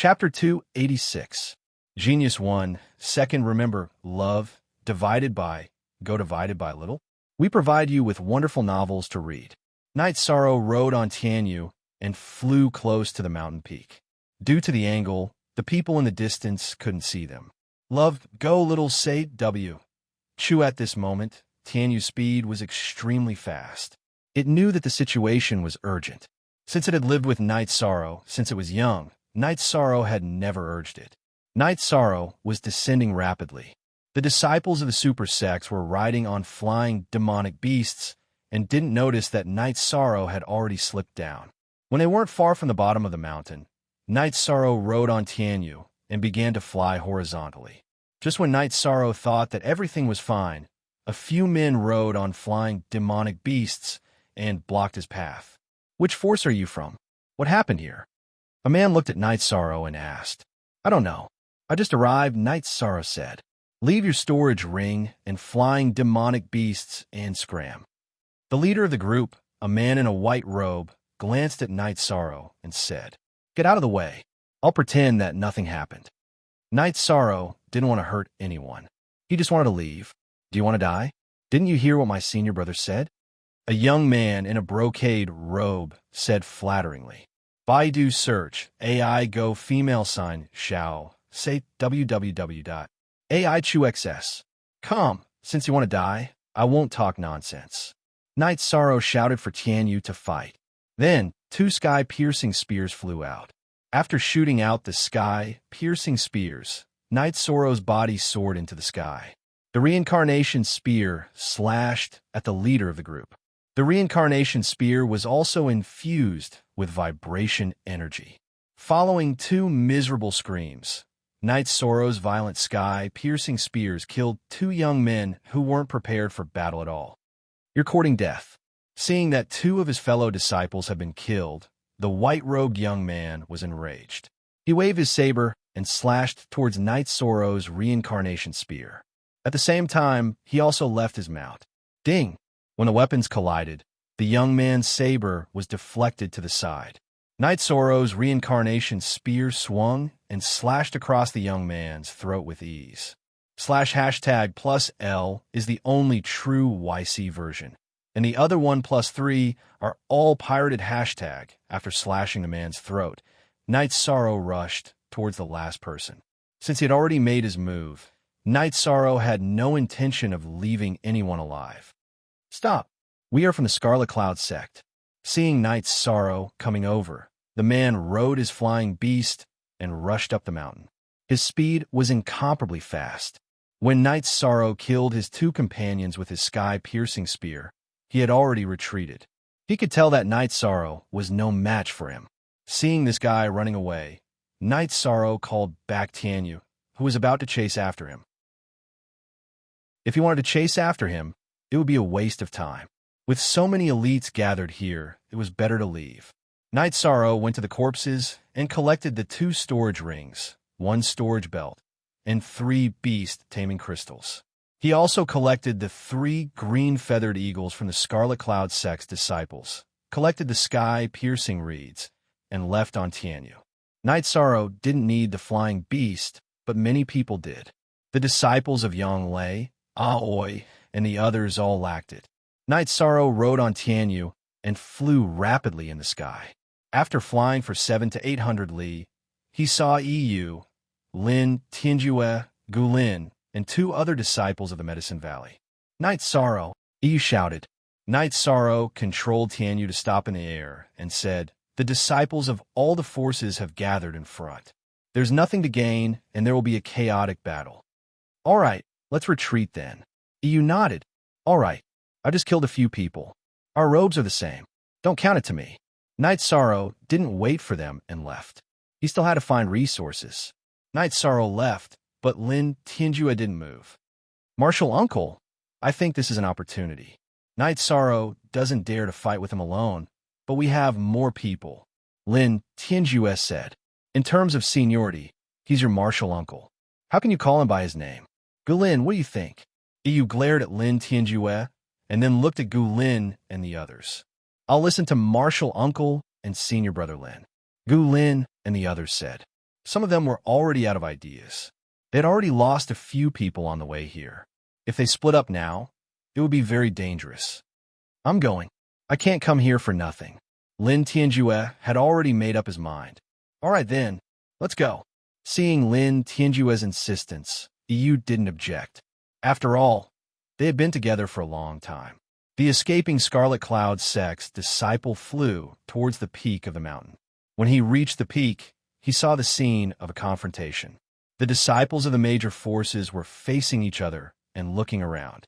Chapter 286. Genius 1. Second, remember, love, divided by, go divided by little. We provide you with wonderful novels to read. Night Sorrow rode on Tianyu and flew close to the mountain peak. Due to the angle, the people in the distance couldn't see them. Love, go little say W. Chu at this moment, Tianyu's speed was extremely fast. It knew that the situation was urgent. Since it had lived with Night Sorrow since it was young, Night Sorrow had never urged it. Night Sorrow was descending rapidly. The disciples of the super sects were riding on flying demonic beasts and didn't notice that Night Sorrow had already slipped down. When they weren't far from the bottom of the mountain, Night Sorrow rode on Tianyu and began to fly horizontally. Just when Night Sorrow thought that everything was fine, a few men rode on flying demonic beasts and blocked his path. Which force are you from? What happened here? A man looked at Night Sorrow and asked. I don't know. I just arrived, Night Sorrow said. Leave your storage ring and flying demonic beasts and scram. The leader of the group, a man in a white robe, glanced at Night Sorrow and said, Get out of the way. I'll pretend that nothing happened. Night Sorrow didn't want to hurt anyone. He just wanted to leave. Do you want to die? Didn't you hear what my senior brother said? A young man in a brocade robe said flatteringly. Baidu search, AI go female sign, shao, say www.aichuxs. Come, since you want to die, I won't talk nonsense. Night Sorrow shouted for Tianyu to fight. Then, two sky-piercing spears flew out. After shooting out the sky-piercing spears, Night Sorrow's body soared into the sky. The reincarnation spear slashed at the leader of the group. The reincarnation spear was also infused with vibration energy. Following two miserable screams, Night Sorrow's violent sky-piercing spears killed two young men who weren't prepared for battle at all. You're courting death. Seeing that two of his fellow disciples had been killed, the white-robed young man was enraged. He waved his saber and slashed towards Night Sorrow's reincarnation spear. At the same time, he also left his mount. Ding! When the weapons collided, the young man's saber was deflected to the side. Night Sorrow's reincarnation spear swung and slashed across the young man's throat with ease. #+L is the only true YC version, and the other 1+3 are all pirated hashtag. After slashing the man's throat, Night Sorrow rushed towards the last person. Since he had already made his move, Night Sorrow had no intention of leaving anyone alive. Stop. We are from the Scarlet Cloud sect. Seeing Night Sorrow coming over, the man rode his flying beast and rushed up the mountain. His speed was incomparably fast. When Night Sorrow killed his two companions with his sky-piercing spear, he had already retreated. He could tell that Night Sorrow was no match for him. Seeing this guy running away, Night Sorrow called back Tianyu, who was about to chase after him. If he wanted to chase after him, it would be a waste of time. With so many elites gathered here, it was better to leave. Night Sorrow went to the corpses and collected the 2 storage rings, 1 storage belt, and 3 beast-taming crystals. He also collected the 3 green-feathered eagles from the Scarlet Cloud sect's disciples, collected the sky-piercing reeds, and left on Tianyu. Night Sorrow didn't need the flying beast, but many people did. The disciples of Yonglei, Aoi, and the others all lacked it. Night Sorrow rode on Tianyu and flew rapidly in the sky. After flying for 700 to 800 li, he saw Yu, Lin, Tianjue, Gulin, and 2 other disciples of the Medicine Valley. Night Sorrow, Yu shouted. Night Sorrow controlled Tianyu to stop in the air and said, The disciples of all the forces have gathered in front. There's nothing to gain, and there will be a chaotic battle. All right, let's retreat then. Yu nodded. All right, I just killed a few people. Our robes are the same. Don't count it to me. Night Sorrow didn't wait for them and left. He still had to find resources. Night Sorrow left, but Lin Tianjue didn't move. Martial Uncle, I think this is an opportunity. Night Sorrow doesn't dare to fight with him alone, but we have more people. Lin Tianjue said. In terms of seniority, he's your martial uncle. How can you call him by his name? Gulin, what do you think? Yu glared at Lin Tianjue and then looked at Gulin and the others. I'll listen to martial uncle and senior brother Lin. Gulin and the others said. Some of them were already out of ideas. They had already lost a few people on the way here. If they split up now, it would be very dangerous. I'm going. I can't come here for nothing. Lin Tianjue had already made up his mind. All right then, let's go. Seeing Lin Tianjue's insistence, Yu didn't object. After all, they had been together for a long time. The escaping Scarlet Cloud sect's disciple flew towards the peak of the mountain. When he reached the peak, he saw the scene of a confrontation. The disciples of the major forces were facing each other and looking around.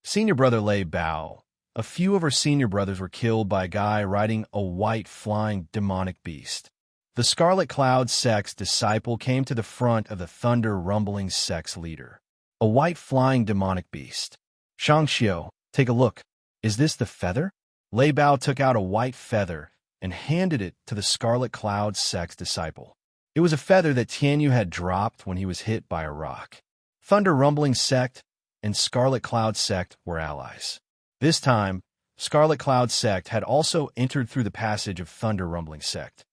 Senior brother Lei Bao. A few of her senior brothers were killed by a guy riding a white flying demonic beast. The Scarlet Cloud sect's disciple came to the front of the Thunder Rumbling sect's leader. A white flying demonic beast. Shangxiu, take a look. Is this the feather? Lei Bao took out a white feather and handed it to the Scarlet Cloud sect's disciple. It was a feather that Tianyu had dropped when he was hit by a rock. Thunder Rumbling sect and Scarlet Cloud sect were allies. This time, Scarlet Cloud sect had also entered through the passage of Thunder Rumbling sect.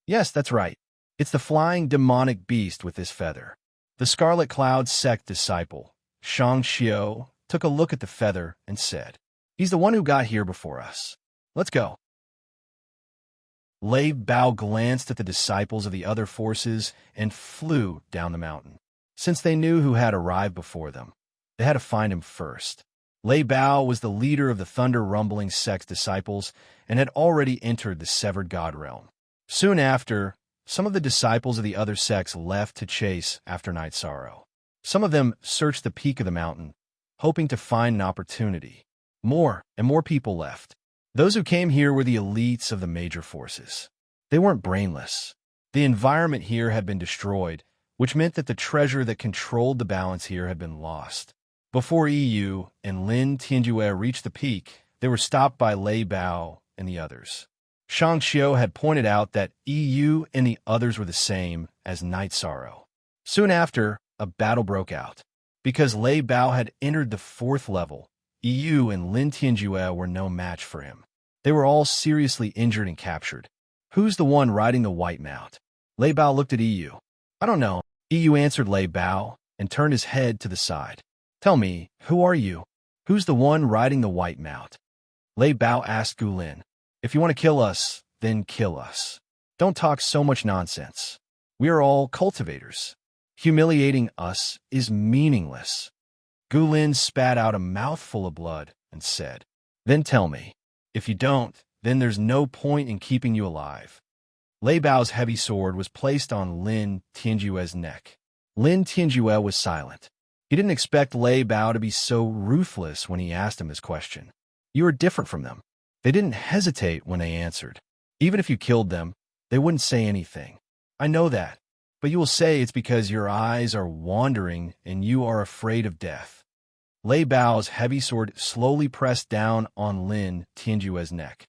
Yes, that's right. It's the flying demonic beast with this feather. The Scarlet Cloud sect disciple, Shangxiu, took a look at the feather and said, "He's the one who got here before us. Let's go." Lei Bao glanced at the disciples of the other forces and flew down the mountain. Since they knew who had arrived before them, they had to find him first. Lei Bao was the leader of the Thunder Rumbling sect's disciples and had already entered the Severed God realm. Soon after, some of the disciples of the other sects left to chase after Night Sorrow. Some of them searched the peak of the mountain, hoping to find an opportunity. More and more people left. Those who came here were the elites of the major forces. They weren't brainless. The environment here had been destroyed, which meant that the treasure that controlled the balance here had been lost. Before Yu and Lin Tianjue reached the peak, they were stopped by Lei Bao and the others. Shangxiu had pointed out that Yu and the others were the same as Night Sorrow. Soon after, a battle broke out. Because Lei Bao had entered the 4th level, Yu and Lin Tianjue were no match for him. They were all seriously injured and captured. Who's the one riding the white mount? Lei Bao looked at Yu. I don't know. Yu answered Lei Bao and turned his head to the side. Tell me, who are you? Who's the one riding the white mount? Lei Bao asked Gulin. If you want to kill us, then kill us. Don't talk so much nonsense. We are all cultivators. Humiliating us is meaningless. Gulin spat out a mouthful of blood and said, Then tell me. If you don't, then there's no point in keeping you alive. Lei Bao's heavy sword was placed on Lin Tianjue's neck. Lin Tianjue was silent. He didn't expect Lei Bao to be so ruthless when he asked him this question. You are different from them. They didn't hesitate when they answered. Even if you killed them, they wouldn't say anything. I know that, but you will say it's because your eyes are wandering and you are afraid of death. Lei Bao's heavy sword slowly pressed down on Lin Tianjue's neck.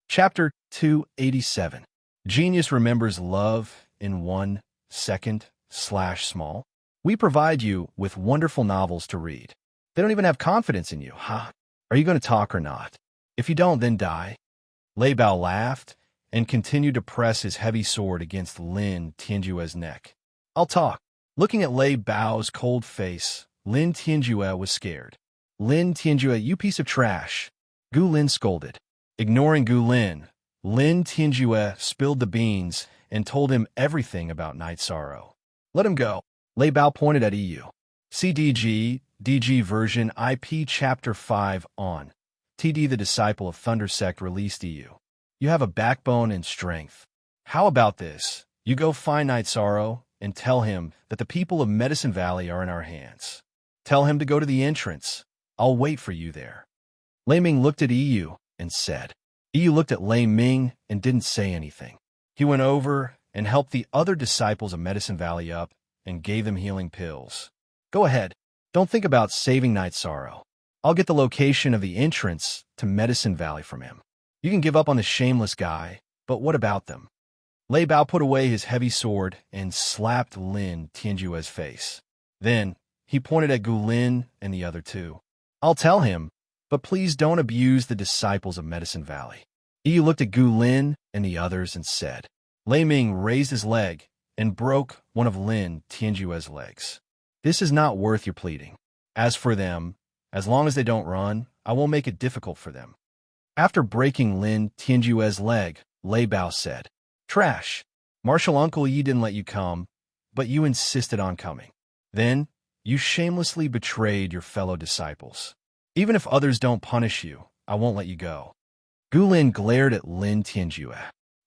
Chapter 287. Genius remembers love in 1 second/small. We provide you with wonderful novels to read. They don't even have confidence in you, huh? Are you going to talk or not? If you don't, then die. Lei Bao laughed and continued to press his heavy sword against Lin Tianjue's neck. I'll talk. Looking at Lei Bao's cold face, Lin Tianjue was scared. Lin Tianjue, you piece of trash. Gu Lin scolded. Ignoring Gu Lin, Lin Tianjue spilled the beans and told him everything about Night Sorrow. Let him go. Lei Bao pointed at EU. CDG, DG version IP Chapter 5 on. TD the Disciple of Thunder Sect released EU. You have a backbone and strength. How about this? You go find Night Sorrow and tell him that the people of Medicine Valley are in our hands. Tell him to go to the entrance. I'll wait for you there. Lei Ming looked at EU and said. EU looked at Lei Ming and didn't say anything. He went over and helped the other disciples of Medicine Valley up and gave them healing pills. Go ahead. Don't think about saving Night Sorrow. I'll get the location of the entrance to Medicine Valley from him. You can give up on the shameless guy, but what about them? Lei Bao put away his heavy sword and slapped Lin Tianjue's face. Then, he pointed at Gu Lin and the other two. I'll tell him, but please don't abuse the disciples of Medicine Valley. Yi looked at Gu Lin and the others and said. Lei Ming raised his leg and broke one of Lin Tianjue's legs. This is not worth your pleading. As for them, as long as they don't run, I won't make it difficult for them. After breaking Lin Tianjue's leg, Lei Bao said, Trash. Martial Uncle Yi didn't let you come, but you insisted on coming. Then, you shamelessly betrayed your fellow disciples. Even if others don't punish you, I won't let you go. Gu Lin glared at Lin Tianjue.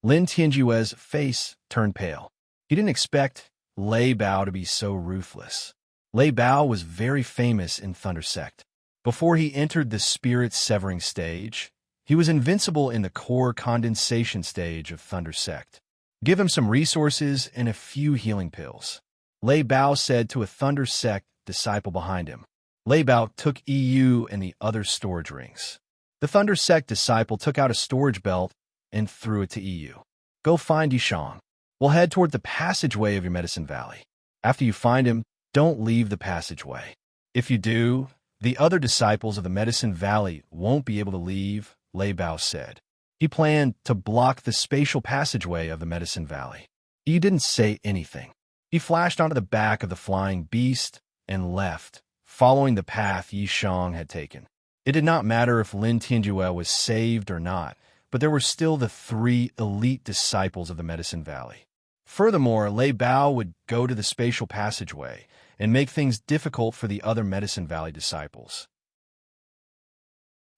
Lin Tianjue's face turned pale. He didn't expect Lei Bao to be so ruthless. Lei Bao was very famous in Thunder Sect. Before he entered the spirit-severing stage, he was invincible in the core condensation stage of Thunder Sect. Give him some resources and a few healing pills. Lei Bao said to a Thunder Sect disciple behind him. Lei Bao took EU and the other storage rings. The Thunder Sect disciple took out a storage belt and threw it to EU. Go find Yishang. We'll head toward the passageway of your medicine valley. After you find him, don't leave the passageway. If you do, the other disciples of the medicine valley won't be able to leave, Lei Bao said. He planned to block the spatial passageway of the medicine valley. He didn't say anything. He flashed onto the back of the flying beast and left, following the path Yishang had taken. It did not matter if Lin Tianjue was saved or not, but there were still the 3 elite disciples of the medicine valley. Furthermore, Lei Bao would go to the spatial passageway and make things difficult for the other medicine valley disciples.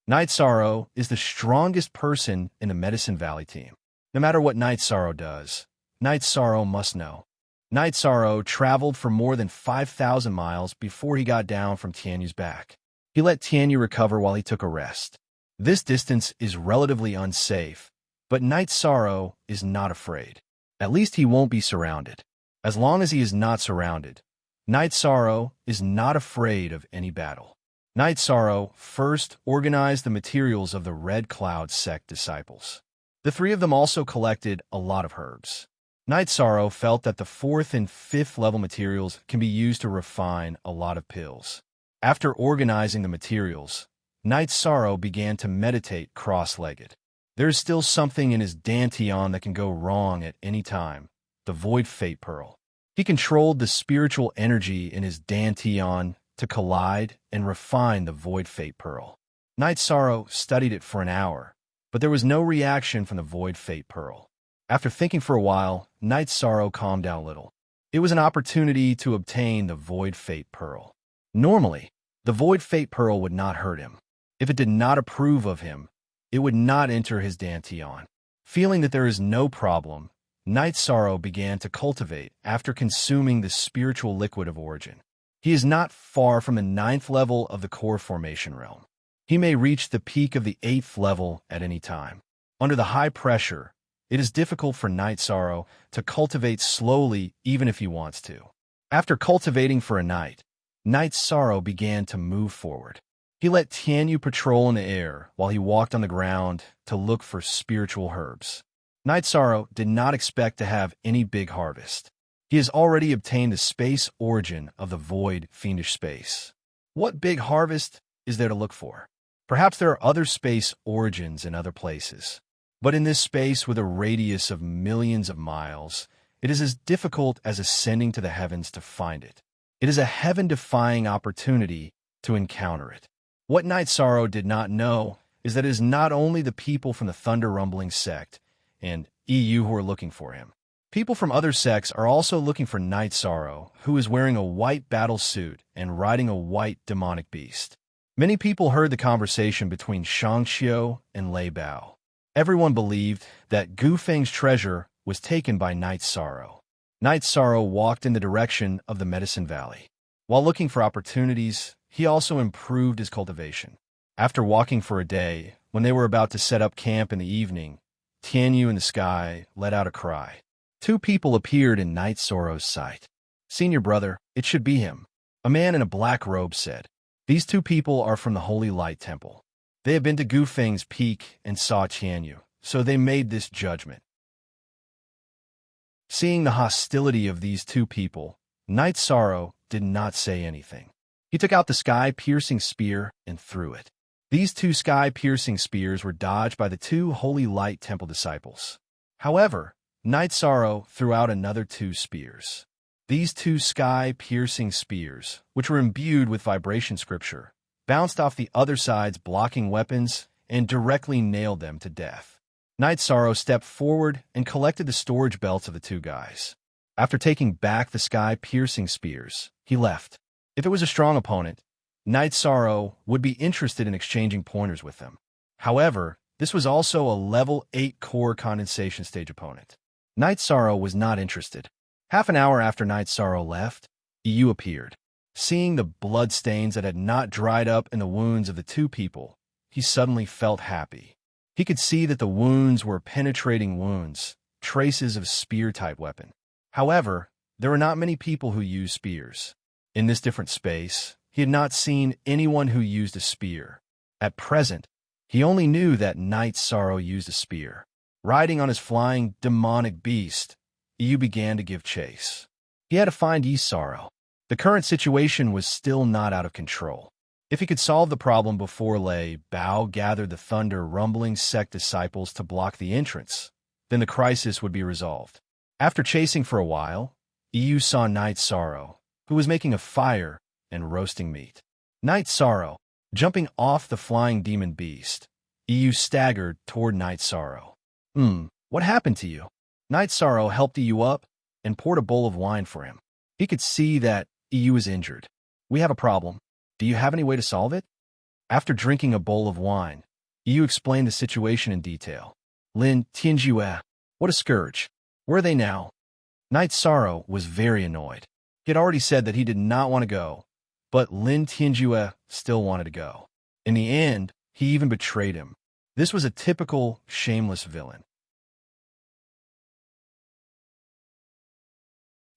Night Sorrow is the strongest person in the medicine valley team. No matter what Night Sorrow does, Night Sorrow must know. Night Sorrow traveled for more than 5,000 miles before he got down from Tianyu's back. He let Tianyu recover while he took a rest. This distance is relatively unsafe, but Night Sorrow is not afraid. At least he won't be surrounded. As long as he is not surrounded, Night Sorrow is not afraid of any battle. Night Sorrow first organized the materials of the Red Cloud sect disciples. The 3 of them also collected a lot of herbs. Night Sorrow felt that the 4th and 5th level materials can be used to refine a lot of pills. After organizing the materials, Night Sorrow began to meditate cross-legged. There is still something in his Dantian that can go wrong at any time, the Void Fate Pearl. He controlled the spiritual energy in his Dantian to collide and refine the Void Fate Pearl. Night Sorrow studied it for an hour, but there was no reaction from the Void Fate Pearl. After thinking for a while, Night Sorrow calmed down a little. It was an opportunity to obtain the Void Fate Pearl. Normally, the Void Fate Pearl would not hurt him. If it did not approve of him, it would not enter his Dantian. Feeling that there is no problem, Night Sorrow began to cultivate after consuming the spiritual liquid of origin. He is not far from the 9th level of the core formation realm. He may reach the peak of the 8th level at any time. Under the high pressure, it is difficult for Night Sorrow to cultivate slowly even if he wants to. After cultivating for a night, Night Sorrow began to move forward. He let Tianyu patrol in the air while he walked on the ground to look for spiritual herbs. Night Sorrow did not expect to have any big harvest. He has already obtained the space origin of the void fiendish space. What big harvest is there to look for? Perhaps there are other space origins in other places. But in this space with a radius of millions of miles, it is as difficult as ascending to the heavens to find it. It is a heaven-defying opportunity to encounter it. What Night Sorrow did not know is that it is not only the people from the Thunder Rumbling sect and EU who are looking for him. People from other sects are also looking for Night Sorrow, who is wearing a white battle suit and riding a white demonic beast. Many people heard the conversation between Shangxiu and Lei Bao. Everyone believed that Gu Feng's treasure was taken by Night Sorrow. Night Sorrow walked in the direction of the Medicine Valley. While looking for opportunities, he also improved his cultivation. After walking for a day, when they were about to set up camp in the evening, Tianyu in the sky let out a cry. 2 people appeared in Night Sorrow's sight. Senior brother, it should be him. A man in a black robe said. These 2 people are from the Holy Light Temple. They have been to Gu Feng's peak and saw Tianyu, so they made this judgment. Seeing the hostility of these 2 people, Night Sorrow did not say anything. He took out the sky-piercing spear and threw it. These two sky-piercing spears were dodged by the two Holy Light Temple disciples. However, Night Sorrow threw out another two spears. These two sky-piercing spears, which were imbued with vibration scripture, bounced off the other side's blocking weapons and directly nailed them to death. Night Sorrow stepped forward and collected the storage belts of the two guys. After taking back the sky-piercing spears, he left. If it was a strong opponent, Night Sorrow would be interested in exchanging pointers with them. However, this was also a level 8 core condensation stage opponent. Night Sorrow was not interested. Half an hour after Night Sorrow left, EU appeared. Seeing the blood stains that had not dried up in the wounds of the two people, he suddenly felt happy. He could see that the wounds were penetrating wounds, traces of spear-type weapon. However, there were not many people who used spears. In this different space, he had not seen anyone who used a spear. At present, he only knew that Night Sorrow used a spear. Riding on his flying demonic beast, EU began to give chase. He had to find Sorrow. The current situation was still not out of control. If he could solve the problem before Lei Bao gathered the Thunder Rumbling Sect disciples to block the entrance, then the crisis would be resolved. After chasing for a while, EU saw Night Sorrow, who was making a fire and roasting meat. Night Sorrow, jumping off the flying demon beast, EU staggered toward Night Sorrow. What happened to you? Night Sorrow helped EU up and poured a bowl of wine for him. He could see that EU is injured. We have a problem. Do you have any way to solve it? After drinking a bowl of wine, EU explained the situation in detail. Lin Tianjue, what a scourge. Where are they now? Night Sorrow was very annoyed. He had already said that he did not want to go, but Lin Tianjue still wanted to go. In the end, he even betrayed him. This was a typical, shameless villain.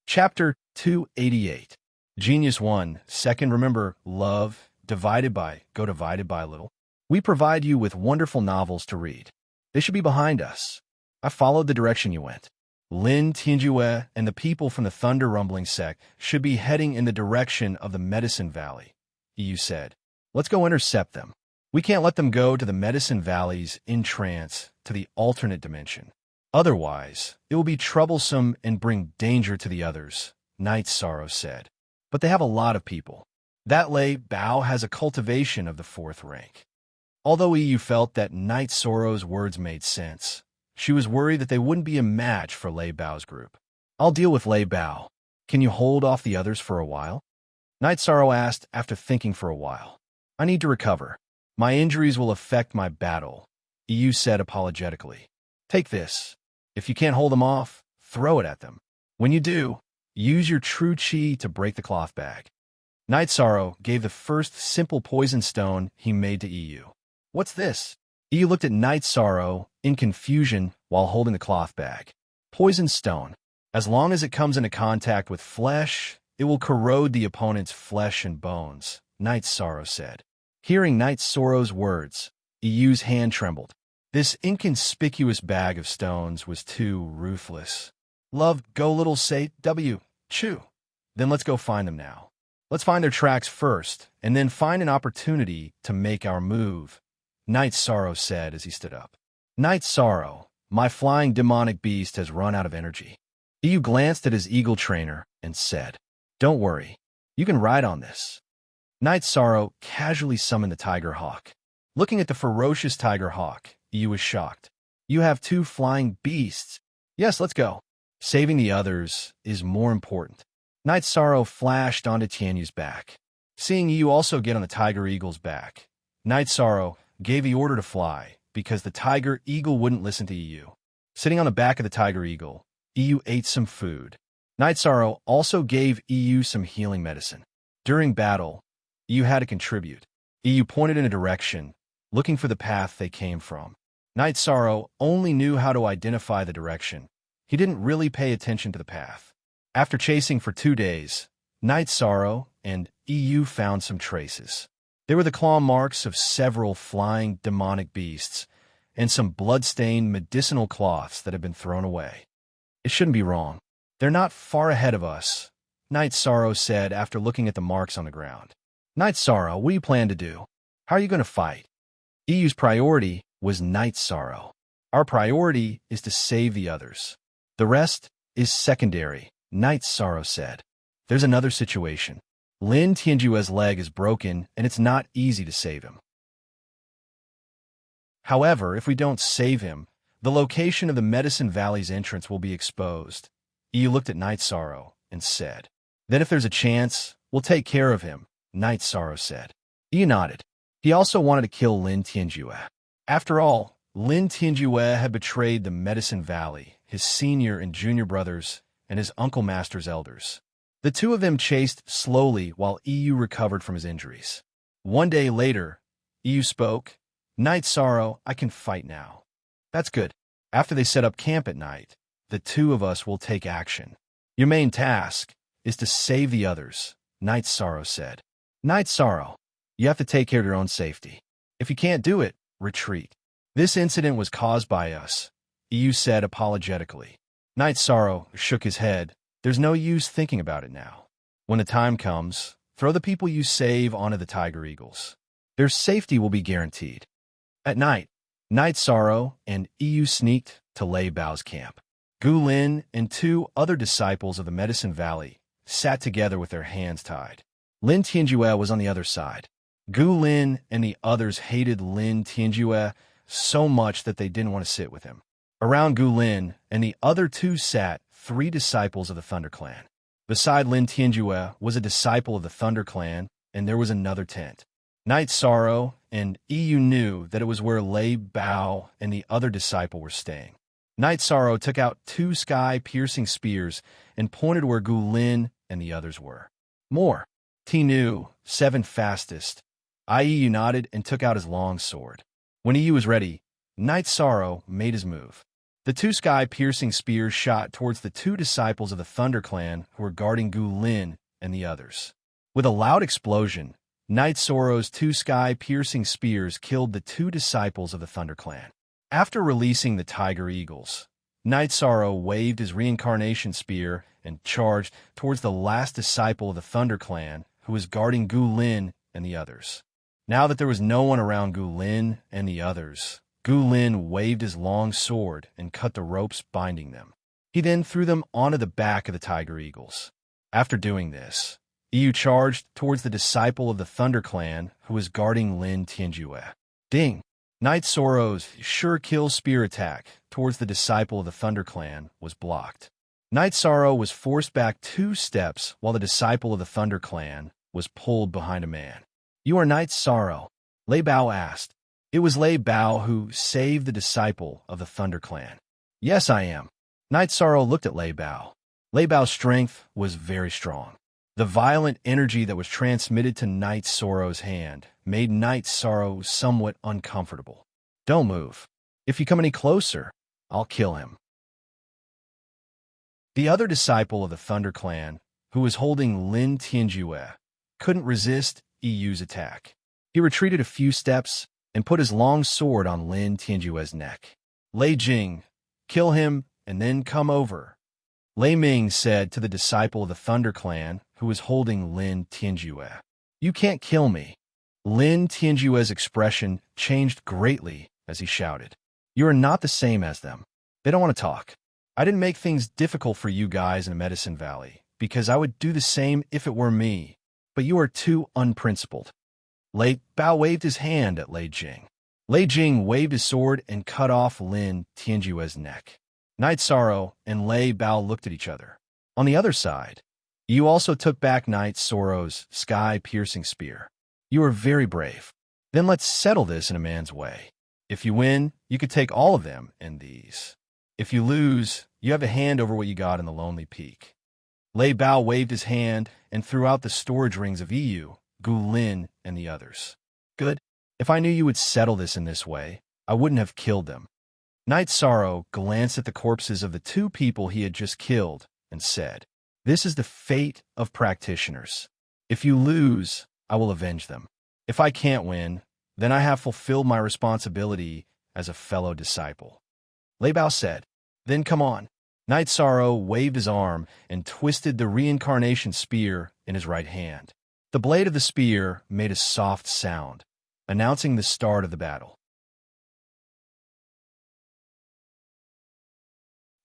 Chapter 288. Genius 1. Second, remember, love, divided by a little. We provide you with wonderful novels to read. They should be behind us. I followed the direction you went. Lin Tianjue and the people from the Thunder Rumbling Sect should be heading in the direction of the Medicine Valley, EU said. Let's go intercept them. We can't let them go to the Medicine Valley's entrance to the alternate dimension. Otherwise, it will be troublesome and bring danger to the others, Night Sorrow said. But they have a lot of people. That Lei Bao has a cultivation of the 4th rank. Although EU felt that Night Sorrow's words made sense, she was worried that they wouldn't be a match for Lei Bao's group. I'll deal with Lei Bao. Can you hold off the others for a while? Night Sorrow asked after thinking for a while. I need to recover. My injuries will affect my battle, EU said apologetically. Take this. If you can't hold them off, throw it at them. When you do, use your true chi to break the cloth bag. Night Sorrow gave the first simple poison stone he made to EU. What's this? EU looked at Night Sorrow in confusion while holding the cloth bag. Poison stone. As long as it comes into contact with flesh, it will corrode the opponent's flesh and bones, Night Sorrow said. Hearing Night Sorrow's words, EU's hand trembled. This inconspicuous bag of stones was too ruthless. Love, go little say, W, chew. Then let's go find them now. Let's find their tracks first, and then find an opportunity to make our move, Night Sorrow said as he stood up. Night Sorrow, my flying demonic beast has run out of energy. EU glanced at his eagle trainer and said, Don't worry, you can ride on this. Night Sorrow casually summoned the Tiger Hawk. Looking at the ferocious Tiger Hawk, EU was shocked. You have 2 flying beasts. Yes, let's go. Saving the others is more important. Night Sorrow flashed onto Tianyu's back. Seeing EU also get on the Tiger Eagle's back, Night Sorrow gave the order to fly because the Tiger Eagle wouldn't listen to EU. Sitting on the back of the Tiger Eagle, EU ate some food. Night Sorrow also gave EU some healing medicine. During battle, EU had to contribute. EU pointed in a direction, looking for the path they came from. Night Sorrow only knew how to identify the direction. He didn't really pay attention to the path. After chasing for 2 days, Night Sorrow and EU found some traces. They were the claw marks of several flying demonic beasts and some blood-stained medicinal cloths that had been thrown away. It shouldn't be wrong. They're not far ahead of us, Night Sorrow said after looking at the marks on the ground. Night Sorrow, what do you plan to do? How are you going to fight? EU's priority was Night Sorrow. Our priority is to save the others. The rest is secondary, Night Sorrow said. There's another situation. Lin Tianjue's leg is broken, and it's not easy to save him. However, if we don't save him, the location of the Medicine Valley's entrance will be exposed. EU looked at Night Sorrow and said, "Then if there's a chance, we'll take care of him," Night Sorrow said. EU nodded. He also wanted to kill Lin Tianjue. After all, Lin Tianjue had betrayed the Medicine Valley, his senior and junior brothers, and his Uncle Master's elders. The two of them chased slowly while EU recovered from his injuries. One day later, EU spoke, "Night Sorrow, I can fight now." "That's good. After they set up camp at night, the two of us will take action. Your main task is to save the others," Night Sorrow said. "Night Sorrow, you have to take care of your own safety. If you can't do it, retreat." "This incident was caused by us," EU said apologetically. Night Sorrow shook his head. "There's no use thinking about it now. When the time comes, throw the people you save onto the Tiger Eagles. Their safety will be guaranteed." At night, Night Sorrow and EU sneaked to Lei Bao's camp. Gu Lin and two other disciples of the Medicine Valley sat together with their hands tied. Lin Tianjue was on the other side. Gu Lin and the others hated Lin Tianjue so much that they didn't want to sit with him. Around Gu Lin and the other two sat three disciples of the Thunder Clan. Beside Lin Tianjue was a disciple of the Thunder Clan, and there was another tent. Night Sorrow and EU knew that it was where Lei Bao and the other disciple were staying. Night Sorrow took out two sky-piercing spears and pointed where Gu Lin and the others were. "More. Tinu, 7 fastest." EU nodded and took out his long sword. When EU was ready, Night Sorrow made his move. The two sky-piercing spears shot towards the two disciples of the Thunder Clan who were guarding Gu Lin and the others. With a loud explosion, Night Sorrow's two sky-piercing spears killed the two disciples of the Thunder Clan. After releasing the Tiger Eagles, Night Sorrow waved his reincarnation spear and charged towards the last disciple of the Thunder Clan who was guarding Gu Lin and the others. Now that there was no one around Gu Lin and the others, Gu Lin waved his long sword and cut the ropes binding them. He then threw them onto the back of the Tiger Eagles. After doing this, EU charged towards the disciple of the Thunder Clan who was guarding Lin Tianjue. Ding! Night Sorrow's sure-kill spear attack towards the disciple of the Thunder Clan was blocked. Night Sorrow was forced back 2 steps while the disciple of the Thunder Clan was pulled behind a man. "You are Night Sorrow?" Lei Bao asked. It was Lei Bao who saved the disciple of the Thunder Clan. "Yes, I am." Night Sorrow looked at Lei Bao. Lei Bao's strength was very strong. The violent energy that was transmitted to Night Sorrow's hand made Night Sorrow somewhat uncomfortable. "Don't move. If you come any closer, I'll kill him." The other disciple of the Thunder Clan, who was holding Lin Tianjue, couldn't resist EU's attack. He retreated a few steps and put his long sword on Lin Tianjue's neck. "Lei Jing, kill him and then come over," Lei Ming said to the disciple of the Thunder Clan who was holding Lin Tianjue. "You can't kill me." Lin Tianjue's expression changed greatly as he shouted. "You are not the same as them. They don't want to talk. I didn't make things difficult for you guys in the Medicine Valley, because I would do the same if it were me, but you are too unprincipled." Lei Bao waved his hand at Lei Jing. Lei Jing waved his sword and cut off Lin Tianjue's neck. Night Sorrow and Lei Bao looked at each other. On the other side, you also took back Night Sorrow's sky-piercing spear. "You are very brave. Then let's settle this in a man's way. If you win, you could take all of them and these. If you lose, you have a hand over what you got in the Lonely Peak." Lei Bao waved his hand and threw out the storage rings of EU, Gu Lin, and the others. "Good. If I knew you would settle this in this way, I wouldn't have killed them." Night Sorrow glanced at the corpses of the 2 people he had just killed and said, "This is the fate of practitioners. If you lose, I will avenge them. If I can't win, then I have fulfilled my responsibility as a fellow disciple." Lei Bao said, "Then come on." Night Sorrow waved his arm and twisted the reincarnation spear in his right hand. The blade of the spear made a soft sound. announcing the start of the battle.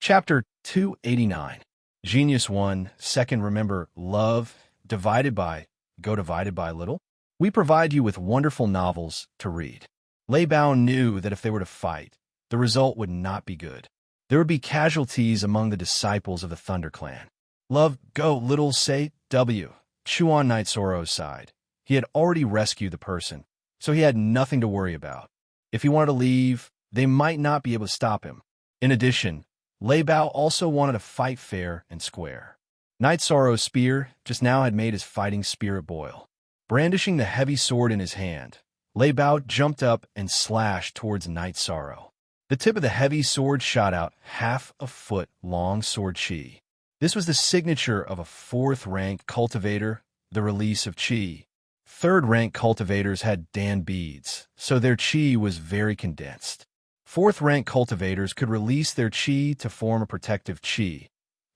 Chapter 289. Genius 1. Second, remember, love, divided by, go divided by little. We provide you with wonderful novels to read. Lei Bao knew that if they were to fight, the result would not be good. There would be casualties among the disciples of the Thunder Clan. Love, go, little, say, W. Chuan Knight Soro's side. He had already rescued the person, so he had nothing to worry about. If he wanted to leave, they might not be able to stop him. In addition, Lei Bao also wanted to fight fair and square. Knight Soro's spear just now had made his fighting spirit boil. Brandishing the heavy sword in his hand, Lei Bao jumped up and slashed towards Knight Soro. The tip of the heavy sword shot out half-a-foot-long sword chi. This was the signature of a 4th-rank cultivator, the release of chi. 3rd-rank cultivators had Dan beads, so their chi was very condensed. 4th-rank cultivators could release their chi to form a protective chi,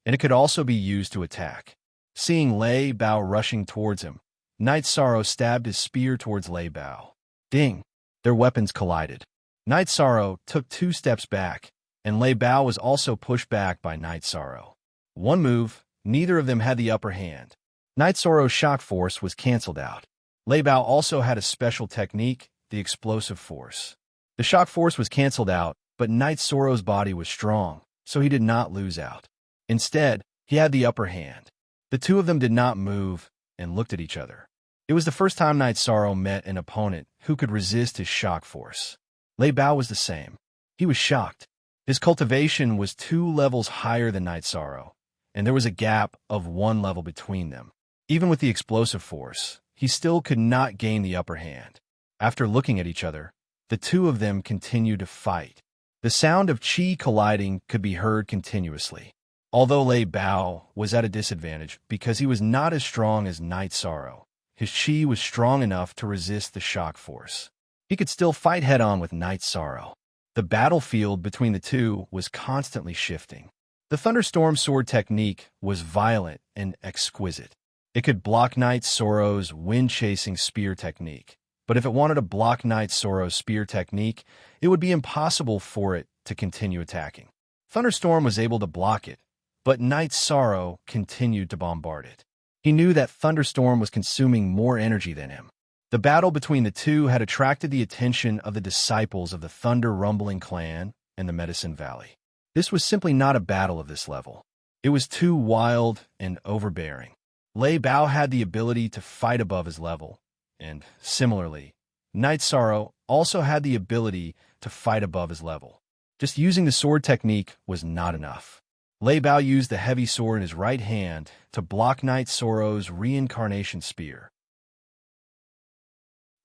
and it could also be used to attack. Seeing Lei Bao rushing towards him, Knight Soro stabbed his spear towards Lei Bao. Ding! Their weapons collided. Knight Soro took 2 steps back, and Lei Bao was also pushed back by Knight Soro. One move, neither of them had the upper hand. Knight Soro's shock force was cancelled out. Lei Bao also had a special technique, the explosive force. The shock force was cancelled out, but Knight Soro's body was strong, so he did not lose out. Instead, he had the upper hand. The two of them did not move and looked at each other. It was the first time Knight Soro met an opponent who could resist his shock force. Lei Bao was the same. He was shocked. His cultivation was 2 levels higher than Knight Soro, and there was a gap of 1 level between them. Even with the explosive force, he still could not gain the upper hand. After looking at each other, the two of them continued to fight. The sound of chi colliding could be heard continuously. Although Lei Bao was at a disadvantage because he was not as strong as Knight Soro, his chi was strong enough to resist the shock force. He could still fight head-on with Knight Soro. The battlefield between the two was constantly shifting. The Thunderstorm sword technique was violent and exquisite. It could block Knight Soro's wind-chasing spear technique, but if it wanted to block Knight Soro's spear technique, it would be impossible for it to continue attacking. Thunderstorm was able to block it, but Knight Soro continued to bombard it. He knew that Thunderstorm was consuming more energy than him. The battle between the two had attracted the attention of the disciples of the Thunder Rumbling clan and the Medicine Valley. This was simply not a battle of this level. It was too wild and overbearing. Lei Bao had the ability to fight above his level, and, similarly, Knight Soro also had the ability to fight above his level. Just using the sword technique was not enough. Lei Bao used the heavy sword in his right hand to block Knight Soro's reincarnation spear.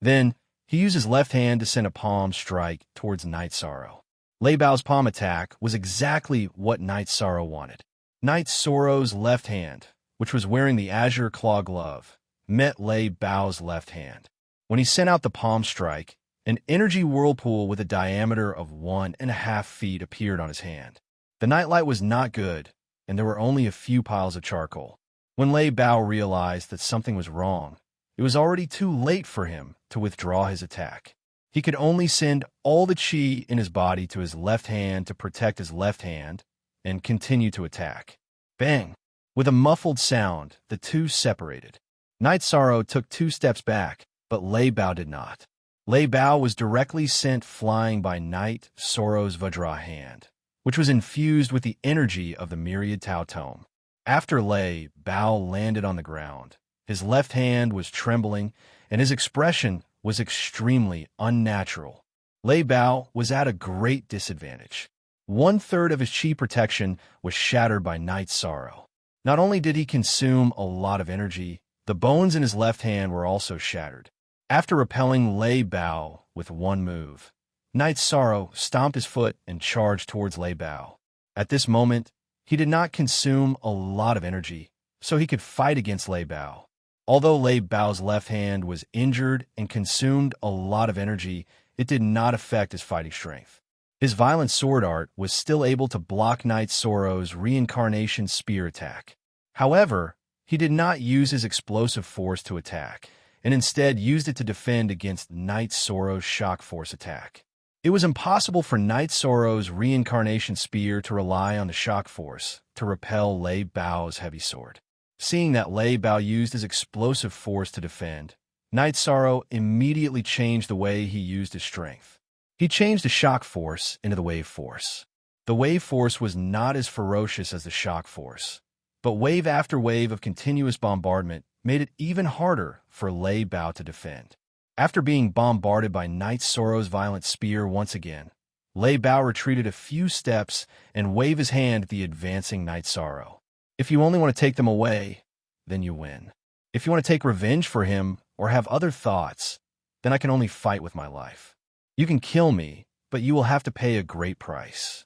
Then, he used his left hand to send a palm strike towards Knight Soro. Lei Bao's palm attack was exactly what Knight Soro wanted. Knight Soro's left hand, which was wearing the azure claw glove, met Lei Bao's left hand. When he sent out the palm strike, an energy whirlpool with a diameter of 1.5 feet appeared on his hand. The nightlight was not good, and there were only a few piles of charcoal. When Lei Bao realized that something was wrong, it was already too late for him to withdraw his attack. He could only send all the chi in his body to his left hand to protect his left hand and continue to attack. Bang! With a muffled sound, the two separated. Knight Soro took 2 steps back, but Lei Bao did not. Lei Bao was directly sent flying by Knight Soro's Vajra hand, which was infused with the energy of the Myriad Tao Tome. After Lei Bao landed on the ground, his left hand was trembling, and his expression was extremely unnatural. Lei Bao was at a great disadvantage. 1/3 of his chi protection was shattered by Knight Soro. Not only did he consume a lot of energy, the bones in his left hand were also shattered. After repelling Lei Bao with one move, Knight Soro stomped his foot and charged towards Lei Bao. At this moment, he did not consume a lot of energy, so he could fight against Lei Bao. Although Lei Bao's left hand was injured and consumed a lot of energy, it did not affect his fighting strength. His violent sword art was still able to block Knight Soro's reincarnation spear attack. However, he did not use his explosive force to attack, and instead used it to defend against Night Sorrow's shock force attack. It was impossible for Night Sorrow's reincarnation spear to rely on the shock force to repel Lei Bao's heavy sword. Seeing that Lei Bao used his explosive force to defend, Night Sorrow immediately changed the way he used his strength. He changed the shock force into the wave force. The wave force was not as ferocious as the shock force, but wave after wave of continuous bombardment made it even harder for Lei Bao to defend. After being bombarded by Night Sorrow's violent spear once again, Lei Bao retreated a few steps and waved his hand at the advancing Night Sorrow. If you only want to take them away, then you win. If you want to take revenge for him or have other thoughts, then I can only fight with my life. You can kill me, but you will have to pay a great price.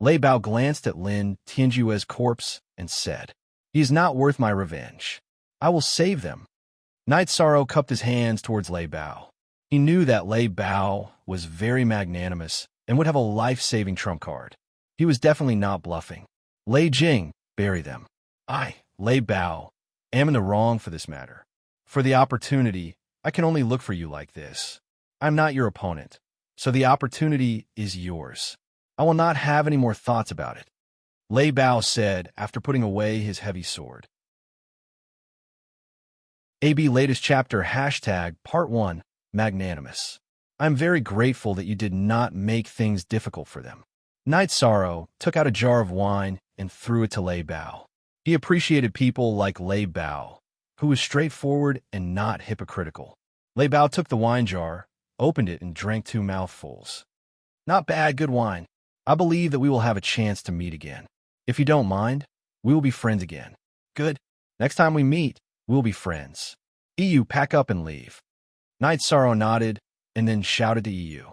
Lei Bao glanced at Lin Tianjue's corpse and said, "He is not worth my revenge. I will save them." Night Sorrow cupped his hands towards Lei Bao. He knew that Lei Bao was very magnanimous and would have a life-saving trump card. He was definitely not bluffing. "Lei Jing, bury them. I, Lei Bao, am in the wrong for this matter. For the opportunity, I can only look for you like this. I'm not your opponent, so the opportunity is yours. I will not have any more thoughts about it," Lei Bao said after putting away his heavy sword. AB latest chapter #Part 1 Magnanimous. I'm very grateful that you did not make things difficult for them. Night Sorrow took out a jar of wine and threw it to Lei Bao. He appreciated people like Lei Bao, who was straightforward and not hypocritical. Lei Bao took the wine jar, opened it, and drank 2 mouthfuls. "Not bad, good wine. I believe that we will have a chance to meet again. If you don't mind, we will be friends again." "Good. Next time we meet, we'll be friends. EU, pack up and leave." Night Sorrow nodded and then shouted to EU,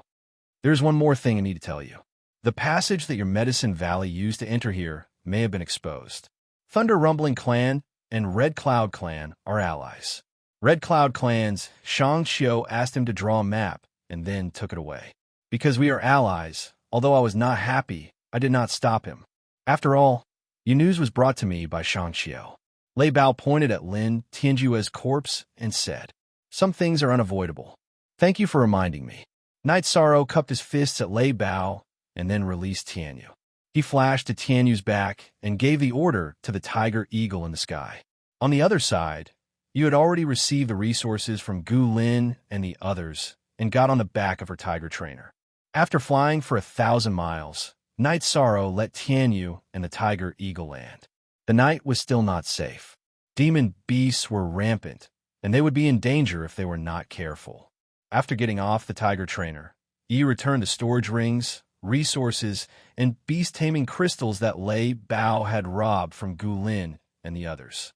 "There's one more thing I need to tell you. The passage that your Medicine Valley used to enter here may have been exposed. Thunder Rumbling Clan and Red Cloud Clan are allies. Red Cloud Clan's Shang Xiu asked him to draw a map and then took it away. Because we are allies, although I was not happy, I did not stop him. After all, your news was brought to me by Shang Xiu." Lei Bao pointed at Lin Tianjue's corpse and said, "Some things are unavoidable. Thank you for reminding me." Night Sorrow cupped his fists at Lei Bao and then released Tianyu. He flashed to Tianyu's back and gave the order to the tiger eagle in the sky. On the other side, you had already received the resources from Gu Lin and the others and got on the back of her tiger trainer. After flying for 1,000 miles, Night Sorrow let Tianyu and the tiger eagle land. The night was still not safe. Demon beasts were rampant, and they would be in danger if they were not careful. After getting off the tiger trainer, Yi returned the storage rings, resources, and beast-taming crystals that Lei Bao had robbed from Gu Lin and the others.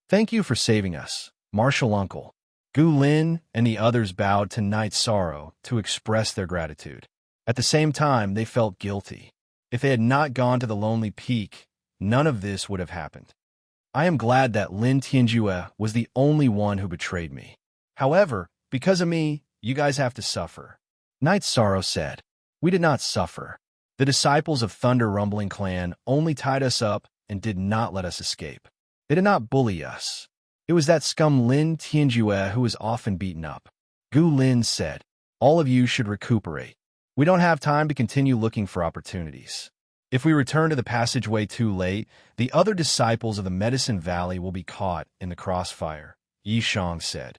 "Thank you for saving us, Martial Uncle." Gu Lin and the others bowed to Night Sorrow to express their gratitude. At the same time, they felt guilty. If they had not gone to the Lonely Peak, none of this would have happened. "I am glad that Lin Tianjue was the only one who betrayed me. However, because of me, you guys have to suffer." Night Sorrow said, "We did not suffer. The disciples of Thunder Rumbling Clan only tied us up and did not let us escape. They did not bully us. It was that scum Lin Tianjue who was often beaten up." Gu Lin said, "All of you should recuperate. We don't have time to continue looking for opportunities. If we return to the passageway too late, the other disciples of the Medicine Valley will be caught in the crossfire," Yi Shang said.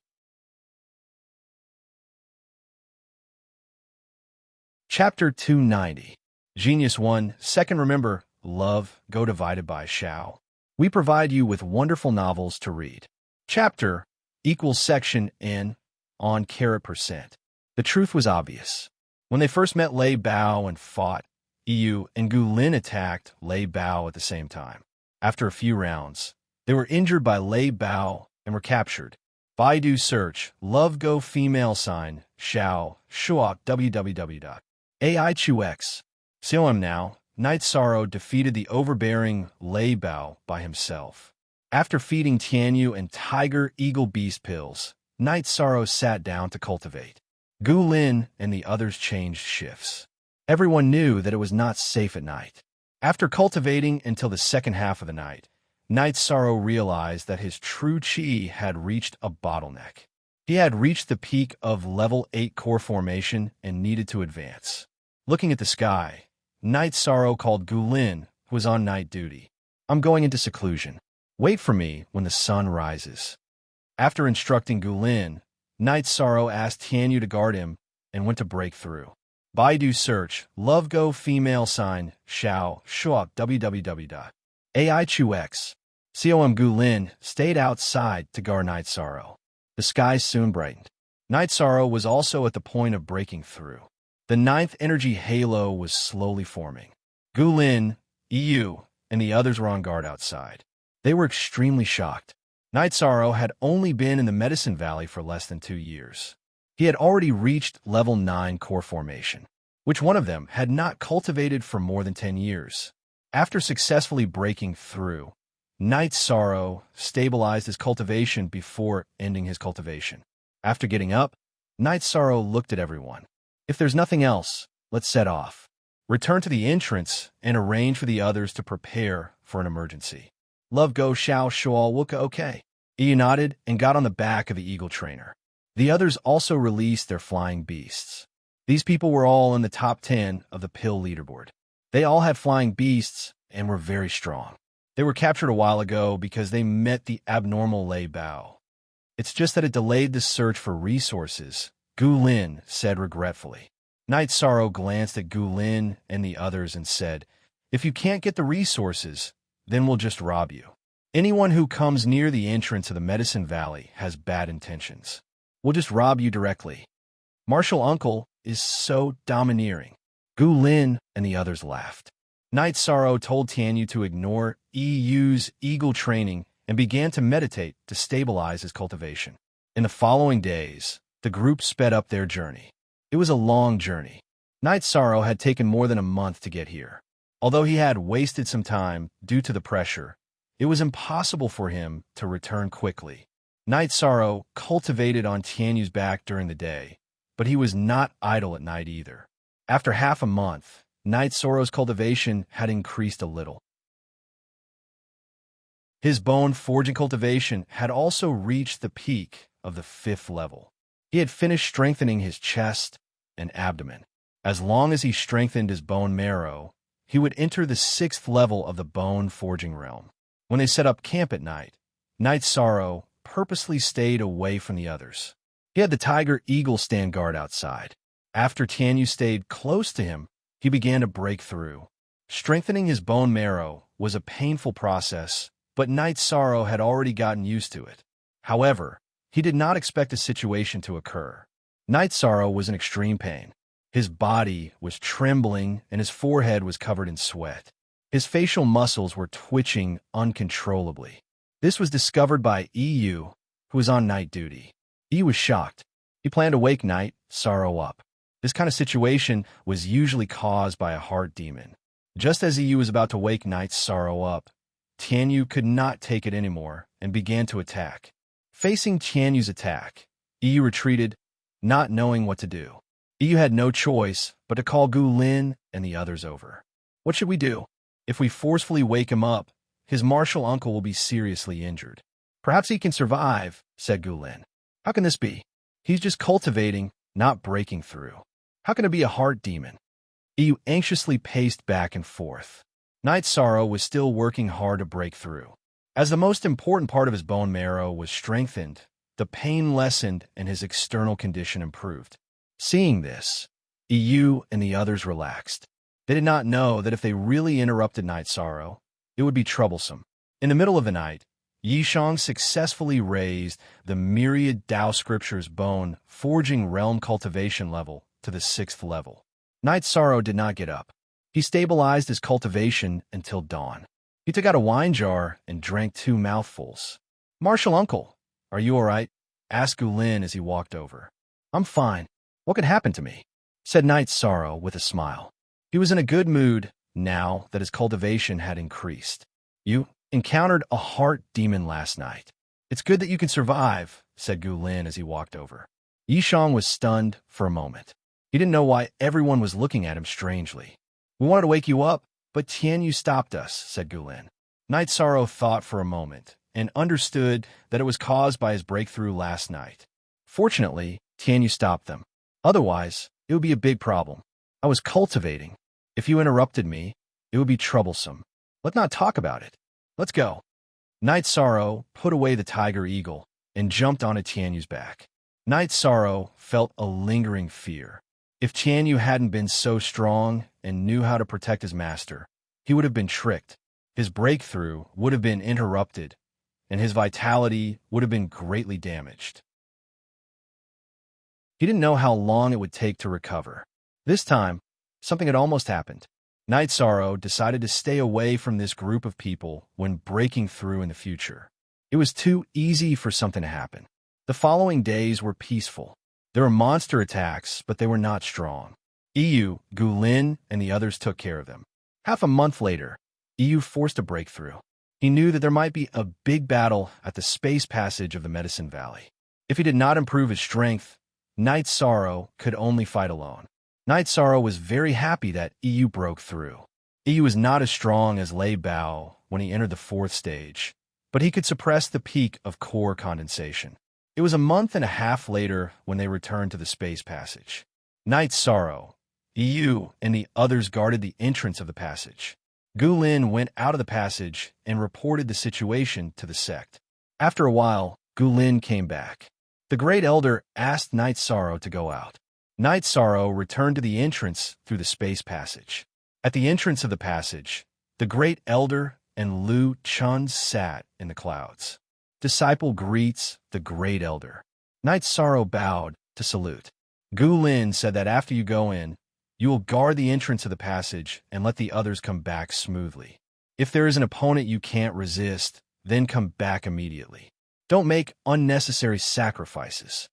Chapter 290 Genius 1 Second. Remember, love, go divided by Shao. We provide you with wonderful novels to read. Chapter equals section N on %. The truth was obvious. When they first met Lei Bao and fought, EU and Gu Lin attacked Lei Bao at the same time. After a few rounds, they were injured by Lei Bao and were captured. Baidu search, love go female sign, Shao, Shuok www.aichux. COM now, Night Sorrow defeated the overbearing Lei Bao by himself. After feeding Tianyu and Tiger Eagle Beast pills, Night Sorrow sat down to cultivate. Gu Lin and the others changed shifts. Everyone knew that it was not safe at night. After cultivating until the second half of the night, Night Sorrow realized that his true chi had reached a bottleneck. He had reached the peak of level 8 core formation and needed to advance. Looking at the sky, Night Sorrow called Gulin, who was on night duty. I'm going into seclusion. Wait for me when the sun rises. After instructing Gulin, Night Sorrow asked Tianyu to guard him and went to break through. Baidu search, love go female sign, Xiao, shuo, www.aichux. Com Gulin stayed outside to guard Night Sorrow. The sky soon brightened. Night Sorrow was also at the point of breaking through. The ninth energy halo was slowly forming. Gulin, EU, and the others were on guard outside. They were extremely shocked. Night Sorrow had only been in the Medicine Valley for less than 2 years. He had already reached level 9 core formation, which one of them had not cultivated for more than 10 years. After successfully breaking through, Night Sorrow stabilized his cultivation before ending his cultivation. After getting up, Night Sorrow looked at everyone. If there's nothing else, let's set off. Return to the entrance and arrange for the others to prepare for an emergency. Love go Xiao Shual Wuka okay. He nodded and got on the back of the eagle trainer. The others also released their flying beasts. These people were all in the top 10 of the pill leaderboard. They all had flying beasts and were very strong. They were captured a while ago because they met the abnormal Lei Bao. It's just that it delayed the search for resources, Gulin said regretfully. Night Sorrow glanced at Gulin and the others and said, if you can't get the resources, then we'll just rob you. Anyone who comes near the entrance of the Medicine Valley has bad intentions. We'll just rob you directly. Martial Uncle is so domineering. Gulin and the others laughed. Night Sorrow told Tianyu to ignore EU's eagle training and began to meditate to stabilize his cultivation. In the following days, the group sped up their journey. It was a long journey. Night Sorrow had taken more than a month to get here. Although he had wasted some time due to the pressure, it was impossible for him to return quickly. Night Sorrow cultivated on Tianyu's back during the day, but he was not idle at night either. After half a month, Night Sorrow's cultivation had increased a little. His bone forging cultivation had also reached the peak of the 5th level. He had finished strengthening his chest and abdomen. As long as he strengthened his bone marrow, he would enter the 6th level of the bone forging realm. When they set up camp at night, Night Sorrow purposely stayed away from the others. He had the tiger eagle stand guard outside. After Tianyu stayed close to him, he began to break through. Strengthening his bone marrow was a painful process, but Night Sorrow had already gotten used to it. However, he did not expect a situation to occur. Night Sorrow was in extreme pain. His body was trembling and his forehead was covered in sweat. His facial muscles were twitching uncontrollably. This was discovered by EU, who was on night duty. He was shocked. He planned to wake Night Sorrow up. This kind of situation was usually caused by a heart demon. Just as EU was about to wake Night Sorrow up, Tianyu could not take it anymore and began to attack. Facing Tianyu's attack, EU retreated, not knowing what to do. EU had no choice but to call Gulin and the others over. What should we do? If we forcefully wake him up, his martial uncle will be seriously injured. Perhaps he can survive, said Gulin. How can this be? He's just cultivating, not breaking through. How can it be a heart demon? EU anxiously paced back and forth. Night Sorrow was still working hard to break through. As the most important part of his bone marrow was strengthened, the pain lessened and his external condition improved. Seeing this, EU and the others relaxed. They did not know that if they really interrupted Night Sorrow, it would be troublesome. In the middle of the night, Yishang successfully raised the Myriad Dao Scriptures bone forging realm cultivation level to the 6th level. Night Sorrow did not get up. He stabilized his cultivation until dawn. He took out a wine jar and drank 2 mouthfuls. Martial Uncle, are you all right? Asked Gulin as he walked over. I'm fine. What could happen to me? Said Night Sorrow with a smile. He was in a good mood now that his cultivation had increased. You encountered a heart demon last night. It's good that you can survive, said Gulin as he walked over. Yishang was stunned for a moment. He didn't know why everyone was looking at him strangely. We wanted to wake you up, but Tianyu stopped us, said Gulin. Night Sorrow thought for a moment and understood that it was caused by his breakthrough last night. Fortunately, Tianyu stopped them. Otherwise, it would be a big problem. I was cultivating. If you interrupted me, it would be troublesome. Let's not talk about it. Let's go. Night Sorrow put away the tiger eagle and jumped onto Tianyu's back. Night Sorrow felt a lingering fear. If Tianyu hadn't been so strong and knew how to protect his master, he would have been tricked. His breakthrough would have been interrupted, and his vitality would have been greatly damaged. He didn't know how long it would take to recover. This time, something had almost happened. Night Sorrow decided to stay away from this group of people when breaking through in the future. It was too easy for something to happen. The following days were peaceful. There were monster attacks, but they were not strong. Iyu, Gulin, and the others took care of them. Half a month later, Iyu forced a breakthrough. He knew that there might be a big battle at the space passage of the Medicine Valley. If he did not improve his strength, Night Sorrow could only fight alone. Night Sorrow was very happy that Iyu broke through. Iyu was not as strong as Lei Bao when he entered the 4th stage, but he could suppress the peak of core condensation. It was a month and a half later when they returned to the space passage. Night Sorrow, Iyu, and the others guarded the entrance of the passage. Gulin went out of the passage and reported the situation to the sect. After a while, Gulin came back. The Great Elder asked Night Sorrow to go out. Night Sorrow returned to the entrance through the space passage. At the entrance of the passage, the Great Elder and Lu Chun sat in the clouds. Disciple greets the Great Elder. Night Sorrow bowed to salute. Gulin said that after you go in, you will guard the entrance of the passage and let the others come back smoothly. If there is an opponent you can't resist, then come back immediately. Don't make unnecessary sacrifices.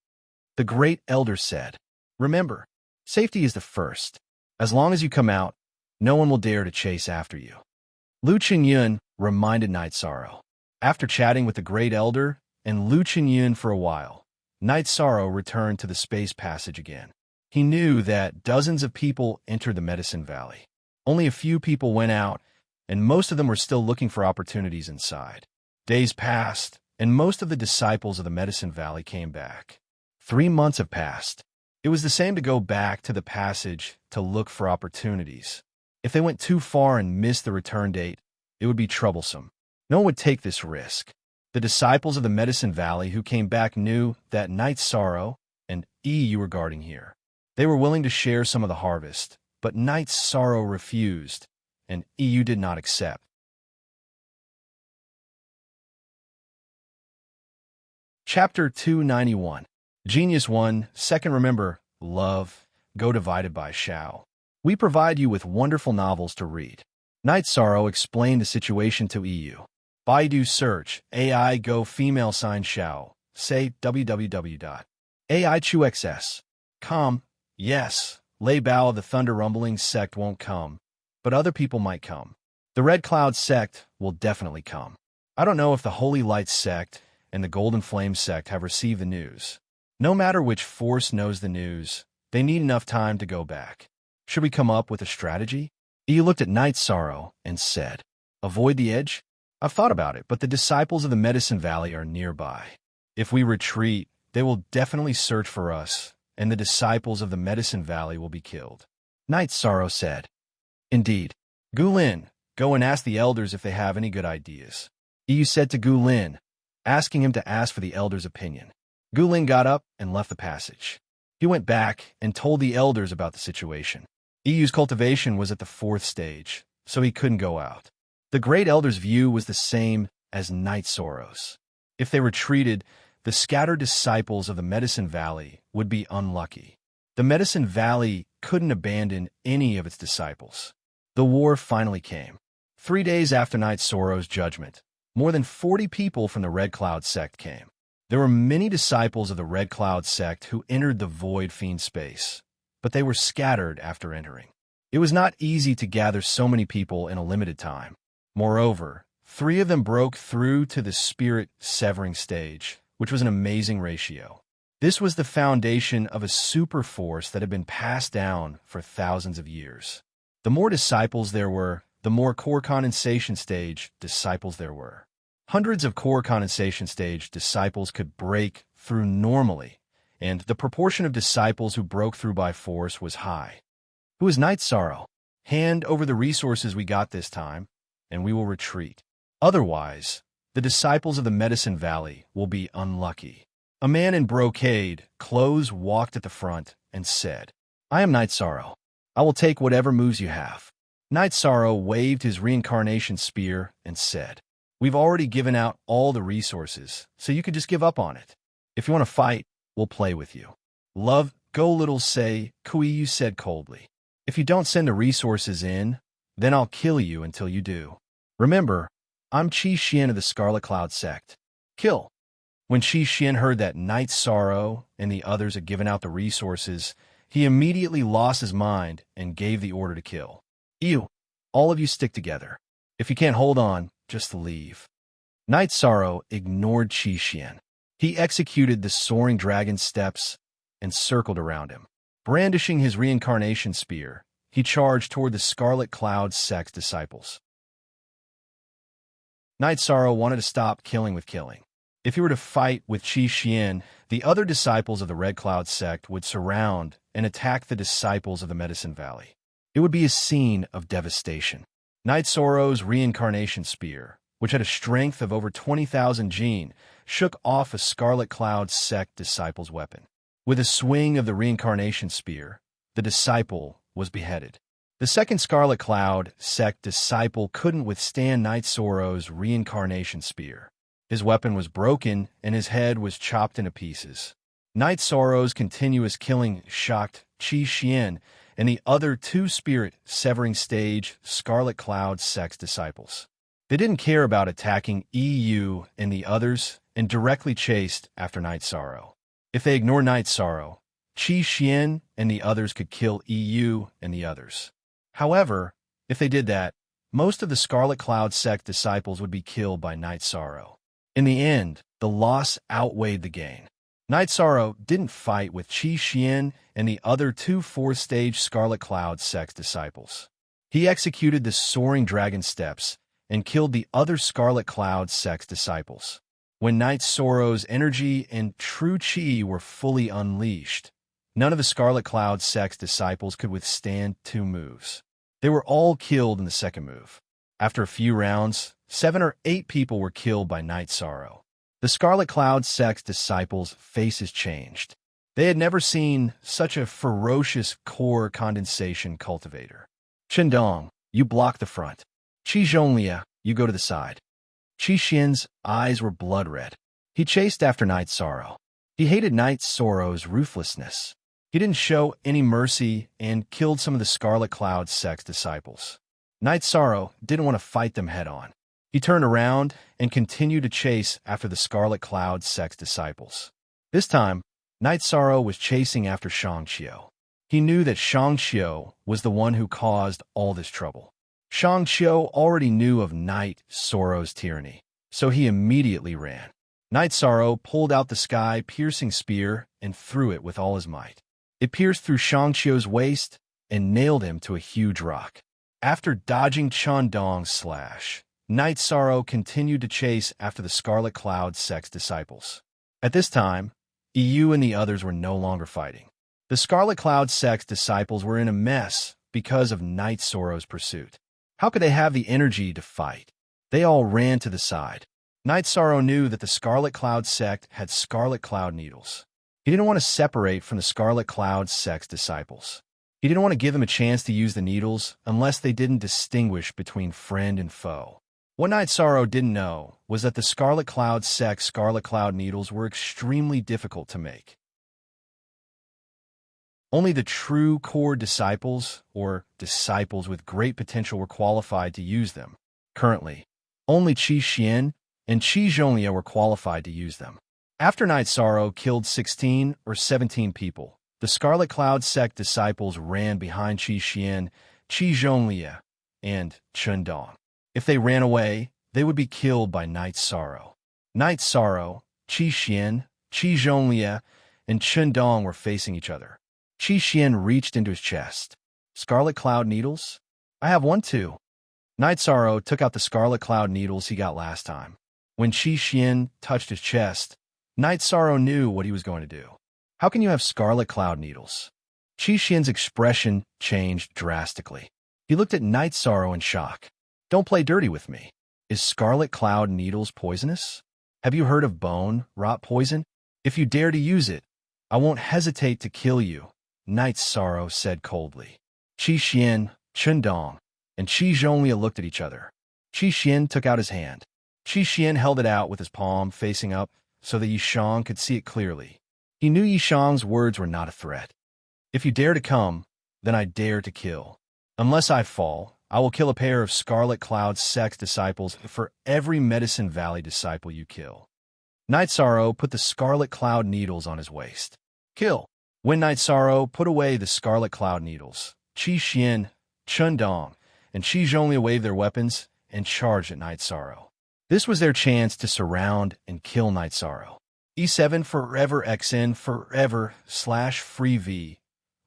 The Great Elder said, remember, safety is the first. As long as you come out, no one will dare to chase after you. Lu Qinyun reminded Night Sorrow. After chatting with the Great Elder and Lu Qinyun for a while, Night Sorrow returned to the space passage again. He knew that dozens of people entered the Medicine Valley. Only a few people went out, and most of them were still looking for opportunities inside. Days passed, and most of the disciples of the Medicine Valley came back. 3 months have passed. It was the same to go back to the passage to look for opportunities. If they went too far and missed the return date, it would be troublesome. No one would take this risk. The disciples of the Medicine Valley who came back knew that Night Sorrow and Iyu were guarding here. They were willing to share some of the harvest, but Night Sorrow refused, and Iyu did not accept. Chapter 291. Genius 1, Second Remember, Love, Go divided by Shao. We provide you with wonderful novels to read. Night Sorrow explained the situation to Iyu. Baidu search, AI go female sign Shao. Say www.aichuxs.com. Yes, Lei Bao of the Thunder Rumbling sect won't come, but other people might come. The Red Cloud sect will definitely come. I don't know if the Holy Light sect and the Golden Flame sect have received the news. No matter which force knows the news, they need enough time to go back. Should we come up with a strategy? He looked at Night Sorrow and said, avoid the edge? I've thought about it, but the disciples of the Medicine Valley are nearby. If we retreat, they will definitely search for us, and the disciples of the Medicine Valley will be killed. Night Sorrow said, indeed. Gulin, go and ask the elders if they have any good ideas. Iyu said to Gulin, asking him to ask for the elders' opinion. Gulin got up and left the passage. He went back and told the elders about the situation. Iyu's cultivation was at the 4th stage, so he couldn't go out. The Great Elder's view was the same as Night Sorrow's. If they retreated, the scattered disciples of the Medicine Valley would be unlucky. The Medicine Valley couldn't abandon any of its disciples. The war finally came. 3 days after Night Sorrow's judgment, more than 40 people from the Red Cloud sect came. There were many disciples of the Red Cloud sect who entered the Void Fiend space, but they were scattered after entering. It was not easy to gather so many people in a limited time. Moreover, 3 of them broke through to the Spirit Severing stage, which was an amazing ratio. This was the foundation of a super force that had been passed down for thousands of years. The more disciples there were, the more core condensation stage disciples there were. Hundreds of core condensation stage disciples could break through normally and the proportion of disciples who broke through by force was high. Who is Night Sorrow? Hand over the resources we got this time, and we will retreat. Otherwise, the disciples of the Medicine Valley will be unlucky. A man in brocade clothes walked at the front and said, I am Night Sorrow. I will take whatever moves you have. Night Sorrow waved his reincarnation spear and said, We've already given out all the resources, so you can just give up on it. If you want to fight, we'll play with you. Love, go little say, Kuiyu said coldly. If you don't send the resources in, then I'll kill you until you do. Remember, I'm Qi Xian of the Scarlet Cloud sect. Kill. When Qi Xian heard that Night Sorrow and the others had given out the resources, he immediately lost his mind and gave the order to kill. You, all of you stick together. If you can't hold on, just leave. Night Sorrow ignored Qi Xian. He executed the soaring dragon steps and circled around him. Brandishing his reincarnation spear, he charged toward the Scarlet Cloud sect's disciples. Night Sorrow wanted to stop killing with killing. If he were to fight with Qi Xian, the other disciples of the Red Cloud sect would surround and attack the disciples of the Medicine Valley. It would be a scene of devastation. Night Sorrow's reincarnation spear, which had a strength of over 20,000 Jin, shook off a Scarlet Cloud sect disciple's weapon. With a swing of the reincarnation spear, the disciple was beheaded. The second Scarlet Cloud sect disciple couldn't withstand Night Sorrow's reincarnation spear. His weapon was broken, and his head was chopped into pieces. Night Sorrow's continuous killing shocked Qi Xian and the other two spirit-severing stage Scarlet Cloud sect disciples. They didn't care about attacking EU and the others and directly chased after Night Sorrow. If they ignored Night Sorrow, Qi Xian and the others could kill EU and the others. However, if they did that, most of the Scarlet Cloud sect disciples would be killed by Night Sorrow. In the end, the loss outweighed the gain. Night Sorrow didn't fight with Qi Xian and the other two fourth-stage Scarlet Cloud sect disciples. He executed the soaring dragon steps and killed the other Scarlet Cloud sect disciples. When Night Sorrow's energy and true Qi were fully unleashed, none of the Scarlet Cloud sect disciples could withstand two moves. They were all killed in the second move. After a few rounds, 7 or 8 people were killed by Night Sorrow. The Scarlet Cloud sect disciples' faces changed. They had never seen such a ferocious core condensation cultivator. Chendong, you block the front. Qi Zhonglia, you go to the side. Qi Xian's eyes were blood red. He chased after Night Sorrow. He hated Night Sorrow's ruthlessness. He didn't show any mercy and killed some of the Scarlet Cloud sect disciples. Night Sorrow didn't want to fight them head-on. He turned around and continued to chase after the Scarlet Cloud sect disciples. This time, Night Sorrow was chasing after Shangqiu. He knew that Shangqiu was the one who caused all this trouble. Shangqiu already knew of Night Sorrow's tyranny, so he immediately ran. Night Sorrow pulled out the sky-piercing spear and threw it with all his might. It pierced through Shangqiu's waist and nailed him to a huge rock. After dodging Chendong's slash, Night Sorrow continued to chase after the Scarlet Cloud sect disciples. At this time, EU and the others were no longer fighting. The Scarlet Cloud sect disciples were in a mess because of Night Sorrow's pursuit. How could they have the energy to fight? They all ran to the side. Night Sorrow knew that the Scarlet Cloud sect had Scarlet Cloud needles. He didn't want to separate from the Scarlet Cloud sect's disciples. He didn't want to give them a chance to use the needles unless they didn't distinguish between friend and foe. What Night Sorrow didn't know was that the Scarlet Cloud sect's Scarlet Cloud needles were extremely difficult to make. Only the true core disciples, or disciples with great potential, were qualified to use them. Currently, only Qi Xian and Qi Zhonglia were qualified to use them. After Night Sorrow killed 16 or 17 people, the Scarlet Cloud sect disciples ran behind Qi Xian, Qi Zhonglia, and Chendong. If they ran away, they would be killed by Night Sorrow. Night Sorrow, Qi Xian, Qi Zhonglia, and Chendong were facing each other. Qi Xian reached into his chest. Scarlet Cloud needles? I have one too. Night Sorrow took out the Scarlet Cloud needles he got last time. When Qi Xian touched his chest, Night Sorrow knew what he was going to do. How can you have scarlet cloud needles? Qi Xian's expression changed drastically. He looked at Night Sorrow in shock. Don't play dirty with me. Is scarlet cloud needles poisonous? Have you heard of bone rot poison? If you dare to use it, I won't hesitate to kill you, Night Sorrow said coldly. Qi Xian, Chen Dong, and Qi Zhonglia looked at each other. Qi Xian took out his hand. Qi Xian held it out with his palm facing up so that Yishang could see it clearly. He knew Yishang's words were not a threat. If you dare to come, then I dare to kill. Unless I fall, I will kill a pair of Scarlet Cloud sex disciples for every Medicine Valley disciple you kill. Night Sorrow put the Scarlet Cloud needles on his waist. Kill. When Night Sorrow put away the Scarlet Cloud needles, Qi Xian, Chen Dong, and Qi Zhonglia waved their weapons and charged at Night Sorrow. This was their chance to surround and kill Night Sorrow. E7 forever XN forever /free V.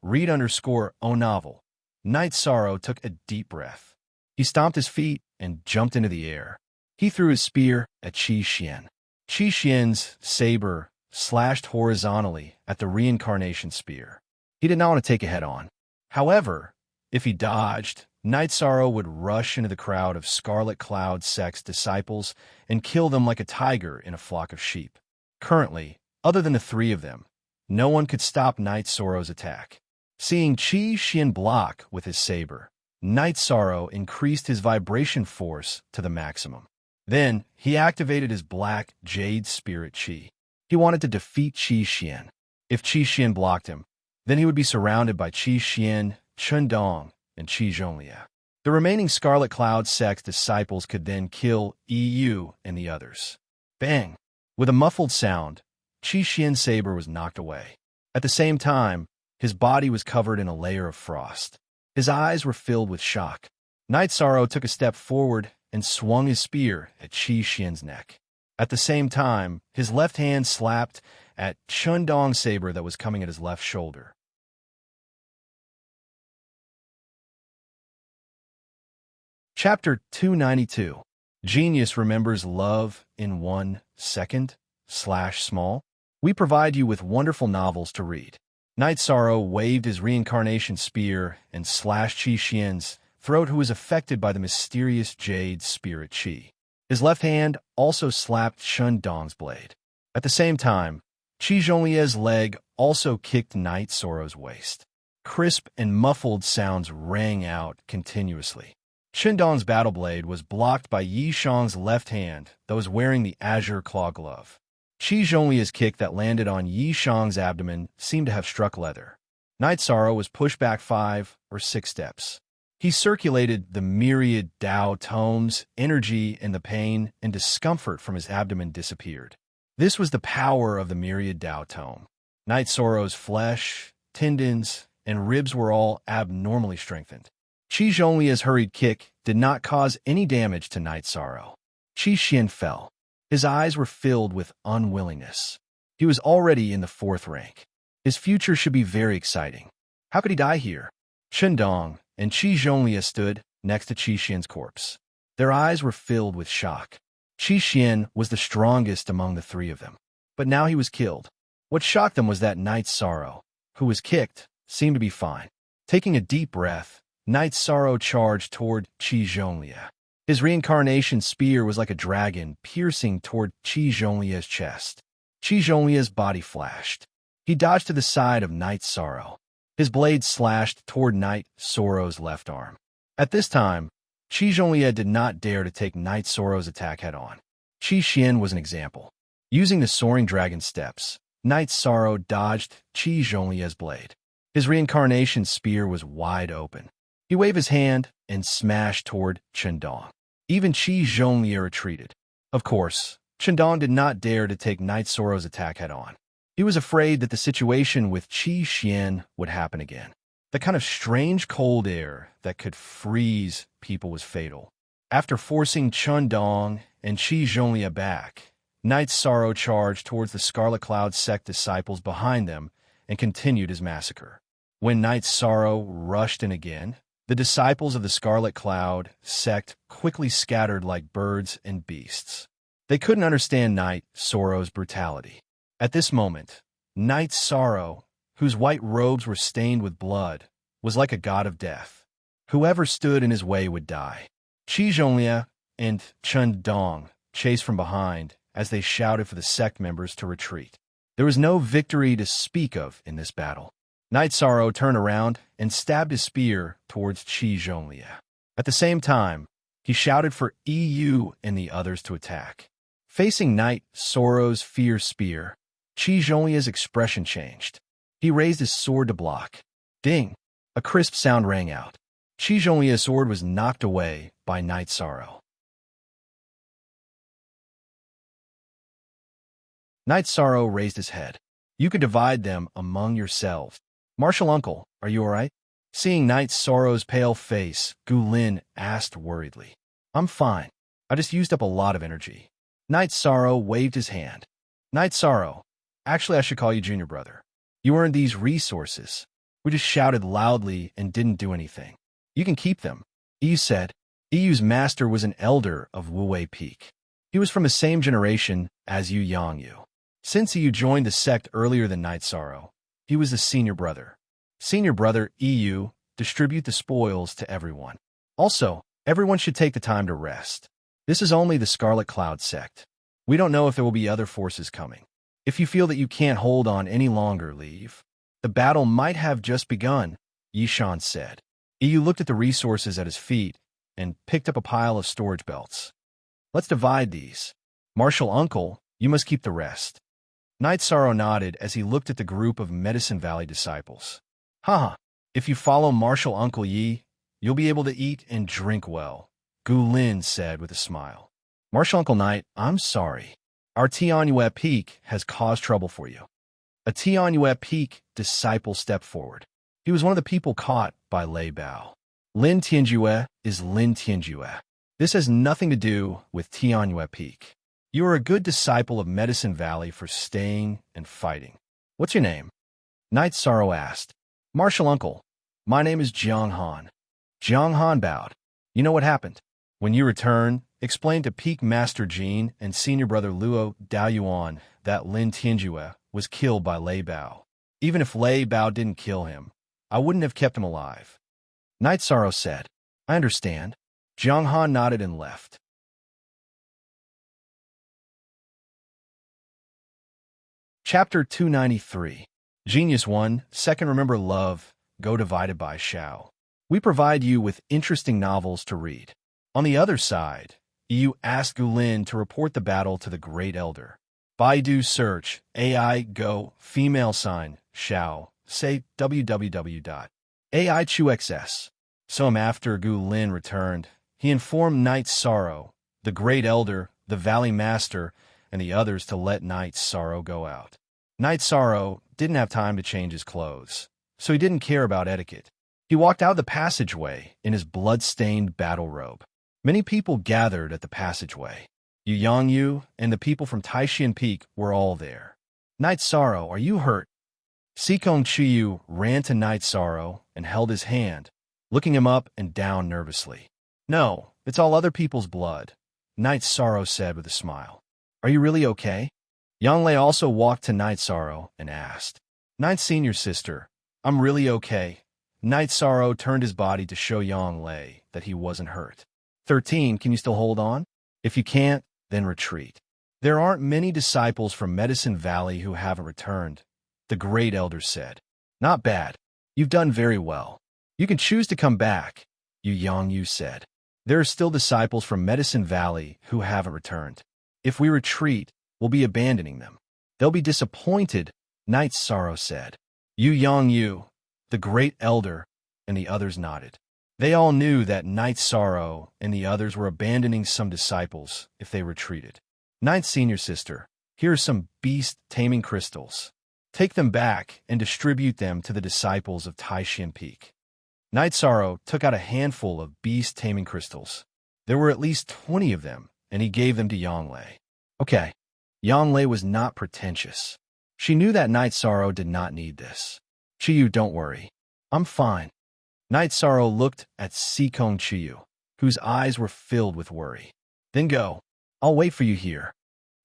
Read_O novel. Night Sorrow took a deep breath. He stomped his feet and jumped into the air. He threw his spear at Qi Xian. Qi Xian's saber slashed horizontally at the reincarnation spear. He did not want to take it head-on. However, if he dodged, Night Sorrow would rush into the crowd of Scarlet Cloud sex disciples and kill them like a tiger in a flock of sheep. Currently, other than the three of them, no one could stop Night Sorrow's attack. Seeing Qi Xian block with his saber, Night Sorrow increased his vibration force to the maximum. Then, he activated his black Jade Spirit Qi. He wanted to defeat Qi Xian. If Qi Xian blocked him, then he would be surrounded by Qi Xian, Chen Dong, and Qi Zhonglia. The remaining Scarlet Cloud sex disciples could then kill EU and the others. Bang! With a muffled sound, Qi Xian's saber was knocked away. At the same time, his body was covered in a layer of frost. His eyes were filled with shock. Night Sorrow took a step forward and swung his spear at Qi Xian's neck. At the same time, his left hand slapped at Chen Dong's saber that was coming at his left shoulder. Chapter 292. Genius remembers love in 1 second /small. We provide you with wonderful novels to read. Night Sorrow waved his reincarnation spear and slashed Qi Xian's throat, who was affected by the mysterious Jade Spirit Qi. His left hand also slapped Chen Dong's blade. At the same time, Qi Zhonglia's leg also kicked Night Sorrow's waist. Crisp and muffled sounds rang out continuously. Chen Dong's battle blade was blocked by Yi Shang's left hand that was wearing the azure claw glove. Qi Zhonglia's kick that landed on Yi Shang's abdomen seemed to have struck leather. Night Sorrow was pushed back 5 or 6 steps. He circulated the myriad Tao tomes, energy and the pain and discomfort from his abdomen disappeared. This was the power of the myriad Tao tome. Night Sorrow's flesh, tendons, and ribs were all abnormally strengthened. Qi Zhonglia's hurried kick did not cause any damage to Night Sorrow. Qi Xian fell. His eyes were filled with unwillingness. He was already in the 4th rank. His future should be very exciting. How could he die here? Chen Dong and Qi Zhonglia stood next to Qi Xian's corpse. Their eyes were filled with shock. Qi Xian was the strongest among the three of them, but now he was killed. What shocked them was that Night Sorrow, who was kicked, seemed to be fine. Taking a deep breath, Night Sorrow charged toward Qi Zhonglia. His reincarnation spear was like a dragon piercing toward Qi Zhonglia's chest. Qi Zhonglia's body flashed. He dodged to the side of Night Sorrow. His blade slashed toward Night Sorrow's left arm. At this time, Qi Zhonglia did not dare to take Night Sorrow's attack head-on. Qi Xian was an example. Using the Soaring Dragon steps, Night Sorrow dodged Qi Zhonglia's blade. His reincarnation spear was wide open. He waved his hand and smashed toward Chen Dong. Even Qi Zhonglia retreated. Of course, Chen Dong did not dare to take Night Sorrow's attack head-on. He was afraid that the situation with Qi Xian would happen again. The kind of strange cold air that could freeze people was fatal. After forcing Chen Dong and Qi Zhonglia back, Night Sorrow charged towards the Scarlet Cloud sect disciples behind them and continued his massacre. When Night Sorrow rushed in again, the disciples of the Scarlet Cloud sect quickly scattered like birds and beasts. They couldn't understand Night Sorrow's brutality. At this moment, Night Sorrow, whose white robes were stained with blood, was like a god of death. Whoever stood in his way would die. Qi Zhonglia and Chun Dong chased from behind as they shouted for the sect members to retreat. There was no victory to speak of in this battle. Night Sorrow turned around and stabbed his spear towards Qi Zhonglia. At the same time, he shouted for EU and the others to attack. Facing Night Sorrow's fierce spear, Qi Zhonglia's expression changed. He raised his sword to block. Ding! A crisp sound rang out. Qi Zhonglia's sword was knocked away by Night Sorrow. Night Sorrow raised his head. You could divide them among yourselves. Martial Uncle, are you all right? Seeing Night Sorrow's pale face, Gu Lin asked worriedly. I'm fine. I just used up a lot of energy. Night Sorrow waved his hand. Night Sorrow, actually I should call you Junior Brother. You earned these resources. We just shouted loudly and didn't do anything. You can keep them. Yu said. Yu's master was an elder of Wuwei Peak. He was from the same generation as Yu Yangyu. Since Yu joined the sect earlier than Night Sorrow, he was the senior brother. Senior brother EU, distribute the spoils to everyone. Also, everyone should take the time to rest. This is only the Scarlet Cloud sect. We don't know if there will be other forces coming. If you feel that you can't hold on any longer, leave. The battle might have just begun, Yishan said. EU looked at the resources at his feet and picked up a pile of storage belts. Let's divide these. Martial Uncle, you must keep the rest. Night Sorrow nodded as he looked at the group of Medicine Valley disciples. Haha, if you follow Martial Uncle Yi, you'll be able to eat and drink well, Gu Lin said with a smile. Martial Uncle Night, I'm sorry. Our Tianyue Peak has caused trouble for you. A Tianyue Peak disciple stepped forward. He was one of the people caught by Lei Bao. Lin Tianjue is Lin Tianjue. This has nothing to do with Tianyue Peak. You are a good disciple of Medicine Valley for staying and fighting. What's your name? Night Sorrow asked. Martial Uncle, my name is Jiang Han. Jiang Han bowed. You know what happened? When you return, explain to Peak Master Jean and Senior Brother Luo Daoyuan that Lin Tianjue was killed by Lei Bao. Even if Lei Bao didn't kill him, I wouldn't have kept him alive. Night Sorrow said, I understand. Jiang Han nodded and left. Chapter 293. Genius 1, Second Remember Love, Go divided by Xiao. We provide you with interesting novels to read. On the other side, you ask Gu Lin to report the battle to the Great Elder. Baidu search, AI Go, female sign, Xiao, say www.aichuxs. Soon after Gu Lin returned, he informed Night Sorrow, the Great Elder, the Valley Master, and the others to let Night Sorrow go out. Night Sorrow didn't have time to change his clothes, so he didn't care about etiquette. He walked out of the passageway in his blood-stained battle robe. Many people gathered at the passageway. Yu Yangyu and the people from Taishan Peak were all there. Night Sorrow, are you hurt? Sikong Chiyu ran to Night Sorrow and held his hand, looking him up and down nervously. No, it's all other people's blood, Night Sorrow said with a smile. Are you really okay? Yang Lei also walked to Night Sorrow and asked. Night Senior Sister, I'm really okay. Night Sorrow turned his body to show Yang Lei that he wasn't hurt. 13, can you still hold on? If you can't, then retreat. There aren't many disciples from Medicine Valley who haven't returned, the Great Elder said. Not bad. You've done very well. You can choose to come back, Yu Yangyu said. There are still disciples from Medicine Valley who haven't returned. If we retreat, we'll be abandoning them. They'll be disappointed, Night Sorrow said. Yu Yangyu, the Great Elder, and the others nodded. They all knew that Night Sorrow and the others were abandoning some disciples if they retreated. Night Senior Sister, here are some beast-taming crystals. Take them back and distribute them to the disciples of Taishan Peak. Night Sorrow took out a handful of beast-taming crystals. There were at least 20 of them, and he gave them to Yang Lei. Okay. Yang Lei was not pretentious. She knew that Night Sorrow did not need this. Chiyu, don't worry. I'm fine. Night Sorrow looked at Sikong Chiyu, whose eyes were filled with worry. Then go. I'll wait for you here.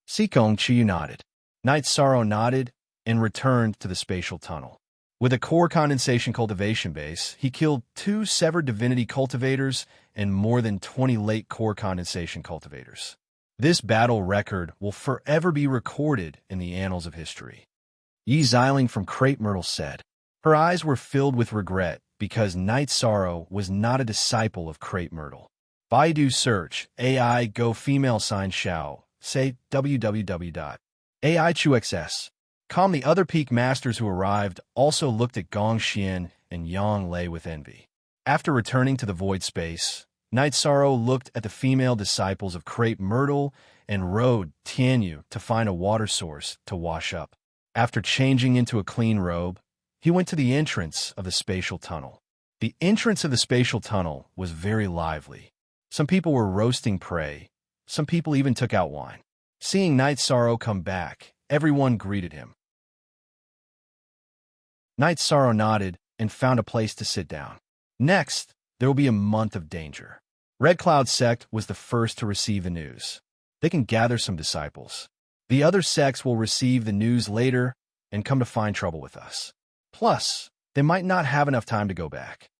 Sikong Chiyu nodded. Night Sorrow nodded and returned to the spatial tunnel. With a core condensation cultivation base, he killed 2 severed divinity cultivators and more than 20 late core condensation cultivators. This battle record will forever be recorded in the annals of history. Yi Xiling from Crepe Myrtle said. Her eyes were filled with regret because Night Sorrow was not a disciple of Crepe Myrtle. Baidu search, AI go female sign Xiao, say www.aichuxs.com. The other peak masters who arrived also looked at Gong Xian and Yang Lei with envy. After returning to the void space, Night Sorrow looked at the female disciples of Crepe Myrtle and rode Tianyu to find a water source to wash up. After changing into a clean robe, he went to the entrance of the spatial tunnel. The entrance of the spatial tunnel was very lively. Some people were roasting prey. Some people even took out wine. Seeing Night Sorrow come back, everyone greeted him. Night Sorrow nodded and found a place to sit down. Next, there will be a month of danger. Red Cloud Sect was the first to receive the news. They can gather some disciples. The other sects will receive the news later and come to find trouble with us. Plus, they might not have enough time to go back.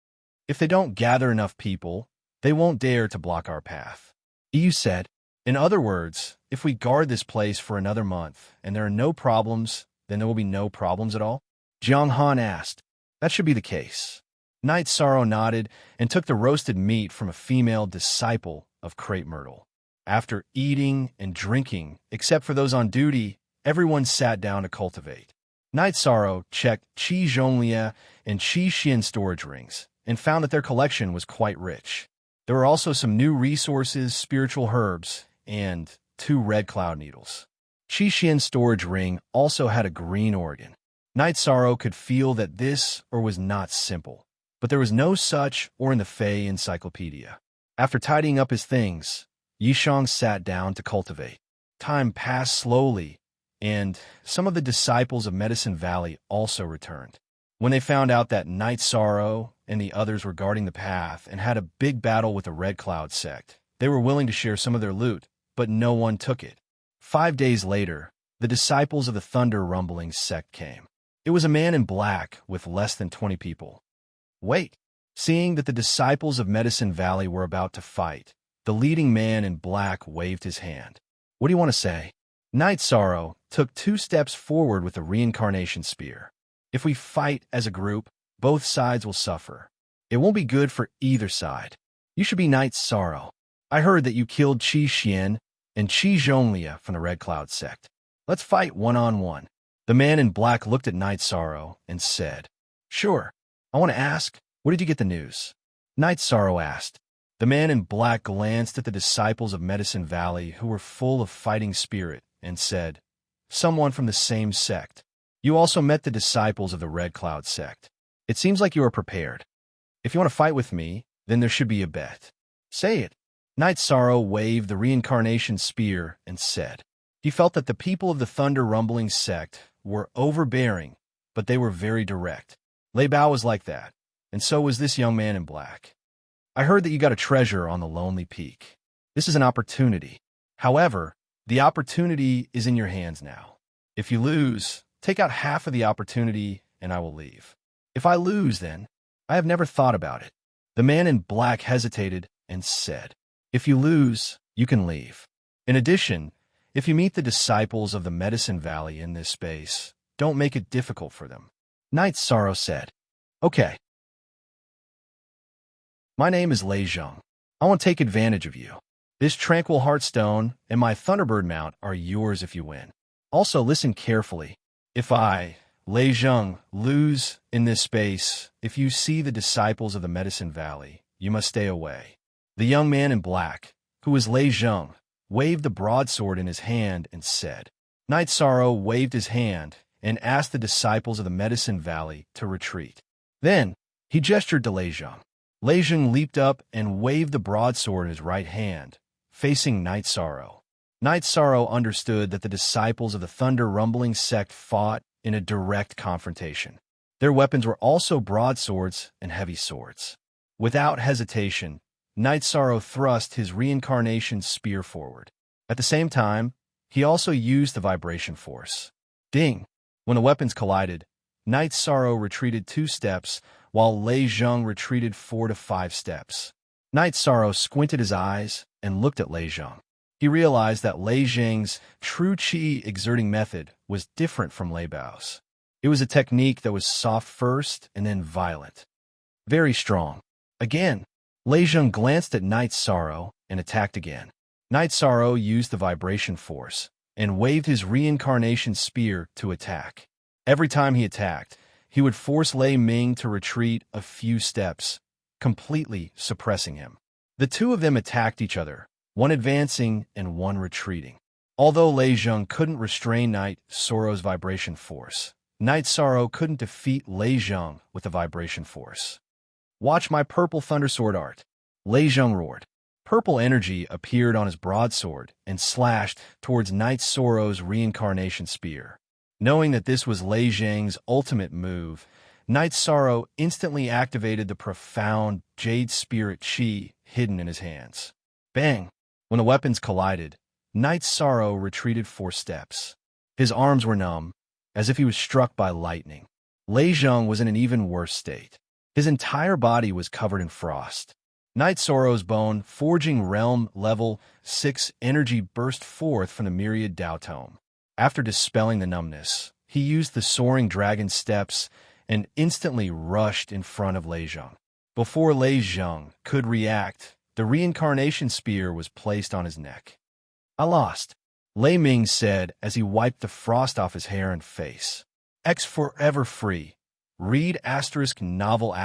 If they don't gather enough people, they won't dare to block our path. EU said, in other words, if we guard this place for another month and there are no problems, then there will be no problems at all? Jiang Han asked. That should be the case. Night Sorrow nodded and took the roasted meat from a female disciple of Crepe Myrtle. After eating and drinking, except for those on duty, everyone sat down to cultivate. Night Sorrow checked Qi Zhonglia and Qi Xian storage rings and found that their collection was quite rich. There were also some new resources, spiritual herbs, and 2 red cloud needles. Qi Xian's storage ring also had a green organ. Night Sorrow could feel that this was not simple, but there was no such or in the Fey encyclopedia. After tidying up his things, Yishang sat down to cultivate. Time passed slowly, and some of the disciples of Medicine Valley also returned. When they found out that Night Sorrow and the others were guarding the path and had a big battle with the Red Cloud sect, they were willing to share some of their loot, but no one took it. 5 days later, the disciples of the Thunder Rumbling sect came. It was a man in black with less than 20 people. Wait! Seeing that the disciples of Medicine Valley were about to fight, the leading man in black waved his hand. What do you want to say? Night Sorrow took 2 steps forward with the reincarnation spear. If we fight as a group, both sides will suffer. It won't be good for either side. You should be Night Sorrow. I heard that you killed Qi Xian and Qi Zhonglia from the Red Cloud sect. Let's fight one-on-one. The man in black looked at Night Sorrow and said, Sure. I want to ask, where did you get the news? Night Sorrow asked. The man in black glanced at the disciples of Medicine Valley who were full of fighting spirit and said, Someone from the same sect. You also met the disciples of the Red Cloud sect. It seems like you are prepared. If you want to fight with me, then there should be a bet. Say it. Night Sorrow waved the reincarnation spear and said. He felt that the people of the Thunder Rumbling sect were overbearing, but they were very direct. Lei Bao was like that, and so was this young man in black. I heard that you got a treasure on the Lonely Peak. This is an opportunity. However, the opportunity is in your hands now. If you lose, take out half of the opportunity and I will leave. If I lose, then I have never thought about it. The man in black hesitated and said, If you lose, you can leave. In addition, if you meet the disciples of the Medicine Valley in this space, don't make it difficult for them. Night Sorrow said, Okay. My name is Lei Zheng. I want to take advantage of you. This Tranquil Heartstone and my Thunderbird mount are yours if you win. Also, listen carefully. If I, Lei Zheng, lose in this space, if you see the disciples of the Medicine Valley, you must stay away. The young man in black, who was Lei Zheng, waved the broadsword in his hand and said. Night Sorrow waved his hand and asked the disciples of the Medicine Valley to retreat. Then, he gestured to Lei Zheng. Lei Zheng leaped up and waved the broadsword in his right hand, facing Night Sorrow. Night Sorrow understood that the disciples of the Thunder Rumbling sect fought in a direct confrontation. Their weapons were also broadswords and heavy swords. Without hesitation, Night Sorrow thrust his reincarnation spear forward. At the same time, he also used the vibration force. Ding! When the weapons collided, Knight Sorrow retreated 2 steps, while Lei Zhang retreated 4 to 5 steps. Knight Sorrow squinted his eyes and looked at Lei Zhang. He realized that Lei Zhang's true qi exerting method was different from Lei Bao's. It was a technique that was soft first and then violent. Very strong. Again, Lei Zhang glanced at Knight Sorrow and attacked again. Knight Sorrow used the vibration force and waved his reincarnation spear to attack. Every time he attacked, he would force Lei Ming to retreat a few steps, completely suppressing him. The two of them attacked each other, one advancing and one retreating. Although Lei Zhang couldn't restrain Knight Sorrow's vibration force, Knight Sorrow couldn't defeat Lei Zhang with the vibration force. "Watch my purple thundersword art," Lei Zhang roared. Purple energy appeared on his broadsword and slashed towards Knight Sorrow's reincarnation spear. Knowing that this was Lei Zhang's ultimate move, Knight Sorrow instantly activated the profound Jade Spirit Qi hidden in his hands. Bang! When the weapons collided, Knight Sorrow retreated 4 steps. His arms were numb, as if he was struck by lightning. Lei Zhang was in an even worse state. His entire body was covered in frost. Knight Sorrow's bone forging realm level 6 energy burst forth from the Myriad Dao Tome. After dispelling the numbness, he used the soaring dragon steps and instantly rushed in front of Lei Zhang. Before Lei Zhang could react, the reincarnation spear was placed on his neck. "I lost," Lei Ming said as he wiped the frost off his hair and face. X forever free. Read novel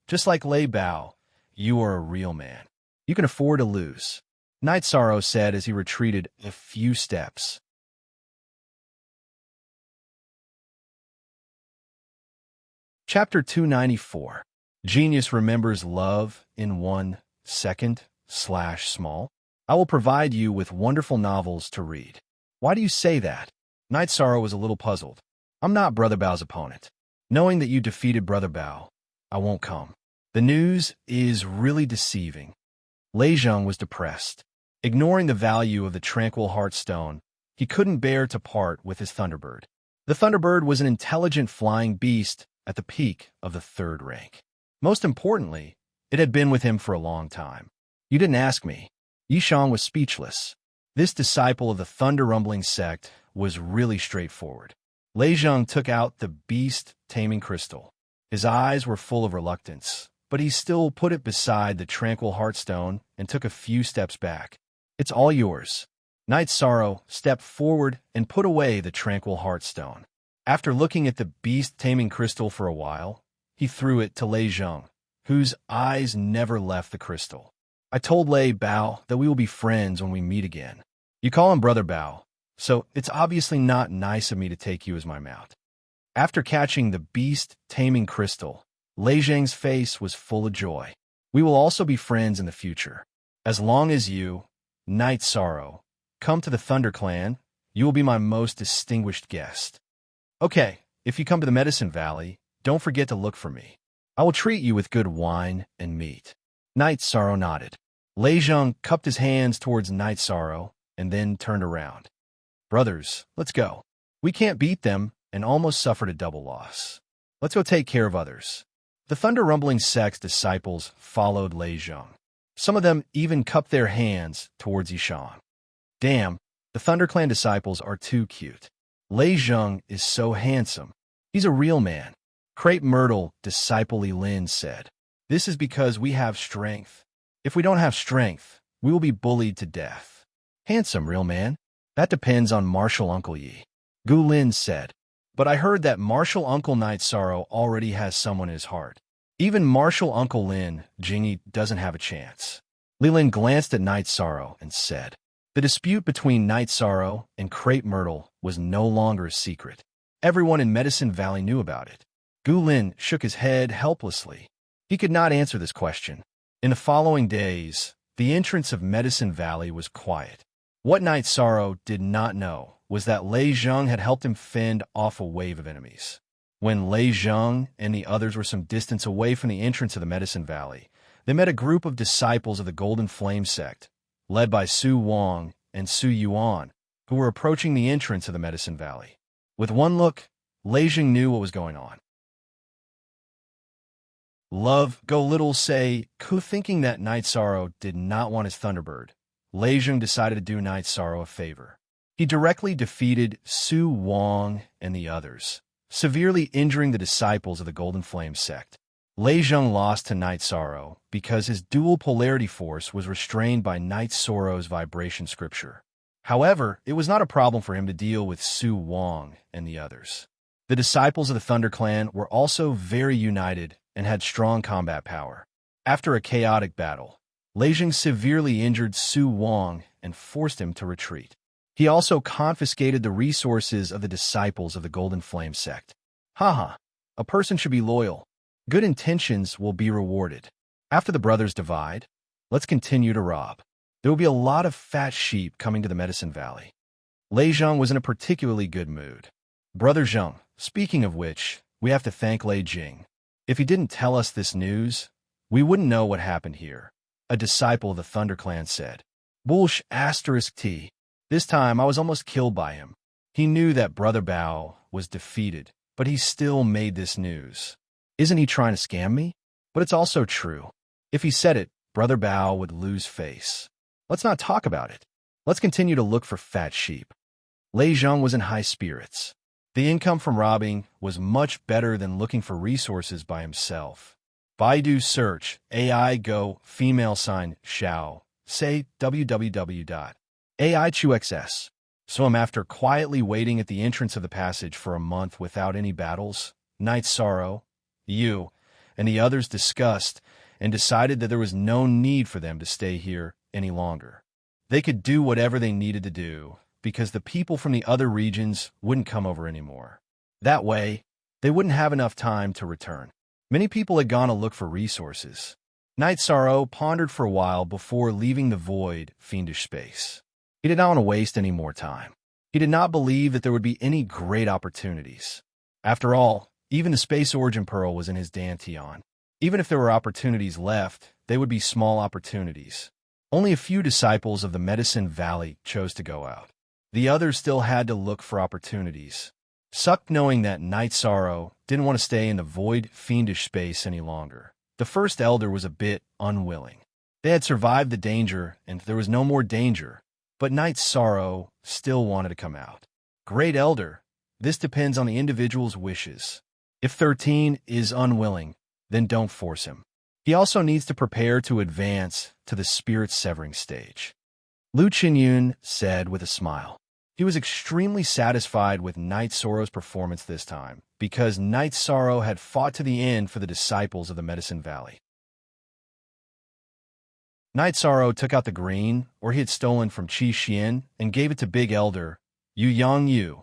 just like Lei Bao. You are a real man. You can afford to lose, Knight Sorrow said as he retreated a few steps. Chapter 294. Genius remembers love in 1 second/small. I will provide you with wonderful novels to read. Why do you say that? Knight Sorrow was a little puzzled. I'm not Brother Bao's opponent. Knowing that you defeated Brother Bao, I won't come. The news is really deceiving. Lei Zhang was depressed. Ignoring the value of the Tranquil Heart Stone, he couldn't bear to part with his Thunderbird. The Thunderbird was an intelligent flying beast at the peak of the 3rd rank. Most importantly, it had been with him for a long time. You didn't ask me. Yishang was speechless. This disciple of the Thunder Rumbling sect was really straightforward. Lei Zhang took out the beast taming crystal. His eyes were full of reluctance, but he still put it beside the Tranquil Heartstone and took a few steps back. "It's all yours." Knight Sorrow stepped forward and put away the Tranquil Heartstone. After looking at the beast-taming crystal for a while, he threw it to Lei Zhang, whose eyes never left the crystal. "I told Lei Bao that we will be friends when we meet again. You call him Brother Bao, so it's obviously not nice of me to take you as my mount." After catching the beast-taming crystal, Lei Zhang's face was full of joy. "We will also be friends in the future. As long as you, Knight Sorrow, come to the Thunder Clan, you will be my most distinguished guest. Okay, if you come to the Medicine Valley, don't forget to look for me. I will treat you with good wine and meat." Knight Sorrow nodded. Lei Zhang cupped his hands towards Knight Sorrow and then turned around. "Brothers, let's go. We can't beat them and almost suffered a double loss. Let's go take care of others." The Thunder Rumbling sect's disciples followed Lei Zhang. Some of them even cupped their hands towards Yishang. "Damn, the Thunder Clan disciples are too cute. Lei Zhang is so handsome. He's a real man." Crepe Myrtle, disciple Lin said. "This is because we have strength. If we don't have strength, we will be bullied to death." "Handsome, real man? That depends on Martial Uncle Yi," Gu Lin said. "But I heard that Martial Uncle Knight Sorrow already has someone in his heart. Even Martial Uncle Lin, Jingy, doesn't have a chance." Li Lin glanced at Knight Sorrow and said. The dispute between Knight Sorrow and Crepe Myrtle was no longer a secret. Everyone in Medicine Valley knew about it. Gu Lin shook his head helplessly. He could not answer this question. In the following days, the entrance of Medicine Valley was quiet. What Knight Sorrow did not know was that Lei Zhang had helped him fend off a wave of enemies. When Lei Zhang and the others were some distance away from the entrance of the Medicine Valley, they met a group of disciples of the Golden Flame sect, led by Su Wang and Su Yuan, who were approaching the entrance of the Medicine Valley. With one look, Lei Jing knew what was going on. Love, go little say, thinking that Night Sorrow did not want his Thunderbird, Lei Jing decided to do Night Sorrow a favor. He directly defeated Su Wang and the others, severely injuring the disciples of the Golden Flame sect. Lei Jing lost to Night Sorrow because his dual polarity force was restrained by Night Sorrow's vibration scripture. However, it was not a problem for him to deal with Su Wang and the others. The disciples of the Thunder Clan were also very united and had strong combat power. After a chaotic battle, Lei Jing severely injured Su Wang and forced him to retreat. He also confiscated the resources of the disciples of the Golden Flame sect. Haha, a person should be loyal. Good intentions will be rewarded. After the brothers divide, let's continue to rob. There will be a lot of fat sheep coming to the Medicine Valley. Lei Jing was in a particularly good mood. Brother Jing, speaking of which, we have to thank Lei Jing. If he didn't tell us this news, we wouldn't know what happened here, a disciple of the Thunder Clan said. Bullsh *T. This time I was almost killed by him. He knew that Brother Bao was defeated, but he still made this news. Isn't he trying to scam me? But it's also true. If he said it, Brother Bao would lose face. Let's not talk about it. Let's continue to look for fat sheep. Lei Jing was in high spirits. The income from robbing was much better than looking for resources by himself. Baidu search, AI go, female sign, Xiao, say www.aichuxs. So after quietly waiting at the entrance of the passage for a month without any battles, Night Sorrow, you, and the others discussed and decided that there was no need for them to stay here any longer. They could do whatever they needed to do, because the people from the other regions wouldn't come over anymore. That way, they wouldn't have enough time to return. Many people had gone to look for resources. Night Sorrow pondered for a while before leaving the void, fiendish space. He did not want to waste any more time. He did not believe that there would be any great opportunities. After all, even the Space Origin Pearl was in his Dantian. Even if there were opportunities left, they would be small opportunities. Only a few disciples of the Medicine Valley chose to go out. The others still had to look for opportunities. Sucked knowing that Night Sorrow didn't want to stay in the void, fiendish space any longer. The first elder was a bit unwilling. They had survived the danger, and there was no more danger, but Night Sorrow still wanted to come out. Great Elder, this depends on the individual's wishes. If 13 is unwilling, then don't force him. He also needs to prepare to advance to the spirit severing stage. Lu Qinyun said with a smile. He was extremely satisfied with Night Sorrow's performance this time, because Night Sorrow had fought to the end for the disciples of the Medicine Valley. Night Sorrow took out the green, or he had stolen from Qi Xian, and gave it to Big Elder, Yu Yang Yu,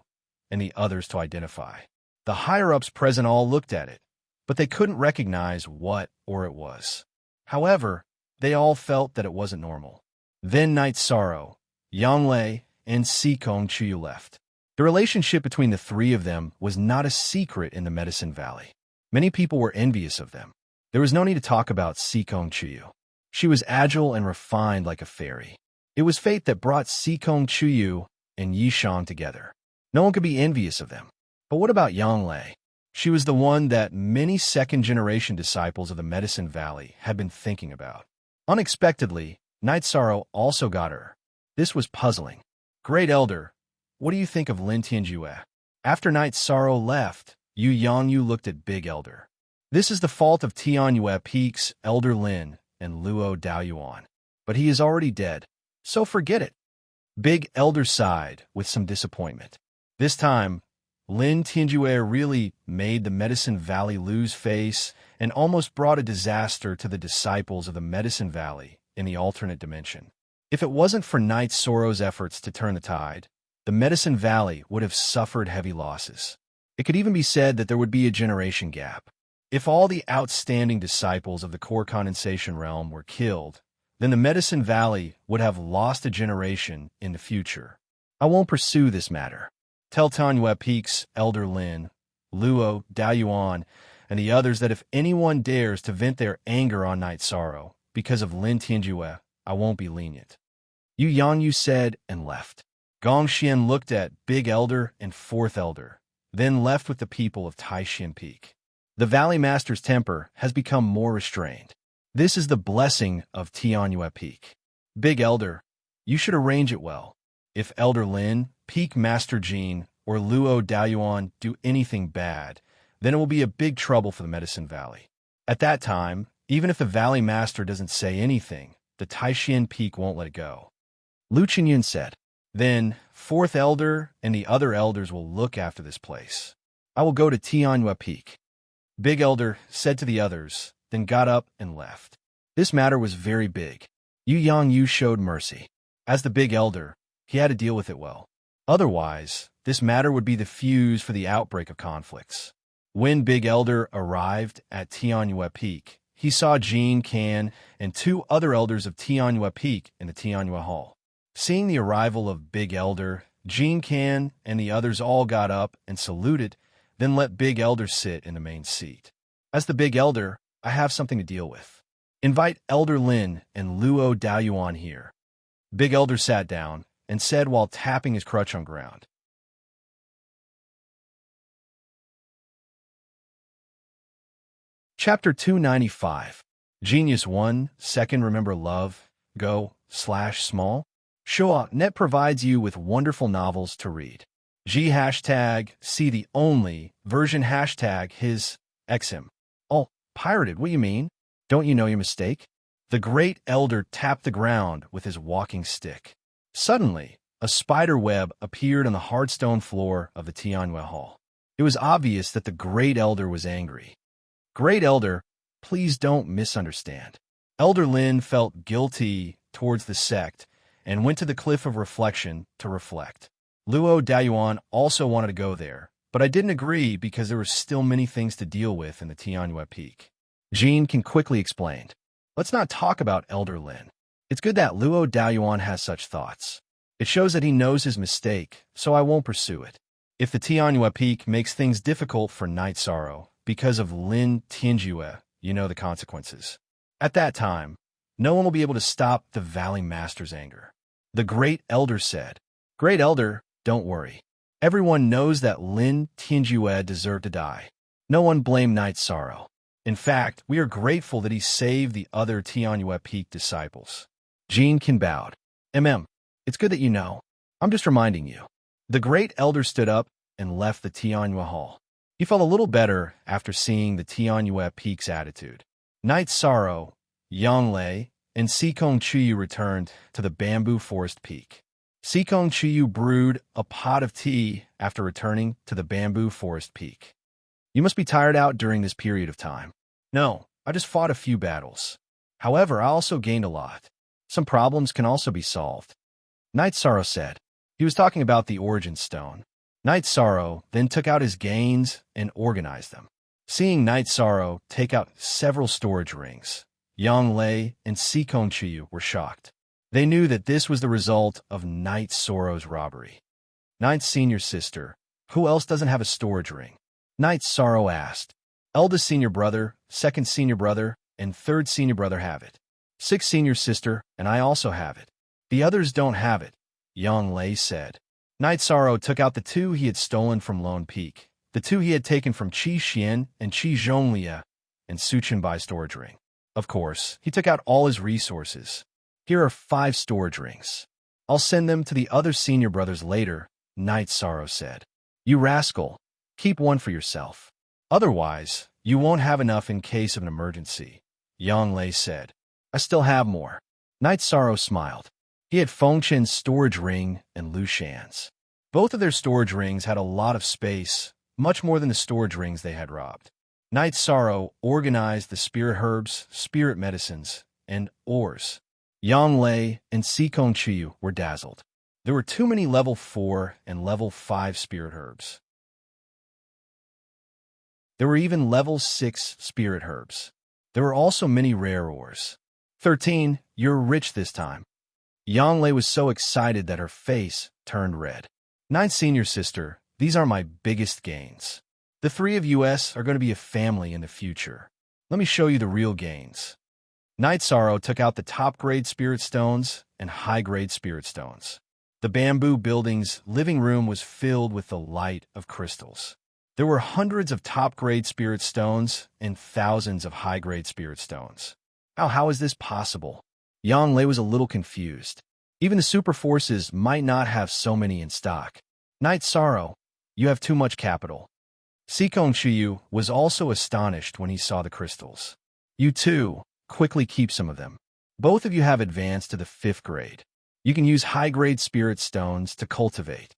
and the others to identify. The higher-ups present all looked at it, but they couldn't recognize what or it was. However, they all felt that it wasn't normal. Then Night Sorrow, Yang Lei, and Sikong Chuyu left. The relationship between the three of them was not a secret in the Medicine Valley. Many people were envious of them. There was no need to talk about Sikong Chuyu. She was agile and refined like a fairy. It was fate that brought Sikong Chuyu and Yishang together. No one could be envious of them. But what about Yang Lei? She was the one that many second-generation disciples of the Medicine Valley had been thinking about. Unexpectedly, Night Sorrow also got her. This was puzzling. Great Elder, what do you think of Lin Tianjue? After Night Sorrow left, Yu Yangyu looked at Big Elder. This is the fault of Tianyue Peaks, Elder Lin, and Luo Daoyuan. But he is already dead, so forget it. Big Elder sighed with some disappointment. This time, Lin Tianjue really made the Medicine Valley lose face and almost brought a disaster to the disciples of the Medicine Valley in the alternate dimension. If it wasn't for Night Sorrow's efforts to turn the tide, the Medicine Valley would have suffered heavy losses. It could even be said that there would be a generation gap. If all the outstanding disciples of the core condensation realm were killed, then the Medicine Valley would have lost a generation in the future. I won't pursue this matter. Tell Tianyue Peaks, Elder Lin, Luo, Daoyuan, and the others that if anyone dares to vent their anger on Night Sorrow because of Lin Tianjue, I won't be lenient. Yu Yangyu said and left. Gong Xian looked at Big Elder and Fourth Elder. then left with the people of Taishan Peak. The Valley Master's temper has become more restrained. This is the blessing of Tianyue Peak. Big Elder, you should arrange it well. If Elder Lin, Peak Master Jean, or Luo Daoyuan do anything bad, then it will be a big trouble for the Medicine Valley. At that time, even if the Valley Master doesn't say anything, the Taishan Peak won't let it go. Lu Qinyun said. Then, Fourth Elder and the other elders will look after this place. I will go to Tianyue Peak. Big Elder said to the others, then got up and left. This matter was very big. Yu Yangyu showed mercy. As the Big Elder, he had to deal with it well. Otherwise, this matter would be the fuse for the outbreak of conflicts. When Big Elder arrived at Tianyue Peak, he saw Jean Can and 2 other elders of Tianyue Peak in the Tianyue Hall. Seeing the arrival of Big Elder, Jean Can and the others all got up and saluted, then let Big Elder sit in the main seat. As the Big Elder, I have something to deal with. Invite Elder Lin and Luo Daoyuan here. Big Elder sat down and said while tapping his crutch on ground. Chapter 295. Genius 1, Second Remember Love, Go/Small. Shoa.net provides you with wonderful novels to read. G hashtag see the only version hashtag his XM. Oh, pirated, what you mean? Don't you know your mistake? The great elder tapped the ground with his walking stick. Suddenly, a spider web appeared on the hard stone floor of the Tianyue Hall. It was obvious that the great elder was angry. Great elder, please don't misunderstand. Elder Lin felt guilty towards the sect and went to the Cliff of Reflection to reflect. Luo Daoyuan also wanted to go there, but I didn't agree because there were still many things to deal with in the Tianyue Peak. Jean can quickly explain. Let's not talk about Elder Lin. It's good that Luo Daoyuan has such thoughts. It shows that he knows his mistake, so I won't pursue it. If the Tianyue Peak makes things difficult for Night Sorrow because of Lin Tianjue, you know the consequences. At that time, no one will be able to stop the Valley Master's anger. The Great Elder said, Great Elder, don't worry. Everyone knows that Lin Tianjue deserved to die. No one blamed Night Sorrow. In fact, we are grateful that he saved the other Tianyue Peak disciples. Jean Kin bowed. It's good that you know. I'm just reminding you. The Great Elder stood up and left the Tianyue Hall. He felt a little better after seeing the Tianyue Peak's attitude. Night Sorrow, Yang Lei, and Sikong Chiyu returned to the Bamboo Forest Peak. Sikong Chiyu brewed a pot of tea after returning to the Bamboo Forest Peak. You must be tired out during this period of time. No, I just fought a few battles. However, I also gained a lot. Some problems can also be solved. Night Sorrow said. He was talking about the Origin Stone. Night Sorrow then took out his gains and organized them. Seeing Night Sorrow take out several storage rings, Yang Lei and Sikong Chiyu were shocked. They knew that this was the result of Night Sorrow's robbery. Night's senior sister, who else doesn't have a storage ring? Night Sorrow asked. Eldest senior brother, second senior brother, and third senior brother have it. Sixth senior sister, and I also have it. The others don't have it, Yang Lei said. Night Sorrow took out the 2 he had stolen from Lone Peak, the 2 he had taken from Qi Xian and Qi Zhonglia, and Suchenbai storage ring. Of course, he took out all his resources. Here are 5 storage rings. I'll send them to the other senior brothers later, Night Sorrow said. You rascal, keep one for yourself. Otherwise, you won't have enough in case of an emergency, Yang Lei said. I still have more. Night Sorrow smiled. He had Fengchen's storage ring and Lu Shan's. Both of their storage rings had a lot of space, much more than the storage rings they had robbed. Night Sorrow organized the spirit herbs, spirit medicines, and ores. Yang Lei and Sikong Chiyu were dazzled. There were too many level 4 and level 5 spirit herbs. There were even level 6 spirit herbs. There were also many rare ores. 13, you're rich this time. Yang Lei was so excited that her face turned red. Ninth senior sister, these are my biggest gains. The 3 of us are going to be a family in the future. Let me show you the real gains. Night Sorrow took out the top-grade spirit stones and high-grade spirit stones. The bamboo building's living room was filled with the light of crystals. There were hundreds of top-grade spirit stones and thousands of high-grade spirit stones. How is this possible? Yang Lei was a little confused. Even the super forces might not have so many in stock. Night Sorrow, you have too much capital. Sikong Chuyu was also astonished when he saw the crystals. You too, quickly keep some of them. Both of you have advanced to the 5th grade. You can use high-grade spirit stones to cultivate.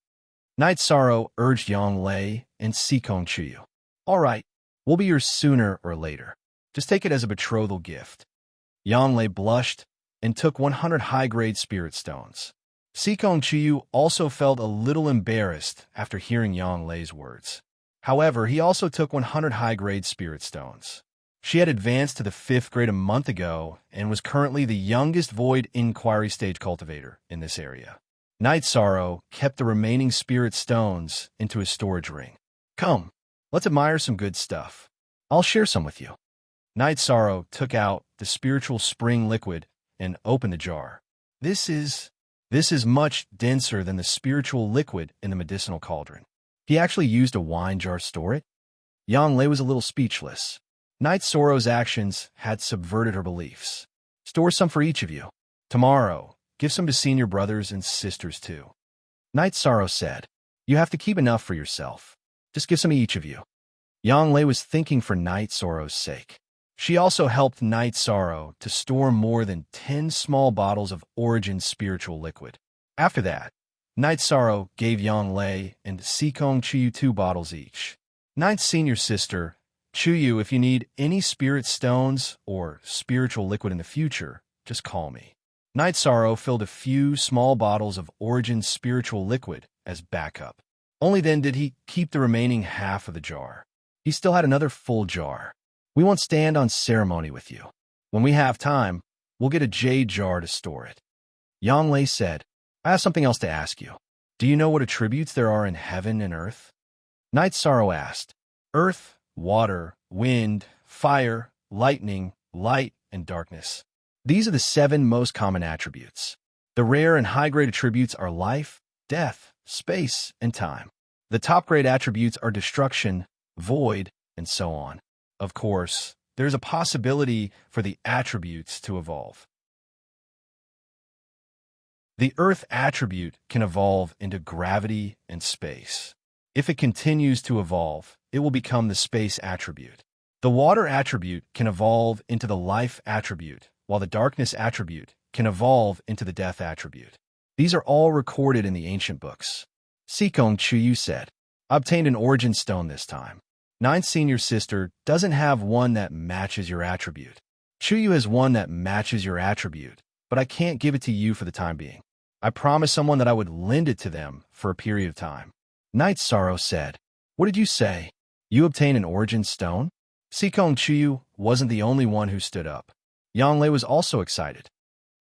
Night Sorrow urged Yang Lei and Sikong Chuyu. All right, we'll be yours sooner or later. Just take it as a betrothal gift. Yang Lei blushed and took 100 high-grade spirit stones. Sikong Chuyu also felt a little embarrassed after hearing Yang Lei's words. However, he also took 100 high-grade spirit stones. She had advanced to the 5th grade a month ago and was currently the youngest Void Inquiry stage cultivator in this area. Night Sorrow kept the remaining spirit stones into his storage ring. Come, let's admire some good stuff. I'll share some with you. Night Sorrow took out the spiritual spring liquid and opened the jar. This is much denser than the spiritual liquid in the medicinal cauldron. He actually used a wine jar to store it? Yang Lei was a little speechless. Night Sorrow's actions had subverted her beliefs. Store some for each of you. Tomorrow, give some to senior brothers and sisters too. Night Sorrow said, you have to keep enough for yourself. Just give some to each of you. Yang Lei was thinking for Night Sorrow's sake. She also helped Night Sorrow to store more than 10 small bottles of Origin spiritual liquid. After that, Night Sorrow gave Yang Lei and Sikong Chuyu 2 bottles each. Night's senior sister, Chuyu, if you need any spirit stones or spiritual liquid in the future, just call me. Night Sorrow filled a few small bottles of Origin spiritual liquid as backup. Only then did he keep the remaining half of the jar. He still had another full jar. We won't stand on ceremony with you. When we have time, we'll get a jade jar to store it. Yang Lei said, I have something else to ask you. Do you know what attributes there are in heaven and earth? Night Sorrow asked. Earth, water, wind, fire, lightning, light, and darkness. These are the 7 most common attributes. The rare and high-grade attributes are life, death, space, and time. The top-grade attributes are destruction, void, and so on. Of course, there's a possibility for the attributes to evolve. The Earth attribute can evolve into gravity and space. If it continues to evolve, it will become the space attribute. The water attribute can evolve into the life attribute, while the darkness attribute can evolve into the death attribute. These are all recorded in the ancient books. Sikong Chuyu said, I obtained an origin stone this time. Ninth senior sister doesn't have one that matches your attribute. Chuyu has one that matches your attribute, but I can't give it to you for the time being. I promised someone that I would lend it to them for a period of time. Night Sorrow said, What did you say? You obtained an origin stone? Sikong Chuyu wasn't the only one who stood up. Yang Lei was also excited.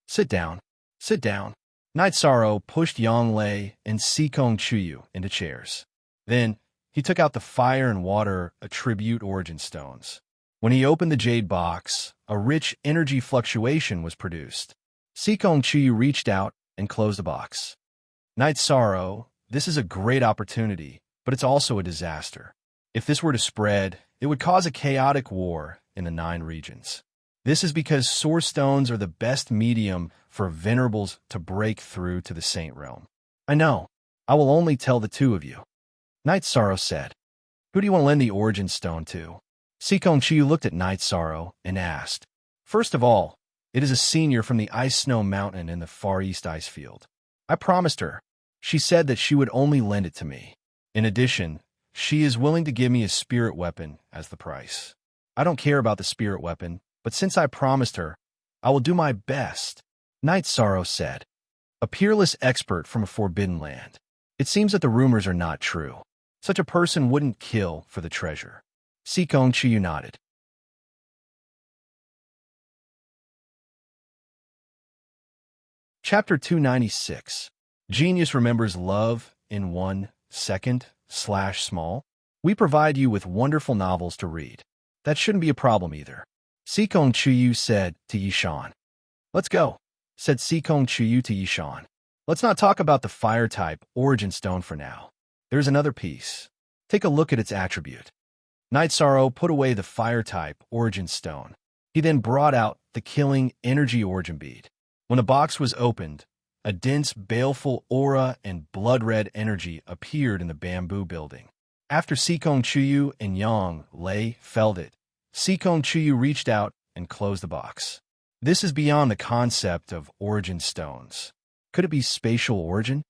Sit down. Sit down. Night Sorrow pushed Yang Lei and Sikong Chuyu into chairs. Then, he took out the fire and water attribute origin stones. When he opened the jade box, a rich energy fluctuation was produced. Sikong Chuyu reached out and closed the box. Night Sorrow, this is a great opportunity, but it's also a disaster. If this were to spread, it would cause a chaotic war in the 9 regions. This is because source stones are the best medium for venerables to break through to the Saint Realm. I know. I will only tell the 2 of you. Night Sorrow said, Who do you want to lend the origin stone to? Sikong Chuyu looked at Night Sorrow and asked, First of all, it is a senior from the Ice Snow Mountain in the Far East Ice Field. I promised her. She said that she would only lend it to me. In addition, she is willing to give me a spirit weapon as the price. I don't care about the spirit weapon, but since I promised her, I will do my best. Night Sorrow said, A peerless expert from a forbidden land. It seems that the rumors are not true. Such a person wouldn't kill for the treasure. Sikong Chuyu nodded. Chapter 296. Genius remembers love in 1 second/small. We provide you with wonderful novels to read. That shouldn't be a problem either. Sikong Chuyu said to Yishan. Let's go, said Sikong Chuyu to Yishan. Let's not talk about the fire-type origin stone for now. There's another piece. Take a look at its attribute. Night Sorrow put away the fire-type origin stone. He then brought out the killing energy origin bead. When the box was opened, a dense, baleful aura and blood-red energy appeared in the bamboo building. After Sikong Chuyu and Yang Lei felt it, Sikong Chuyu reached out and closed the box. This is beyond the concept of origin stones. Could it be spatial origin?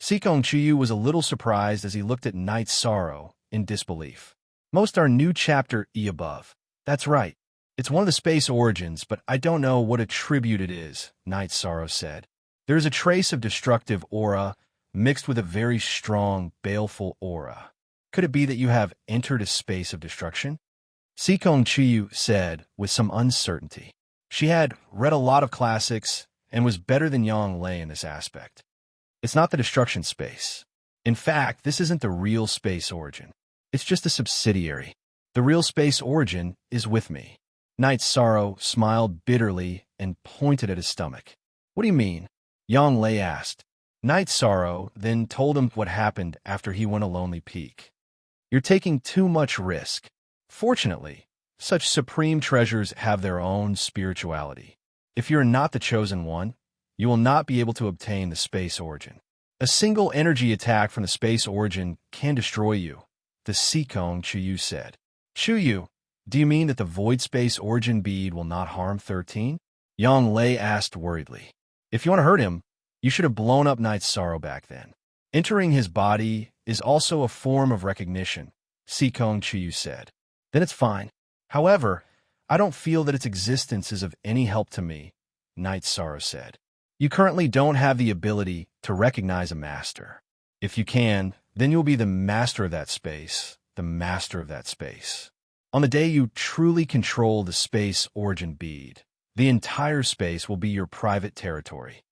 Sikong Chuyu was a little surprised as he looked at Night Sorrow in disbelief. Most are new chapter E above. That's right. It's one of the space origins, but I don't know what attribute it is, Night Sorrow said. There is a trace of destructive aura mixed with a very strong, baleful aura. Could it be that you have entered a space of destruction? Sikong Chuyu said with some uncertainty. She had read a lot of classics and was better than Yang Lei in this aspect. It's not the destruction space. In fact, this isn't the real space origin. It's just a subsidiary. The real space origin is with me. Night Sorrow smiled bitterly and pointed at his stomach. What do you mean? Yang Lei asked. Night Sorrow then told him what happened after he went a lonely peak. You're taking too much risk. Fortunately, such supreme treasures have their own spirituality. If you're not the chosen one, you will not be able to obtain the space origin. A single energy attack from the space origin can destroy you, the Sikong Chuyu said. Chuyu, do you mean that the void space origin bead will not harm 13? Yang Lei asked worriedly. If you want to hurt him, you should have blown up Night Sorrow back then. Entering his body is also a form of recognition, Sikong Chuyu said. Then it's fine. However, I don't feel that its existence is of any help to me, Night Sorrow said. You currently don't have the ability to recognize a master. If you can, then you'll be the master of that space, the master of that space. On the day you truly control the space origin bead, the entire space will be your private territory.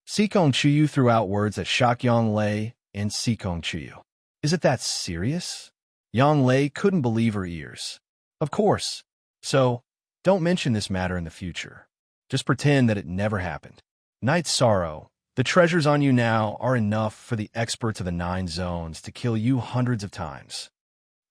Sikong Chuyu threw out words that shocked Yang Lei and Sikong Chuyu. Is it that serious? Yang Lei couldn't believe her ears. Of course. So, don't mention this matter in the future. Just pretend that it never happened. Night Sorrow, the treasures on you now are enough for the experts of the 9 zones to kill you hundreds of times.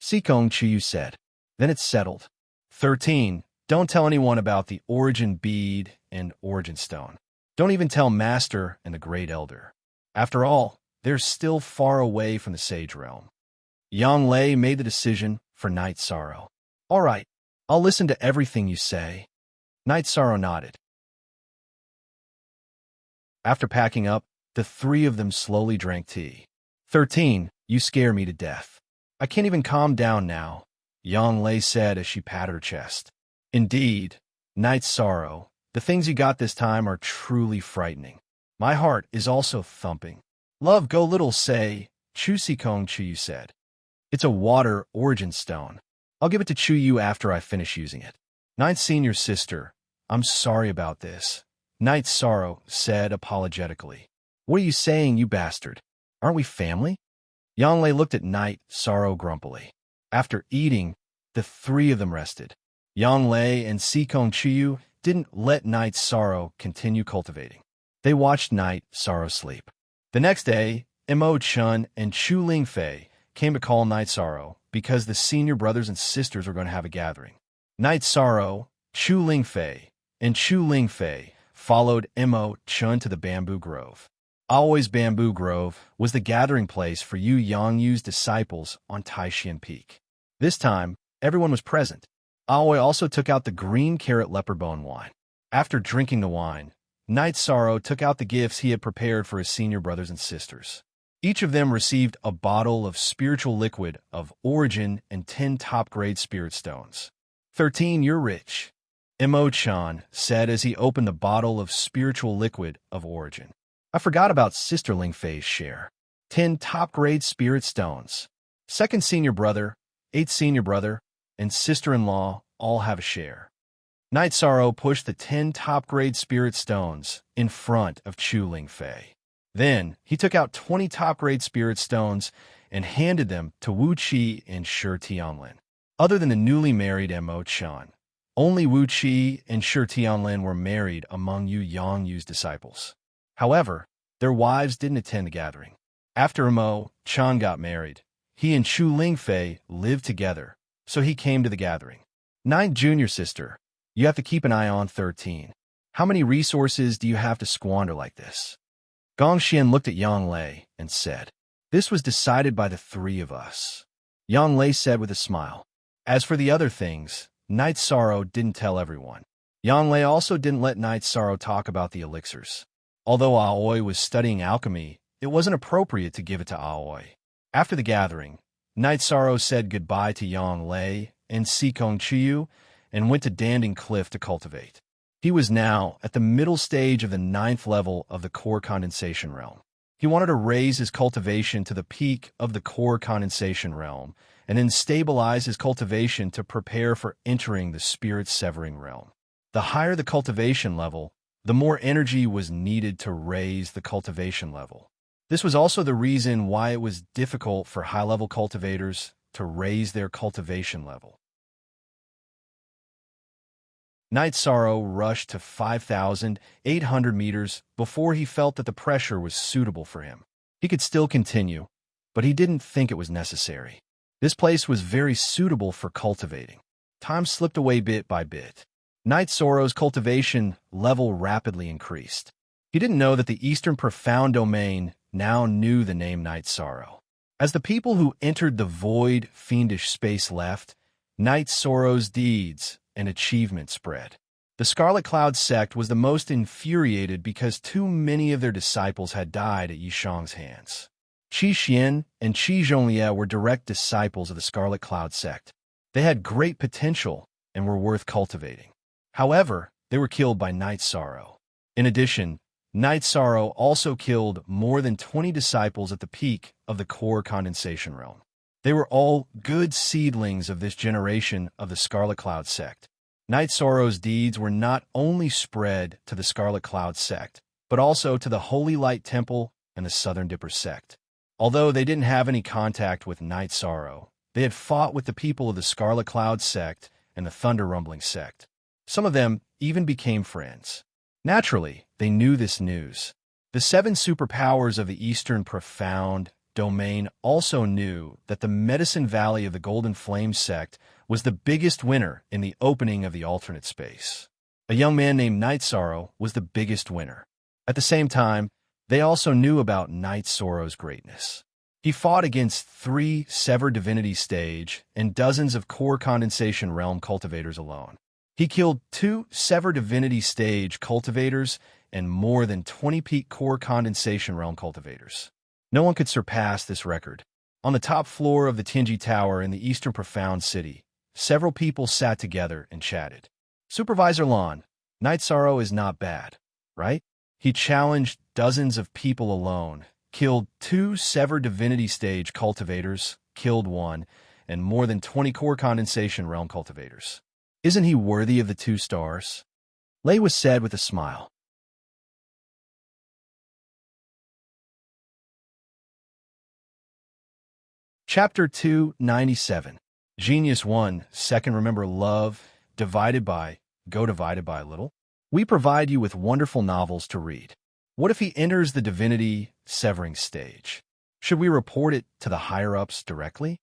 Sikong Chuyu said. Then it's settled. 13. Don't tell anyone about the origin bead and origin stone. Don't even tell Master and the Great Elder. After all, they're still far away from the Sage Realm. Yang Lei made the decision for Night Sorrow. All right, I'll listen to everything you say. Night Sorrow nodded. After packing up, the 3 of them slowly drank tea. 13, you scare me to death. I can't even calm down now, Yang Lei said as she patted her chest. Indeed, Night Sorrow, the things you got this time are truly frightening. My heart is also thumping. Love go little say, Sikong Chuyu said. It's a water origin stone. I'll give it to Chuyu after I finish using it. Ninth senior sister, I'm sorry about this, Night Sorrow said apologetically. What are you saying, you bastard? Aren't we family? Yang Lei looked at Night Sorrow grumpily. After eating, the 3 of them rested. Yang Lei and Sikong Chuyu didn't let Night Sorrow continue cultivating. They watched Night Sorrow sleep. The next day, Mo Chun and Chu Lingfei came to call Night Sorrow because the senior brothers and sisters were going to have a gathering. Night Sorrow, Chu Lingfei, and Chu Lingfei followed Mo Chun to the Bamboo Grove. Always Bamboo Grove was the gathering place for Yu Yangyu's disciples on Taishan Peak. This time, everyone was present. Aoi also took out the green carrot leopard bone wine. After drinking the wine, Night Sorrow took out the gifts he had prepared for his senior brothers and sisters. Each of them received a bottle of spiritual liquid of origin and 10 top-grade spirit stones. 13, you're rich, Imo-chan said as he opened the bottle of spiritual liquid of origin. I forgot about Sister Lingfei's share. 10 top-grade spirit stones. Second senior brother, 8th senior brother, and sister-in-law all have a share. Night Sorrow pushed the 10 top-grade spirit stones in front of Chu Lingfei. Then, he took out 20 top-grade spirit stones and handed them to Wu Qi and Shi Tianlin. Other than the newly married Mo Chan, only Wu Qi and Shi Tianlin were married among Yu Yangyu's disciples. However, their wives didn't attend the gathering. After Mo Chan got married, He and Chu Lingfei lived together, so he came to the gathering. 9th junior sister, you have to keep an eye on 13. How many resources do you have to squander like this? Gong Xian looked at Yang Lei and said, this was decided by the three of us. Yang Lei said with a smile. As for the other things, Night Sorrow didn't tell everyone. Yang Lei also didn't let Night Sorrow talk about the elixirs. Although Aoi was studying alchemy, it wasn't appropriate to give it to Aoi. After the gathering, Night Sorrow said goodbye to Yang Lei and Sikong Chiyu and went to Danding Cliff to cultivate. He was now at the middle stage of the 9th level of the core condensation realm. He wanted to raise his cultivation to the peak of the core condensation realm and then stabilize his cultivation to prepare for entering the spirit severing realm. The higher the cultivation level, the more energy was needed to raise the cultivation level. This was also the reason why it was difficult for high-level cultivators to raise their cultivation level. Night Sorrow rushed to 5,800 meters before he felt that the pressure was suitable for him. He could still continue, but he didn't think it was necessary. This place was very suitable for cultivating. Time slipped away bit by bit. Night Sorrow's cultivation level rapidly increased. He didn't know that the Eastern Profound Domain now knew the name Night Sorrow. As the people who entered the void, fiendish space left, Night Sorrow's deeds and achievement spread. The Scarlet Cloud sect was the most infuriated because too many of their disciples had died at Yishang's hands. Qi Xian and Qi Zhonglie were direct disciples of the Scarlet Cloud sect. They had great potential and were worth cultivating. However, they were killed by Night Sorrow. In addition, Night Sorrow also killed more than 20 disciples at the peak of the core condensation realm. They were all good seedlings of this generation of the Scarlet Cloud sect. Night Sorrow's deeds were not only spread to the Scarlet Cloud sect, but also to the Holy Light Temple and the Southern Dipper sect. Although they didn't have any contact with Night Sorrow, they had fought with the people of the Scarlet Cloud sect and the Thunder Rumbling sect. Some of them even became friends. Naturally, they knew this news. The 7 superpowers of the Eastern Profound Domain also knew that the Medicine Valley of the Golden Flame sect was the biggest winner in the opening of the alternate space. A young man named Night Sorrow was the biggest winner. At the same time, they also knew about Night Sorrow's greatness. He fought against 3 Severed Divinity stage and dozens of core condensation realm cultivators alone. He killed 2 Severed Divinity stage cultivators and more than 20 peak core condensation realm cultivators. No one could surpass this record. On the top floor of the Tianji Tower in the Eastern Profound City, several people sat together and chatted. Supervisor Lon, Night Sorrow is not bad, right? He challenged dozens of people alone, killed 2 Severed Divinity stage cultivators, killed 1, and more than 20 core condensation realm cultivators. Isn't he worthy of the 2 stars? Lei was said with a smile. Chapter 297. Genius 1, Second Remember Love, divided by a little. We provide you with wonderful novels to read. What if he enters the divinity severing stage? Should we report it to the higher-ups directly?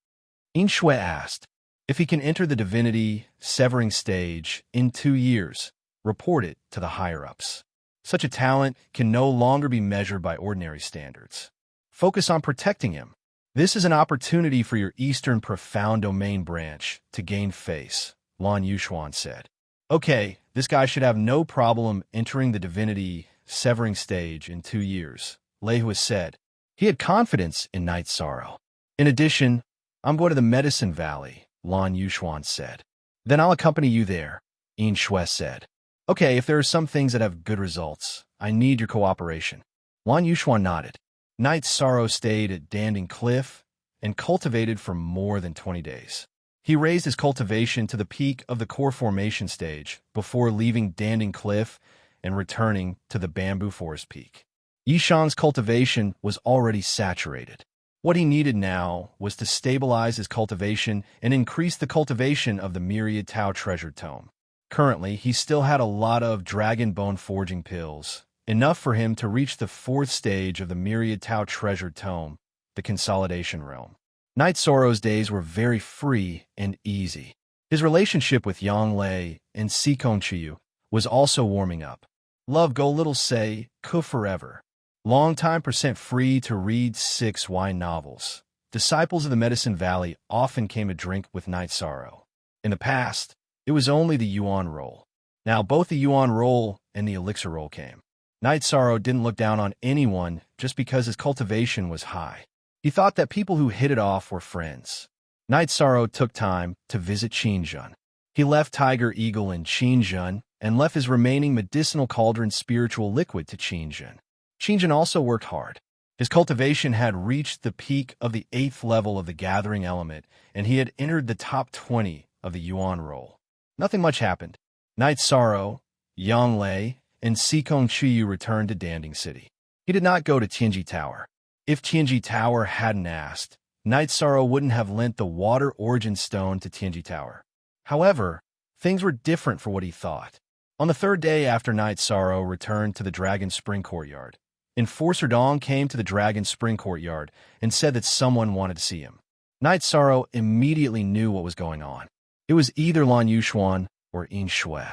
In Shui asked. If he can enter the divinity severing stage in 2 years, report it to the higher-ups. Such a talent can no longer be measured by ordinary standards. Focus on protecting him. This is an opportunity for your Eastern Profound Domain branch to gain face, Lan Yuxuan said. Okay, this guy should have no problem entering the divinity severing stage in 2 years, Lei Hui said. He had confidence in Night Sorrow. In addition, I'm going to the Medicine Valley, Lan Yuxuan said. Then I'll accompany you there, Yin Shui said. Okay, if there are some things that have good results, I need your cooperation. Lan Yuxuan nodded. Night Sorrow stayed at Danding Cliff and cultivated for more than 20 days. He raised his cultivation to the peak of the core formation stage before leaving Danding Cliff and returning to the Bamboo Forest Peak. Yishang's cultivation was already saturated. What he needed now was to stabilize his cultivation and increase the cultivation of the Myriad Tao Treasure Tome. Currently, he still had a lot of dragon bone forging pills, enough for him to reach the 4th stage of the Myriad Tao Treasure Tome, the Consolidation Realm. Night Sorrow's days were very free and easy. His relationship with Yang Lei and Sikong Chiyu was also warming up. Love go little say, ku forever. Long time percent free to read 6 wine novels. Disciples of the Medicine Valley often came to drink with Night Sorrow. In the past, it was only the Yuan roll. Now both the Yuan roll and the elixir roll came. Night Sorrow didn't look down on anyone just because his cultivation was high. He thought that people who hit it off were friends. Night Sorrow took time to visit Qinzhen. He left Tiger Eagle in Qinzhen and left his remaining medicinal cauldron spiritual liquid to Qinzhen. Qinzhen also worked hard. His cultivation had reached the peak of the 8th level of the gathering element, and he had entered the top 20 of the Yuan roll. Nothing much happened. Night Sorrow, Yang Lei, and Sikong Chiyu returned to Danding City. He did not go to Tianji Tower. If Tianji Tower hadn't asked, Night Sorrow wouldn't have lent the water origin stone to Tianji Tower. However, things were different for what he thought. On the 3rd day after Night Sorrow returned to the Dragon Spring Courtyard, Enforcer Dong came to the Dragon Spring Courtyard and said that someone wanted to see him. Night Sorrow immediately knew what was going on. It was either Lan Yuxuan or Yin Shui.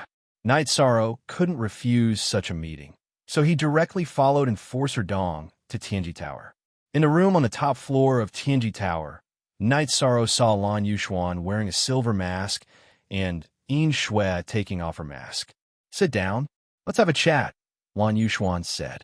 Night Sorrow couldn't refuse such a meeting, so he directly followed Enforcer Dong to Tianji Tower. In the room on the top floor of Tianji Tower, Night Sorrow saw Lan Yuxuan wearing a silver mask and Yin Shui taking off her mask. "Sit down. Let's have a chat," Lan Yuxuan said.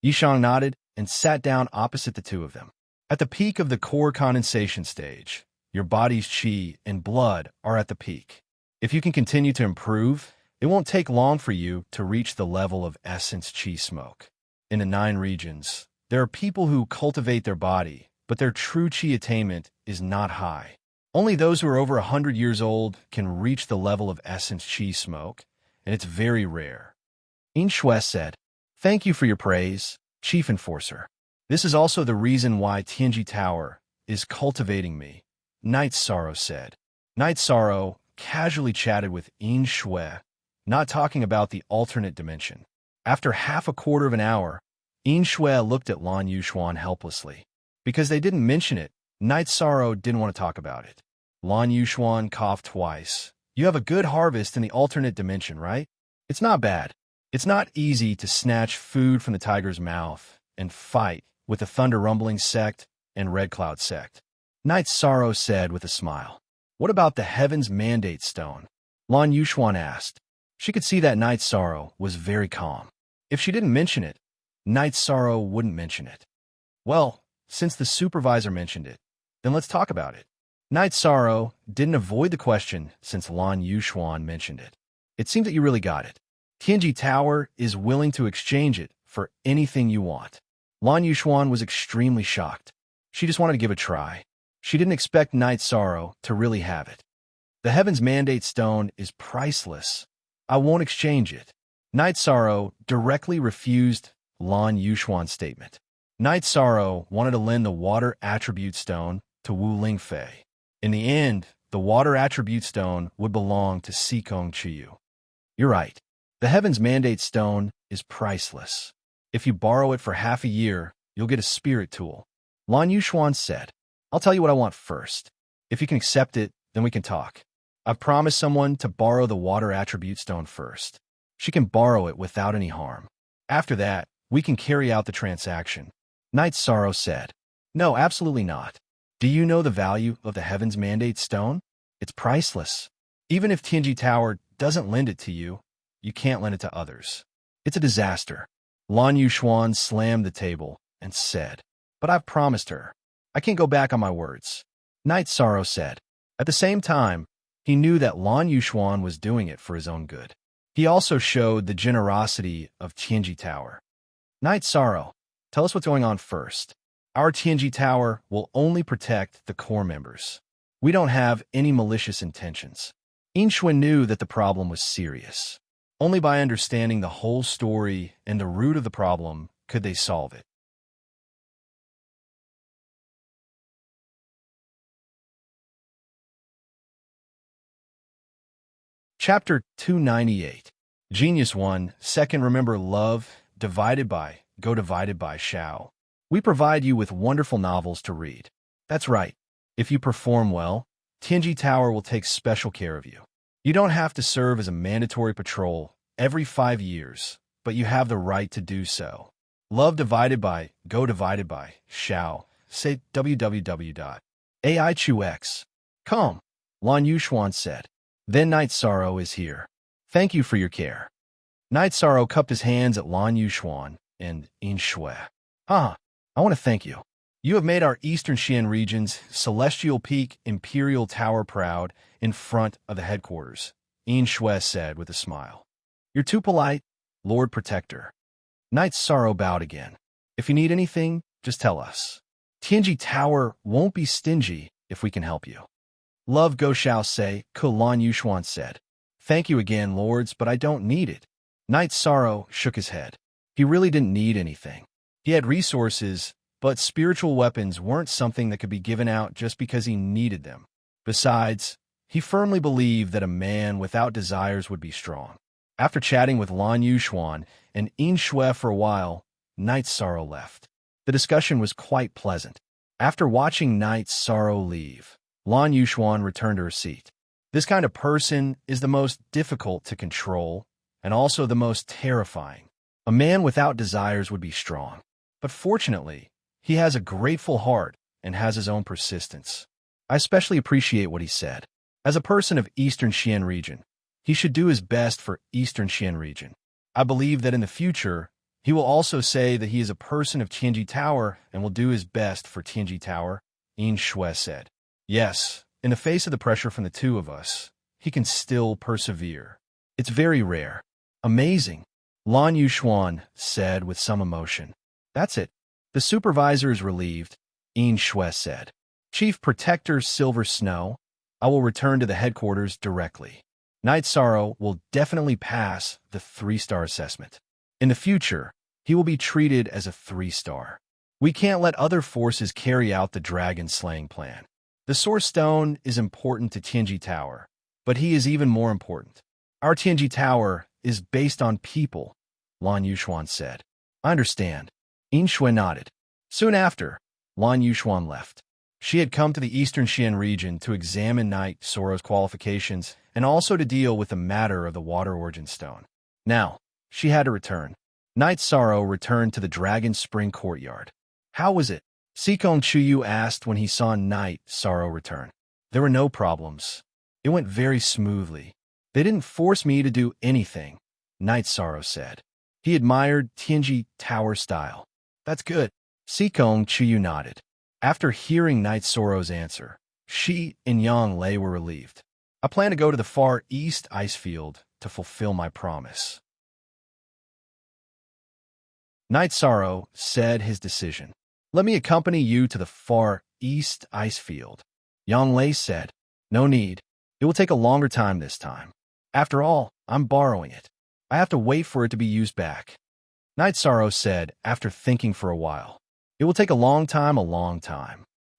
Yishang nodded and sat down opposite the two of them. At the peak of the core condensation stage, your body's qi and blood are at the peak. If you can continue to improve, it won't take long for you to reach the level of essence qi smoke. In the 9 regions, there are people who cultivate their body, but their true qi attainment is not high. Only those who are over 100 years old can reach the level of essence qi smoke, and it's very rare. Yin Shui said, "Thank you for your praise, Chief Enforcer. This is also the reason why Tianji Tower is cultivating me," Night Sorrow said. Night Sorrow casually chatted with Yin Shui, not talking about the alternate dimension. After half a quarter of an hour, Yin Shui looked at Lan Yuxuan helplessly. Because they didn't mention it, Night Sorrow didn't want to talk about it. Lan Yuxuan coughed twice. "You have a good harvest in the alternate dimension, right? It's not bad. It's not easy to snatch food from the tiger's mouth and fight with the Thunder Rumbling sect and Red Cloud sect," Night Sorrow said with a smile. "What about the Heaven's Mandate Stone?" Lan Yuxuan asked. She could see that Night Sorrow was very calm. If she didn't mention it, Night Sorrow wouldn't mention it. "Well, since the supervisor mentioned it, then let's talk about it." Night Sorrow didn't avoid the question since Lan Yuxuan mentioned it. "It seems that you really got it. Tianji Tower is willing to exchange it for anything you want." Lan Yuxuan was extremely shocked. She just wanted to give it a try. She didn't expect Night Sorrow to really have it. "The Heaven's Mandate Stone is priceless. I won't exchange it." Night Sorrow directly refused Lan Yuxuan's statement. Night Sorrow wanted to lend the Water Attribute Stone to Wu Lingfei. In the end, the Water Attribute Stone would belong to Sikong Chiyu. "You're right. The Heaven's Mandate Stone is priceless. If you borrow it for half a year, you'll get a spirit tool," Lan Yuxuan said. "I'll tell you what I want first. If you can accept it, then we can talk. I've promised someone to borrow the Water Attribute Stone first. She can borrow it without any harm. After that, we can carry out the transaction," Night Sorrow said. "No, absolutely not. Do you know the value of the Heaven's Mandate Stone? It's priceless. Even if Tianji Tower doesn't lend it to you, you can't lend it to others. It's a disaster." Lan Yuxuan slammed the table and said, "But I've promised her. I can't go back on my words," Night Sorrow said. At the same time, he knew that Lan Yuxuan was doing it for his own good. He also showed the generosity of Tianji Tower. "Night Sorrow, tell us what's going on first. Our Tianji Tower will only protect the core members. We don't have any malicious intentions." Yin Shui knew that the problem was serious. Only by understanding the whole story and the root of the problem could they solve it. Chapter 298. Genius 1, Second Remember Love, divided by, go divided by Shao. We provide you with wonderful novels to read. That's right. If you perform well, Tianji Tower will take special care of you. You don't have to serve as a mandatory patrol every 5 years, but you have the right to do so. Love divided by, go divided by, shall, say www.aichux.com. Lan Yuxuan said. Then Night Sorrow is here. Thank you for your care. Night Sorrow cupped his hands at Lan Yuxuan and In Shui. I want to thank you. You have made our Eastern Xian region's Celestial Peak Imperial Tower proud in front of the headquarters, In Shui said with a smile. You're too polite, Lord Protector. Night Sorrow bowed again. If you need anything, just tell us. Tianji Tower won't be stingy if we can help you. Love Go Shao say, Lan Yuxuan said. Thank you again, lords, but I don't need it. Night Sorrow shook his head. He really didn't need anything. He had resources, but spiritual weapons weren't something that could be given out just because he needed them. Besides, he firmly believed that a man without desires would be strong. After chatting with Lan Yuxuan and In Shui for a while, Night Sorrow left. The discussion was quite pleasant. After watching Night Sorrow leave, Lan Yuxuan returned to her seat. This kind of person is the most difficult to control and also the most terrifying. A man without desires would be strong, but fortunately, he has a grateful heart and has his own persistence. I especially appreciate what he said. As a person of Eastern Xian region, he should do his best for Eastern Xian region. I believe that in the future, he will also say that he is a person of Tianji Tower and will do his best for Tianji Tower, In Shui said. Yes, in the face of the pressure from the two of us, he can still persevere. It's very rare. Amazing, Lan Yuxuan said with some emotion. That's it. The supervisor is relieved, In Shui said. Chief Protector Silver Snow, I will return to the headquarters directly. Night Sorrow will definitely pass the 3-star assessment. In the future, he will be treated as a 3-star. We can't let other forces carry out the dragon-slaying plan. The Source Stone is important to Tianji Tower, but he is even more important. Our Tianji Tower is based on people, Lan Yuxuan said. I understand. In Shui nodded. Soon after, Lan Yuxuan left. She had come to the Eastern Xian region to examine Night Sorrow's qualifications and also to deal with the matter of the Water Origin Stone. Now, she had to return. Night Sorrow returned to the Dragon Spring Courtyard. How was it? Sikong Chuyu asked when he saw Night Sorrow return. There were no problems. It went very smoothly. They didn't force me to do anything, Night Sorrow said. He admired Tianji Tower style. That's good. Sikong Chuyu nodded. After hearing Night Sorrow's answer, she and Yang Lei were relieved. I plan to go to the Far East Ice Field to fulfill my promise. Night Sorrow said his decision. Let me accompany you to the Far East Ice Field. Yang Lei said, no need. It will take a longer time this time. After all, I'm borrowing it. I have to wait for it to be used back. Night Sorrow said after thinking for a while. It will take a long time.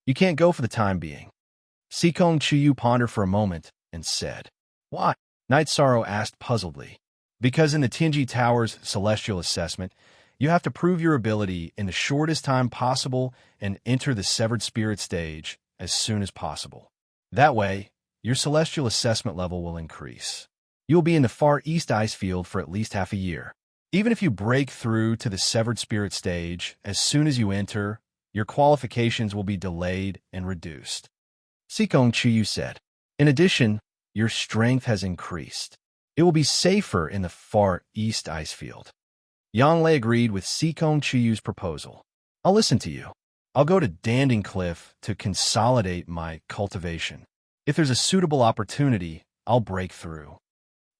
You can't go for the time being. Sikong Chuyu pondered for a moment and said, why? Night Sorrow asked puzzledly. Because in the Tianji Tower's celestial assessment, you have to prove your ability in the shortest time possible and enter the Severed Spirit stage as soon as possible. That way, your celestial assessment level will increase. You will be in the Far East Ice Field for at least half a year. Even if you break through to the Severed Spirit stage, as soon as you enter, your qualifications will be delayed and reduced. Sikong Chuyu said. In addition, your strength has increased. It will be safer in the Far East Ice Field. Yang Lei agreed with Sikong Chuyu's proposal. I'll listen to you. I'll go to Danding Cliff to consolidate my cultivation. If there's a suitable opportunity, I'll break through.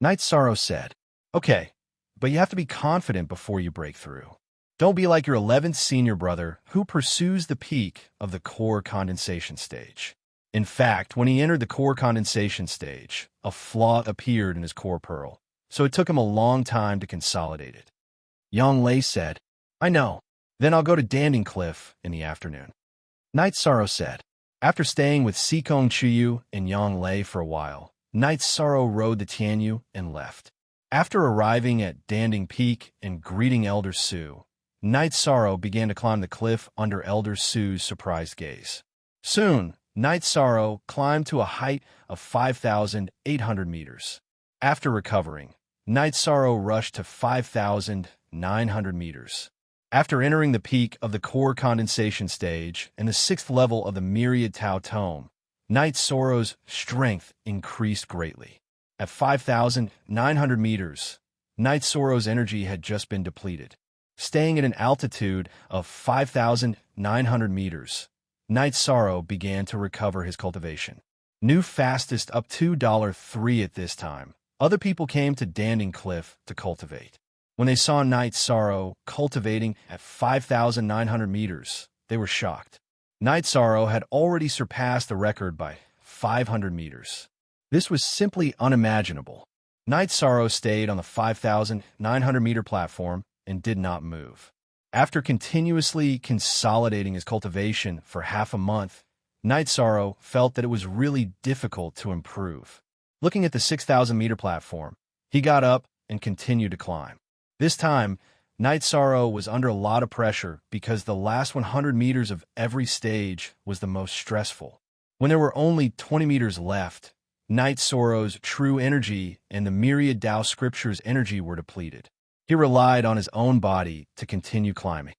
Night Sorrow said, okay, but you have to be confident before you break through. Don't be like your 11th senior brother who pursues the peak of the core condensation stage. In fact, when he entered the core condensation stage, a flaw appeared in his core pearl, so it took him a long time to consolidate it. Yang Lei said, I know. Then I'll go to Danding Cliff in the afternoon. Night Sorrow said. After staying with Sikong Chuyu and Yang Lei for a while, Night Sorrow rode the Tianyu and left. After arriving at Danding Peak and greeting Elder Su, Night Sorrow began to climb the cliff under Elder Sue's surprised gaze. Soon, Night Sorrow climbed to a height of 5,800 meters. After recovering, Night Sorrow rushed to 5,900 meters. After entering the peak of the core condensation stage and the 6th level of the Myriad Tau Tome, Night Sorrow's strength increased greatly. At 5,900 meters, Night Sorrow's energy had just been depleted. Staying at an altitude of 5,900 meters, Night Sorrow began to recover his cultivation. New fastest up to $3 at this time. Other people came to Danding Cliff to cultivate. When they saw Night Sorrow cultivating at 5,900 meters, they were shocked. Night Sorrow had already surpassed the record by 500 meters. This was simply unimaginable. Night Sorrow stayed on the 5,900-meter platform and did not move. After continuously consolidating his cultivation for half a month, Night Sorrow felt that it was really difficult to improve. Looking at the 6,000-meter platform, he got up and continued to climb. This time, Night Sorrow was under a lot of pressure because the last 100 meters of every stage was the most stressful. When there were only 20 meters left, Night Sorrow's true energy and the Myriad Tao Scripture's energy were depleted. He relied on his own body to continue climbing.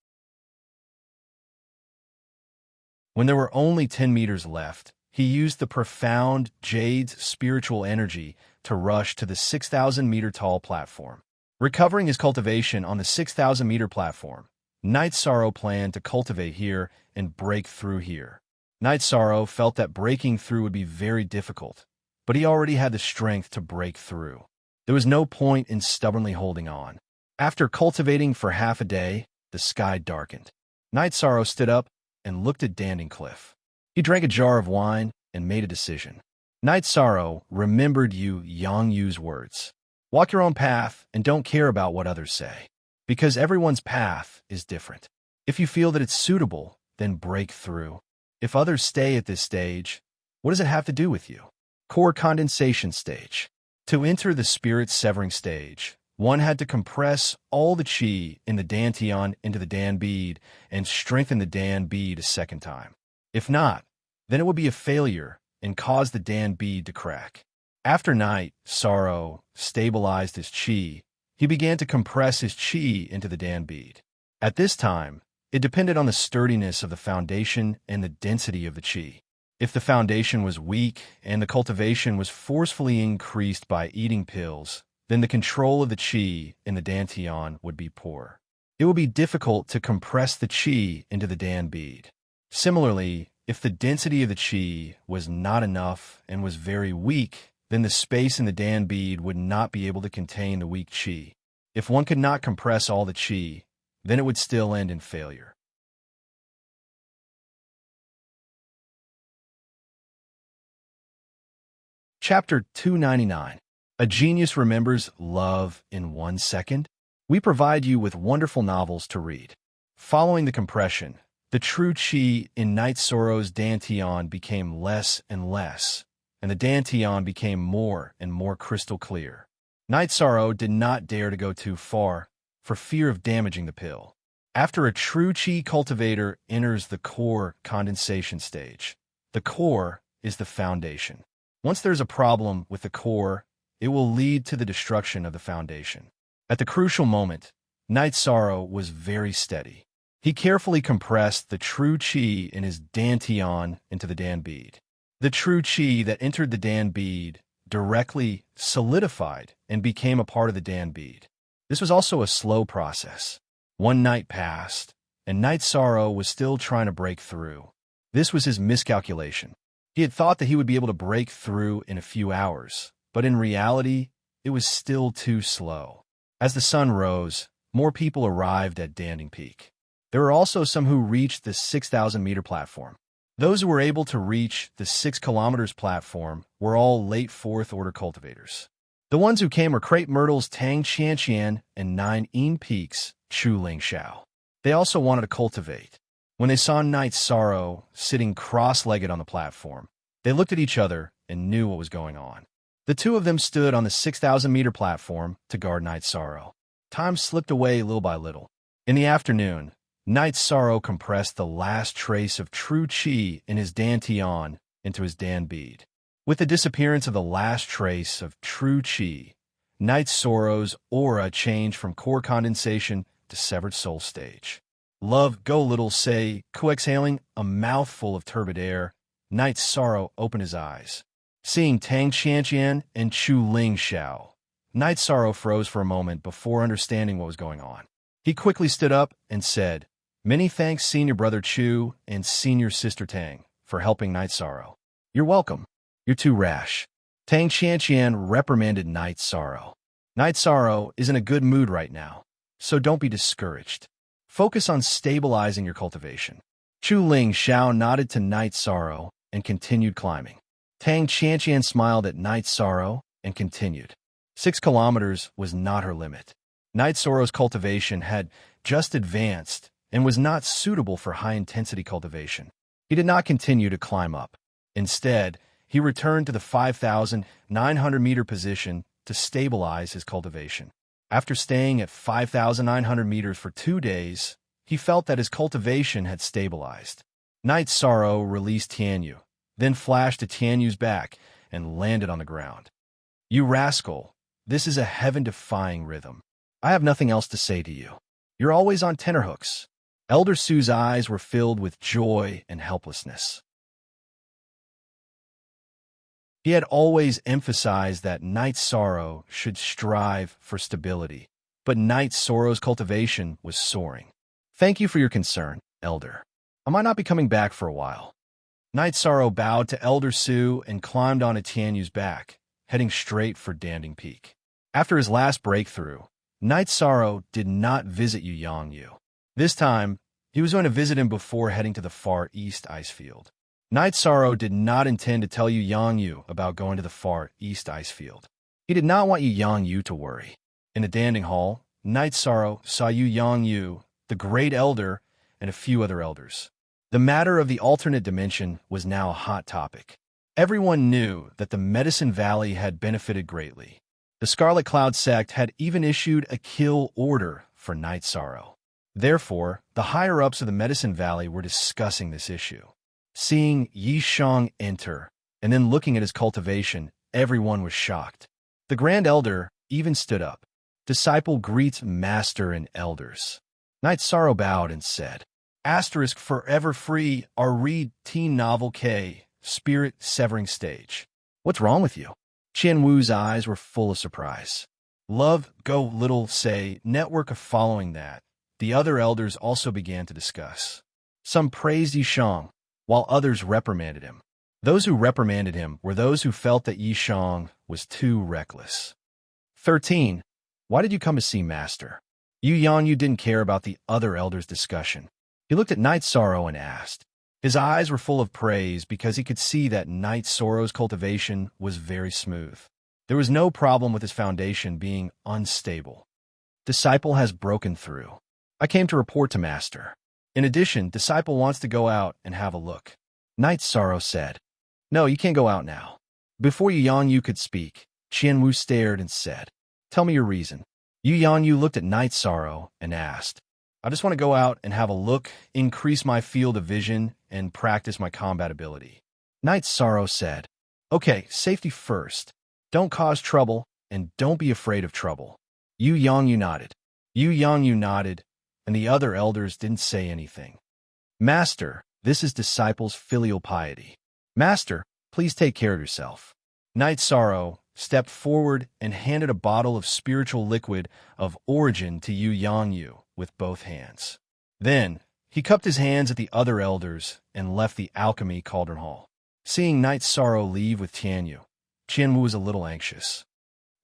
When there were only 10 meters left, he used the profound Jade's spiritual energy to rush to the 6,000-meter tall platform. Recovering his cultivation on the 6,000-meter platform, Night Sorrow planned to cultivate here and break through here. Night Sorrow felt that breaking through would be very difficult, but he already had the strength to break through. There was no point in stubbornly holding on. After cultivating for half a day, the sky darkened. Night Sorrow stood up and looked at Danding Cliff. He drank a jar of wine and made a decision. Night Sorrow remembered Yang Yu's words. Walk your own path and don't care about what others say, because everyone's path is different. If you feel that it's suitable, then break through. If others stay at this stage, what does it have to do with you? Core condensation stage. To enter the spirit severing stage, one had to compress all the chi in the dantian into the dan bead and strengthen the dan bead a second time. If not, then it would be a failure and cause the dan bead to crack. After Night Sorrow stabilized his chi, he began to compress his chi into the dan bead. At this time, it depended on the sturdiness of the foundation and the density of the chi. If the foundation was weak and the cultivation was forcefully increased by eating pills, then the control of the chi in the dantian would be poor. It would be difficult to compress the chi into the dan bead. Similarly, if the density of the chi was not enough and was very weak, then the space in the dan bead would not be able to contain the weak chi. If one could not compress all the chi, then it would still end in failure. Chapter 299. A Genius Remembers Love in 1 Second. We provide you with wonderful novels to read. Following the compression, the true chi in Night Sorrow's dantian became less and less, and the dantian became more and more crystal clear. Night Sorrow did not dare to go too far, for fear of damaging the pill. After a true chi cultivator enters the core condensation stage, the core is the foundation. Once there's a problem with the core, it will lead to the destruction of the foundation. At the crucial moment, Night Sorrow was very steady. He carefully compressed the true chi in his dantian into the dan bead. The true chi that entered the dan bead directly solidified and became a part of the dan bead. This was also a slow process. One night passed, and Night Sorrow was still trying to break through. This was his miscalculation. He had thought that he would be able to break through in a few hours, but in reality, it was still too slow. As the sun rose, more people arrived at Danding Peak. There were also some who reached the 6,000-meter platform. Those who were able to reach the 6 kilometers platform were all late 4th-order cultivators. The ones who came were Crepe Myrtle's Tang Qianqian and 9 Een Peak's Chu Ling Xiao. They also wanted to cultivate. When they saw Night Sorrow sitting cross-legged on the platform, they looked at each other and knew what was going on. The two of them stood on the 6,000-meter platform to guard Night Sorrow. Time slipped away little by little. In the afternoon, Knight Sorrow compressed the last trace of true chi in his dantian into his dan bead. With the disappearance of the last trace of true chi, Knight Sorrow's aura changed from core condensation to severed soul stage. Love go little say, co-exhaling a mouthful of turbid air, Knight Sorrow opened his eyes. Seeing Tang Qianqian and Chu Ling Xiao, Knight Sorrow froze for a moment before understanding what was going on. He quickly stood up and said, "Many thanks, Senior Brother Chu and Senior Sister Tang, for helping Knight Sorrow." "You're welcome. You're too rash." Tang Qianqian reprimanded Knight Sorrow. "Knight Sorrow is in a good mood right now, so don't be discouraged. Focus on stabilizing your cultivation." Chu Ling Xiao nodded to Knight Sorrow and continued climbing. Tang Qianqian smiled at Knight Sorrow and continued. 6 kilometers was not her limit. Knight Sorrow's cultivation had just advanced and was not suitable for high-intensity cultivation. He did not continue to climb up. Instead, he returned to the 5,900-meter position to stabilize his cultivation. After staying at 5,900 meters for 2 days, he felt that his cultivation had stabilized. Knight Sorrow released Tianyu, then flashed to Tianyu's back and landed on the ground. "You rascal, this is a heaven-defying rhythm. I have nothing else to say to you. You're always on tenterhooks." Elder Su's eyes were filled with joy and helplessness. He had always emphasized that Knight Sorrow should strive for stability, but Knight Sorrow's cultivation was soaring. "Thank you for your concern, Elder. I might not be coming back for a while." Knight Sorrow bowed to Elder Su and climbed onto Tianyu's back, heading straight for Danding Peak. After his last breakthrough, Knight Sorrow did not visit Yu Yangyu. This time, he was going to visit him before heading to the Far East ice field. Knight Sorrow did not intend to tell Yu Yangyu about going to the Far East ice field. He did not want Yu Yangyu to worry. In the Danding Hall, Knight Sorrow saw Yu Yangyu, the Great Elder, and a few other elders. The matter of the alternate dimension was now a hot topic. Everyone knew that the Medicine Valley had benefited greatly. The Scarlet Cloud sect had even issued a kill order for Knight Sorrow. Therefore, the higher-ups of the Medicine Valley were discussing this issue. Seeing Yi Shang enter, and then looking at his cultivation, everyone was shocked. The Grand Elder even stood up. "Disciple greets Master and Elders." Knight Sorrow bowed and said, "Asterisk forever free, our read teen novel K, Spirit Severing Stage." "What's wrong with you?" Qian Wu's eyes were full of surprise. Love go little say network of following that. The other elders also began to discuss. Some praised Yi Shang, while others reprimanded him. Those who reprimanded him were those who felt that Yi Shang was too reckless. 13. Why did you come to see Master? Yu Yangyu didn't care about the other elders' discussion. He looked at Knight Sorrow and asked. His eyes were full of praise because he could see that Knight Sorrow's cultivation was very smooth. There was no problem with his foundation being unstable. Disciple has broken through. I came to report to Master. In addition, Disciple wants to go out and have a look. Knight Sorrow said. No, you can't go out now. Before Yu Yangyu could speak, Qian Wu stared and said, Tell me your reason. Yu Yangyu looked at Knight Sorrow and asked, I just want to go out and have a look, increase my field of vision, and practice my combat ability. Knight Sorrow said, Okay, safety first. Don't cause trouble, and don't be afraid of trouble. Yu Yangyu nodded. Yu Yangyu nodded, and the other elders didn't say anything. Master, this is Disciple's filial piety. Master, please take care of yourself. Knight Sorrow stepped forward and handed a bottle of spiritual liquid of origin to Yu Yangyu with both hands. Then, he cupped his hands at the other elders and left the alchemy cauldron hall. Seeing Knight Sorrow leave with Tianyu, Qian Wu was a little anxious.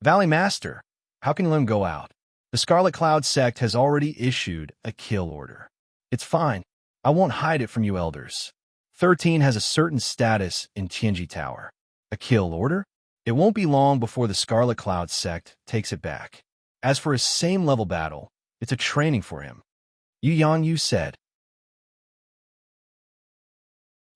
Valley Master, how can you let him go out? The Scarlet Cloud sect has already issued a kill order. It's fine. I won't hide it from you elders. 13 has a certain status in Tianji Tower. A kill order? It won't be long before the Scarlet Cloud sect takes it back. As for a same-level battle, it's a training for him. Yu Yangyu said.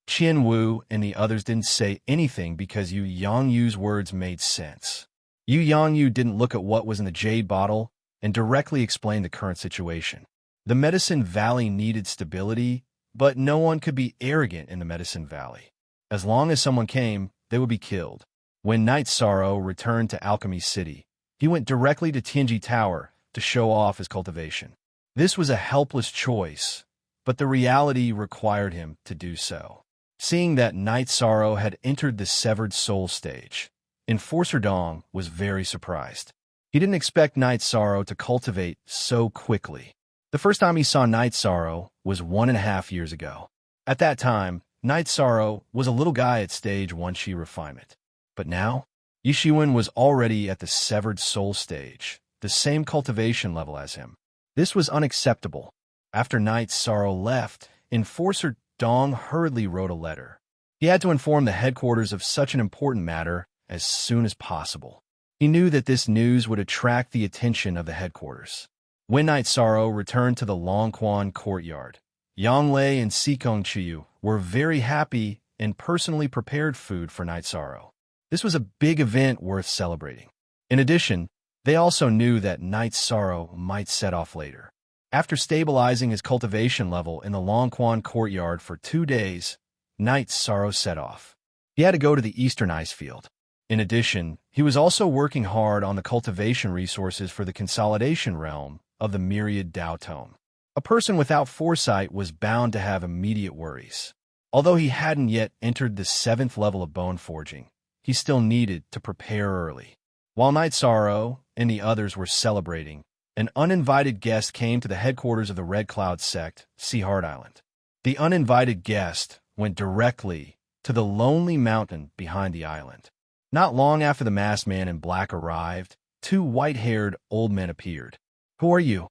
Qian Wu and the others didn't say anything because Yu Yangyu's words made sense. Yu Yangyu didn't look at what was in the jade bottle and directly explained the current situation. The Medicine Valley needed stability, but no one could be arrogant in the Medicine Valley. As long as someone came, they would be killed. When Night Sorrow returned to Alchemy City, he went directly to Tianji Tower to show off his cultivation. This was a helpless choice, but the reality required him to do so. Seeing that Night Sorrow had entered the Severed Soul stage, Enforcer Dong was very surprised. He didn't expect Night Sorrow to cultivate so quickly. The first time he saw Night Sorrow was 1.5 years ago. At that time, Night Sorrow was a little guy at stage 1 Shi refinement. But now, Yishiwen was already at the Severed Soul stage, the same cultivation level as him. This was unacceptable. After Night Sorrow left, Enforcer Dong hurriedly wrote a letter. He had to inform the headquarters of such an important matter as soon as possible. He knew that this news would attract the attention of the headquarters. When Night Sorrow returned to the Longquan courtyard, Yang Lei and Sikong Chiyu were very happy and personally prepared food for Night Sorrow. This was a big event worth celebrating. In addition, they also knew that Night Sorrow might set off later. After stabilizing his cultivation level in the Longquan courtyard for 2 days, Night Sorrow set off. He had to go to the Eastern Ice Field. In addition, he was also working hard on the cultivation resources for the consolidation realm of the Myriad Dao Tome. A person without foresight was bound to have immediate worries. Although he hadn't yet entered the 7th level of bone forging, he still needed to prepare early. While Night Sorrow and the others were celebrating, an uninvited guest came to the headquarters of the Red Cloud sect, Sea Heart Island. The uninvited guest went directly to the lonely mountain behind the island. Not long after the masked man in black arrived, 2 white-haired old men appeared. "Who are you?"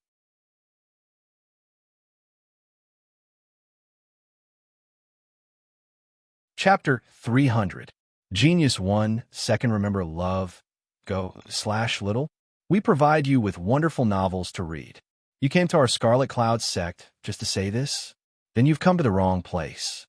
Chapter 300. Genius 1, Second Remember Love, Go/Little. We provide you with wonderful novels to read. You came to our Scarlet Cloud sect just to say this? Then you've come to the wrong place.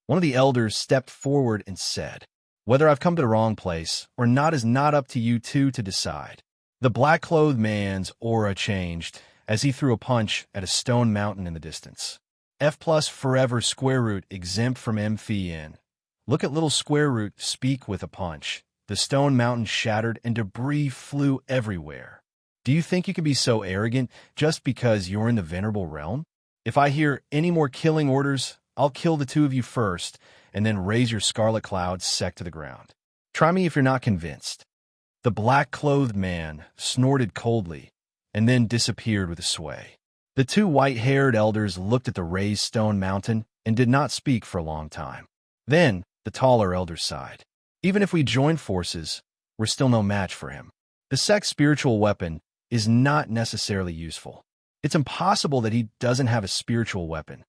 One of the elders stepped forward and said, "Whether I've come to the wrong place or not is not up to you two to decide." The black-clothed man's aura changed as he threw a punch at a stone mountain in the distance. F plus forever square root exempt from M phi n. Look at little square root speak with a punch. The stone mountain shattered and debris flew everywhere. Do you think you can be so arrogant just because you're in the venerable realm? If I hear any more killing orders, I'll kill the 2 of you first and then raise your Scarlet Cloud sect to the ground. Try me if you're not convinced. The black-clothed man snorted coldly and then disappeared with a sway. The 2 white-haired elders looked at the raised stone mountain and did not speak for a long time. Then the taller elder sighed. Even if we join forces, we're still no match for him. The sect's spiritual weapon is not necessarily useful. It's impossible that he doesn't have a spiritual weapon.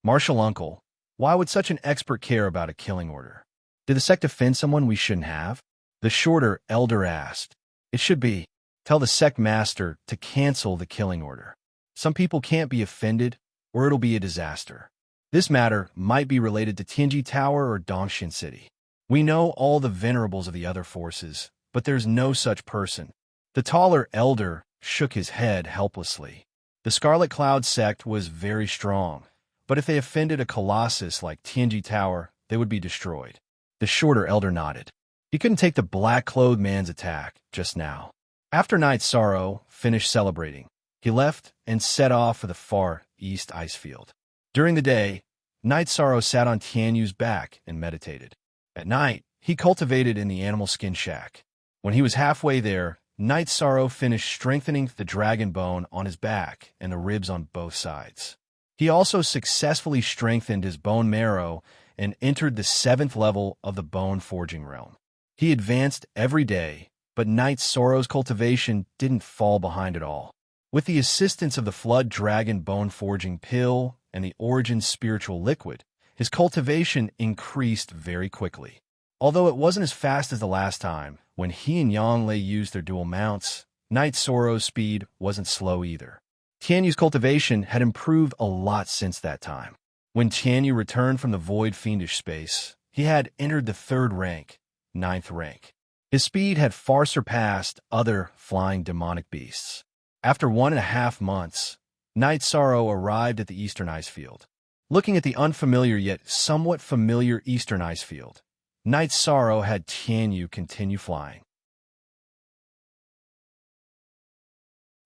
Martial uncle, why would such an expert care about a killing order? Did the sect offend someone we shouldn't have? The shorter elder asked. It should be. Tell the sect master to cancel the killing order. Some people can't be offended, or it'll be a disaster. This matter might be related to Tianji Tower or Dongshin City. We know all the venerables of the other forces, but there's no such person. The taller elder shook his head helplessly. The Scarlet Cloud sect was very strong, but if they offended a colossus like Tianji Tower, they would be destroyed. The shorter elder nodded. He couldn't take the black-clothed man's attack just now. After Night Sorrow finished celebrating, he left and set off for the far east ice field. During the day, Night Sorrow sat on Tianyu's back and meditated. At night, he cultivated in the animal skin shack. When he was halfway there, Night Sorrow finished strengthening the dragon bone on his back and the ribs on both sides. He also successfully strengthened his bone marrow and entered the 7th level of the bone forging realm. He advanced every day, but Night Sorrow's cultivation didn't fall behind at all. With the assistance of the Flood Dragon Bone Forging Pill and the Origin Spiritual Liquid, his cultivation increased very quickly. Although it wasn't as fast as the last time, when he and Yang Lei used their dual mounts, Night Sorrow's speed wasn't slow either. Tianyu's cultivation had improved a lot since that time. When Tianyu returned from the Void Fiendish space, he had entered the 3rd rank, 9th rank. His speed had far surpassed other flying demonic beasts. After 1.5 months, Night Sorrow arrived at the eastern ice field. Looking at the unfamiliar yet somewhat familiar eastern ice field, Night Sorrow had Tianyu continue flying.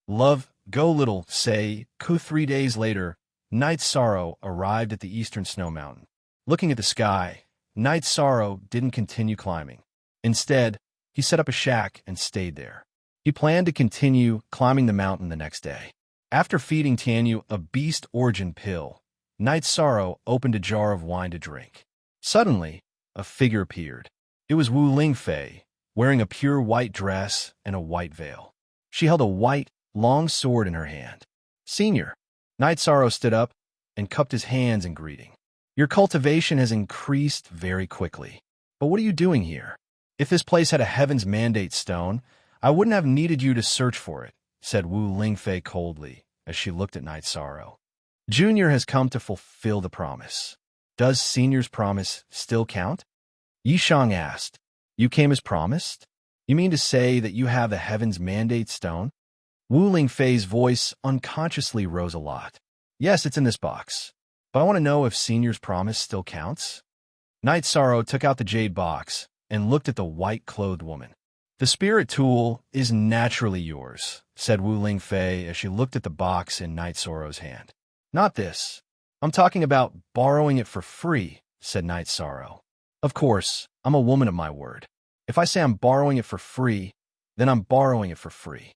Love, go little, say, 3 days later, Night Sorrow arrived at the eastern snow mountain. Looking at the sky, Night Sorrow didn't continue climbing. Instead, he set up a shack and stayed there. He planned to continue climbing the mountain the next day. After feeding Tianyu a beast origin pill, Night Sorrow opened a jar of wine to drink. Suddenly, a figure appeared. It was Wu Lingfei, wearing a pure white dress and a white veil. She held a white, long sword in her hand. "Senior." Night Sorrow stood up and cupped his hands in greeting. "Your cultivation has increased very quickly. But what are you doing here? If this place had a Heaven's Mandate stone, I wouldn't have needed you to search for it," said Wu Lingfei coldly as she looked at Night Sorrow. "Junior has come to fulfill the promise. Does Senior's promise still count?" Yishang asked. "You came as promised? You mean to say that you have the Heaven's Mandate stone?" Wu Lingfei's voice unconsciously rose a lot. "Yes, it's in this box. But I want to know if Senior's promise still counts." Night Sorrow took out the jade box and looked at the white-clothed woman. "The spirit tool is naturally yours," said Wu Lingfei as she looked at the box in Night Sorrow's hand. "Not this. I'm talking about borrowing it for free," said Night Sorrow. "Of course, I'm a woman of my word. If I say I'm borrowing it for free, then I'm borrowing it for free."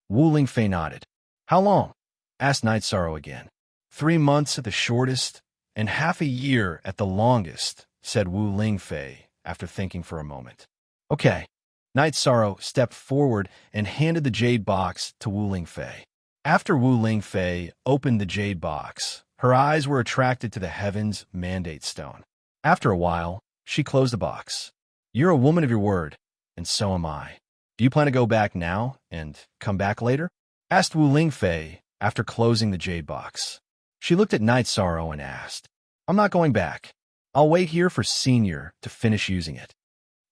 Wu Lingfei nodded. "How long?" asked Night Sorrow again. 3 months at the shortest, and half a year at the longest, said Wu Lingfei after thinking for a moment. "Okay." Night Sorrow stepped forward and handed the jade box to Wu Lingfei. After Wu Lingfei opened the jade box, her eyes were attracted to the Heaven's Mandate stone. After a while, she closed the box. "You're a woman of your word, and so am I. Do you plan to go back now and come back later?" asked Wu Lingfei after closing the jade box. She looked at Night Sorrow and asked, "I'm not going back. I'll wait here for Senior to finish using it."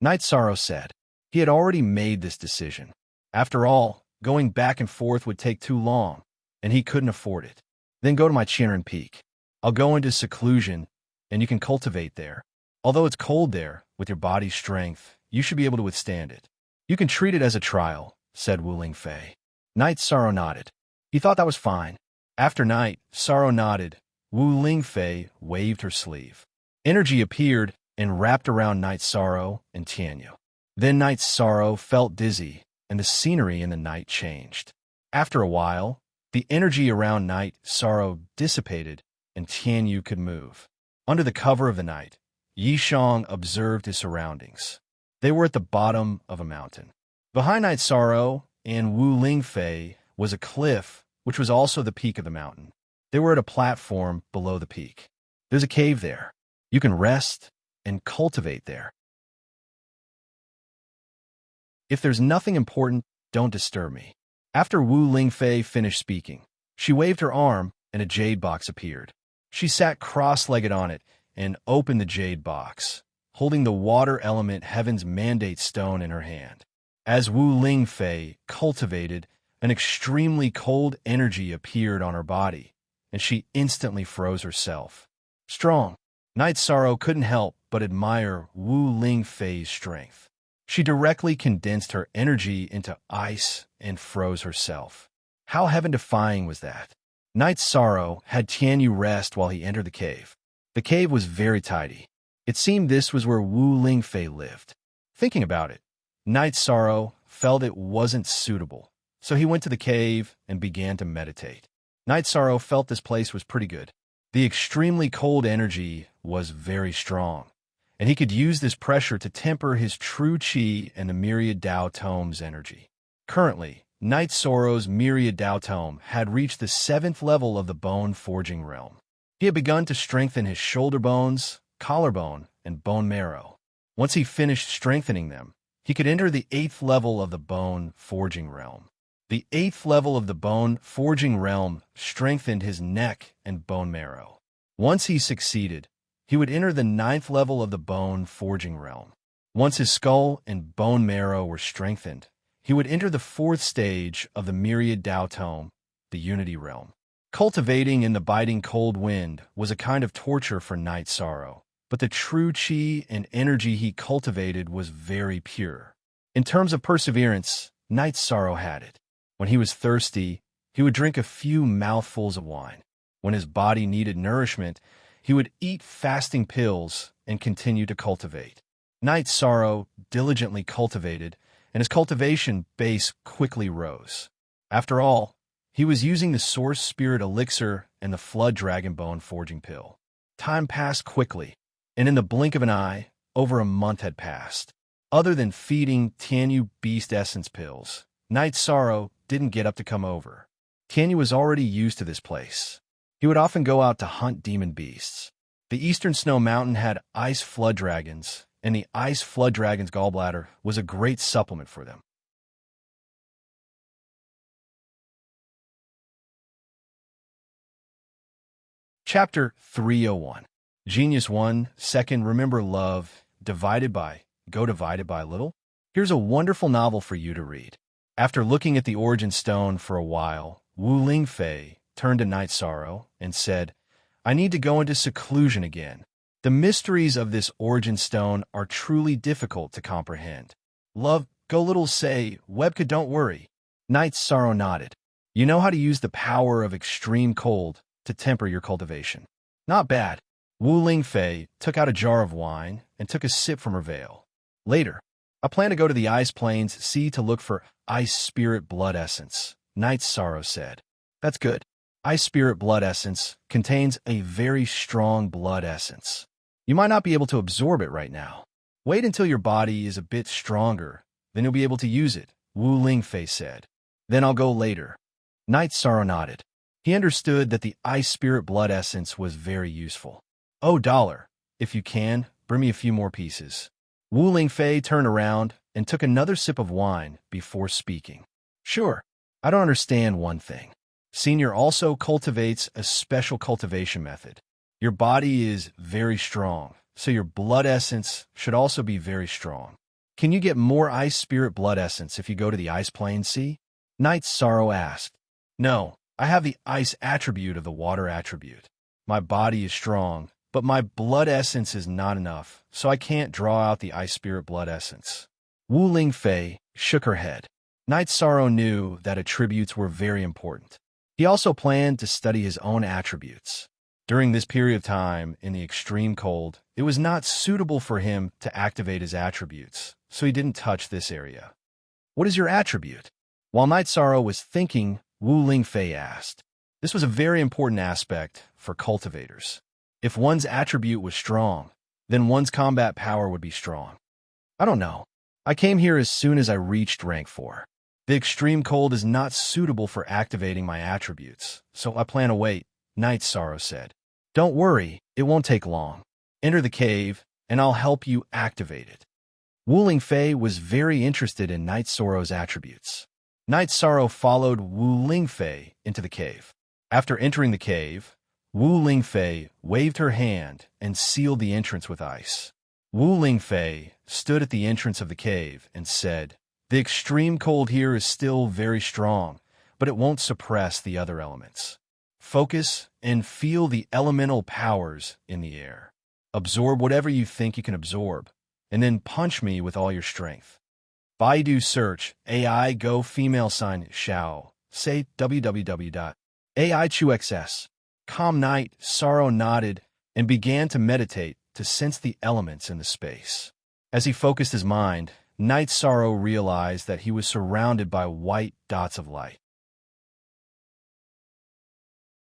Night Sorrow said. He had already made this decision. After all, going back and forth would take too long, and he couldn't afford it. "Then go to my Chinran Peak. I'll go into seclusion, and you can cultivate there. Although it's cold there, with your body's strength, you should be able to withstand it. You can treat it as a trial," said Wu Lingfei. Night Sorrow nodded. He thought that was fine. After Night Sorrow nodded, Wu Lingfei waved her sleeve. Energy appeared and wrapped around Night Sorrow and Tianyu. Then Night Sorrow felt dizzy, and the scenery in the night changed. After a while, the energy around Night Sorrow dissipated, and Tianyu could move. Under the cover of the night, Yishang observed his surroundings. They were at the bottom of a mountain. Behind Night Sorrow and Wu Lingfei was a cliff, which was also the peak of the mountain. They were at a platform below the peak. "There's a cave there. You can rest and cultivate there. If there's nothing important, don't disturb me." After Wu Lingfei finished speaking, she waved her arm and a jade box appeared. She sat cross-legged on it and opened the jade box, holding the water element Heaven's Mandate stone in her hand. As Wu Lingfei cultivated, an extremely cold energy appeared on her body, and she instantly froze herself. Strong. Night Sorrow couldn't help but admire Wu Lingfei's strength. She directly condensed her energy into ice and froze herself. How heaven-defying was that? Night Sorrow had Tianyu rest while he entered the cave. The cave was very tidy. It seemed this was where Wu Lingfei lived. Thinking about it, Night Sorrow felt it wasn't suitable, so he went to the cave and began to meditate. Night Sorrow felt this place was pretty good. The extremely cold energy was very strong, and he could use this pressure to temper his true chi and the Myriad Dao Tome's energy. Currently, Night Sorrow's Myriad Dao Tome had reached the 7th level of the bone forging realm. He had begun to strengthen his shoulder bones, collarbone, and bone marrow. Once he finished strengthening them, he could enter the 8th level of the bone forging realm. The 8th level of the bone forging realm strengthened his neck and bone marrow. Once he succeeded, he would enter the 9th level of the bone forging realm. Once his skull and bone marrow were strengthened, he would enter the 4th stage of the Myriad Dao Tome, the Unity realm. Cultivating in the biting cold wind was a kind of torture for Night Sorrow, but the true chi and energy he cultivated was very pure. In terms of perseverance, Night Sorrow had it. When he was thirsty, he would drink a few mouthfuls of wine. When his body needed nourishment, he would eat fasting pills and continue to cultivate. Night Sorrow diligently cultivated, and his cultivation base quickly rose. After all, he was using the Source Spirit Elixir and the Flood Dragon Bone Forging Pill. Time passed quickly, and in the blink of an eye, over a month had passed. Other than feeding Tianyu Beast Essence pills, Night Sorrow didn't get up to come over. Tianyu was already used to this place. He would often go out to hunt demon beasts. The Eastern Snow Mountain had ice flood dragons, and the ice flood dragon's gallbladder was a great supplement for them. Chapter 301. Genius 1, Second, remember love, go divided by little? Here's a wonderful novel for you to read. After looking at the origin stone for a while, Wu Lingfei turned to Night Sorrow and said, I need to go into seclusion again. The mysteries of this origin stone are truly difficult to comprehend. Love, go little say, Webka don't worry. Night Sorrow nodded. You know how to use the power of extreme cold to temper your cultivation. Not bad. Wu Lingfei took out a jar of wine and took a sip from her veil. Later, I plan to go to the Ice Plains Sea to look for Ice Spirit Blood Essence, Night Sorrow said. That's good. Ice Spirit Blood Essence contains a very strong blood essence. You might not be able to absorb it right now. Wait until your body is a bit stronger, then you'll be able to use it, Wu Lingfei said. Then I'll go later. Night Sorrow nodded. He understood that the Ice Spirit Blood Essence was very useful. Oh, dollar, if you can, bring me a few more pieces. Wu Lingfei turned around and took another sip of wine before speaking. Sure, I don't understand one thing. Senior also cultivates a special cultivation method. Your body is very strong, so your blood essence should also be very strong. Can you get more Ice Spirit Blood Essence if you go to the Ice Plains Sea? Night Sorrow asked. No, I have the ice attribute of the water attribute. My body is strong, but my blood essence is not enough, so I can't draw out the Ice Spirit Blood Essence. Wu Lingfei shook her head. Night Sorrow knew that attributes were very important. He also planned to study his own attributes. During this period of time, in the extreme cold, it was not suitable for him to activate his attributes, so he didn't touch this area. What is your attribute? While Night Sorrow was thinking, Wu Lingfei asked. This was a very important aspect for cultivators. If one's attribute was strong, then one's combat power would be strong. I don't know. I came here as soon as I reached rank 4. The extreme cold is not suitable for activating my attributes, so I plan to wait, Night Sorrow said. Don't worry, it won't take long. Enter the cave, and I'll help you activate it. Wu Lingfei was very interested in Night Sorrow's attributes. Night Sorrow followed Wu Lingfei into the cave. After entering the cave, Wu Lingfei waved her hand and sealed the entrance with ice. Wu Lingfei stood at the entrance of the cave and said, The extreme cold here is still very strong, but it won't suppress the other elements. Focus and feel the elemental powers in the air. Absorb whatever you think you can absorb, and then punch me with all your strength. Baidu search AI Go female sign Xiao. Say www.aichuxs. Calm Night Sorrow nodded and began to meditate to sense the elements in the space. As he focused his mind, Night Sorrow realized that he was surrounded by white dots of light.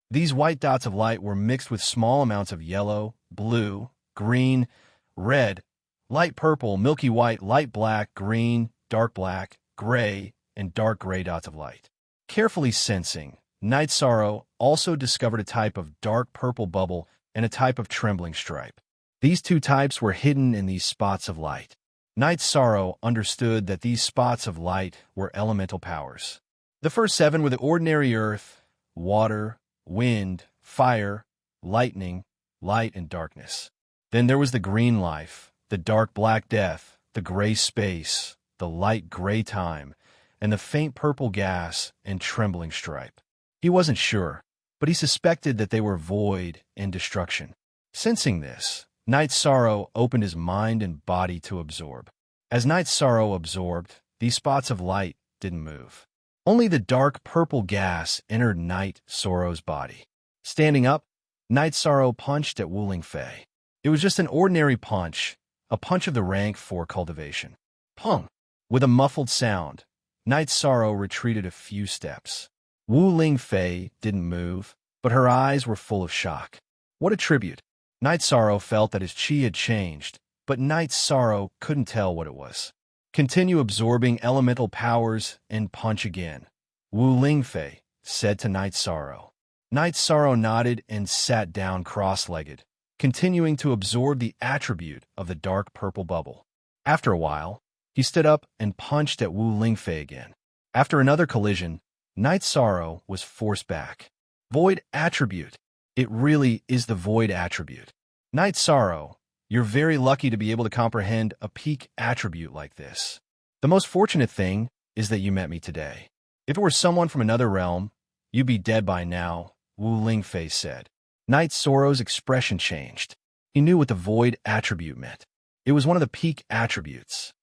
These white dots of light were mixed with small amounts of yellow, blue, green, red, light purple, milky white, light black, green, dark black, gray, and dark gray dots of light. Carefully sensing, Night Sorrow also discovered a type of dark purple bubble and a type of trembling stripe. These two types were hidden in these spots of light. Night Sorrow understood that these spots of light were elemental powers. The first 7 were the ordinary earth, water, wind, fire, lightning, light, and darkness. Then there was the green life, the dark black death, the gray space, the light gray time, and the faint purple gas and trembling stripe. He wasn't sure. but he suspected that they were void and destruction. Sensing this, Night Sorrow opened his mind and body to absorb. As Night Sorrow absorbed, these spots of light didn't move. Only the dark purple gas entered Night Sorrow's body. Standing up, Night Sorrow punched at Wu Lingfei. It was just an ordinary punch, a punch of the rank 4 cultivation. Pung! With a muffled sound, Night Sorrow retreated a few steps. Wu Lingfei didn't move, but her eyes were full of shock. What a tribute! Night Sorrow felt that his chi had changed, but Night Sorrow couldn't tell what it was. Continue absorbing elemental powers and punch again, Wu Lingfei said to Night Sorrow. Night Sorrow nodded and sat down cross-legged, continuing to absorb the attribute of the dark purple bubble. After a while, he stood up and punched at Wu Lingfei again. After another collision, Night Sorrow was forced back. Void attribute. It really is the void attribute. Night Sorrow, you're very lucky to be able to comprehend a peak attribute like this. The most fortunate thing is that you met me today. If it were someone from another realm, you'd be dead by now, Wu Lingfei said. Night Sorrow's expression changed. He knew what the void attribute meant. It was one of the peak attributes.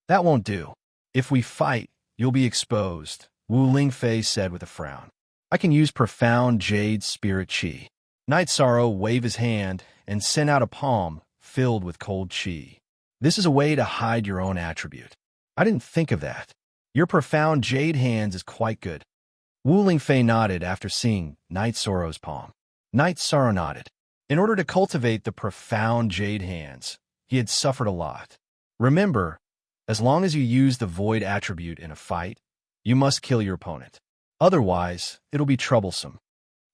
That won't do. If we fight, you'll be exposed, Wu Lingfei said with a frown. I can use profound jade spirit chi. Night Sorrow waved his hand and sent out a palm filled with cold chi. This is a way to hide your own attribute. I didn't think of that. Your profound jade hands is quite good. Wu Lingfei nodded after seeing Night Sorrow's palm. Night Sorrow nodded. In order to cultivate the profound jade hands, he had suffered a lot. Remember, as long as you use the void attribute in a fight, you must kill your opponent. Otherwise, it'll be troublesome.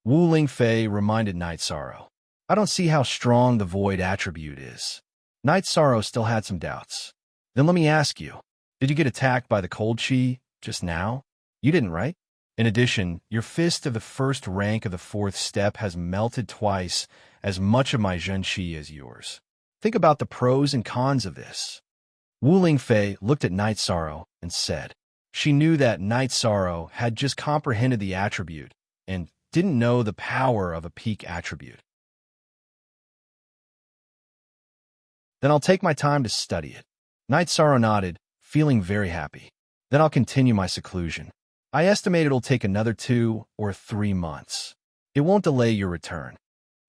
Wu Lingfei reminded Night Sorrow. I don't see how strong the void attribute is. Night Sorrow still had some doubts. Then let me ask you, did you get attacked by the cold chi just now? You didn't, right? In addition, your fist of the first rank of the 4th step has melted twice as much of my Zhen Qi as yours. Think about the pros and cons of this. Wu Lingfei looked at Night Sorrow and said. She knew that Night Sorrow had just comprehended the attribute and didn't know the power of a peak attribute. Then I'll take my time to study it. Night Sorrow nodded, feeling very happy. Then I'll continue my seclusion. I estimate it'll take another 2 or 3 months. It won't delay your return.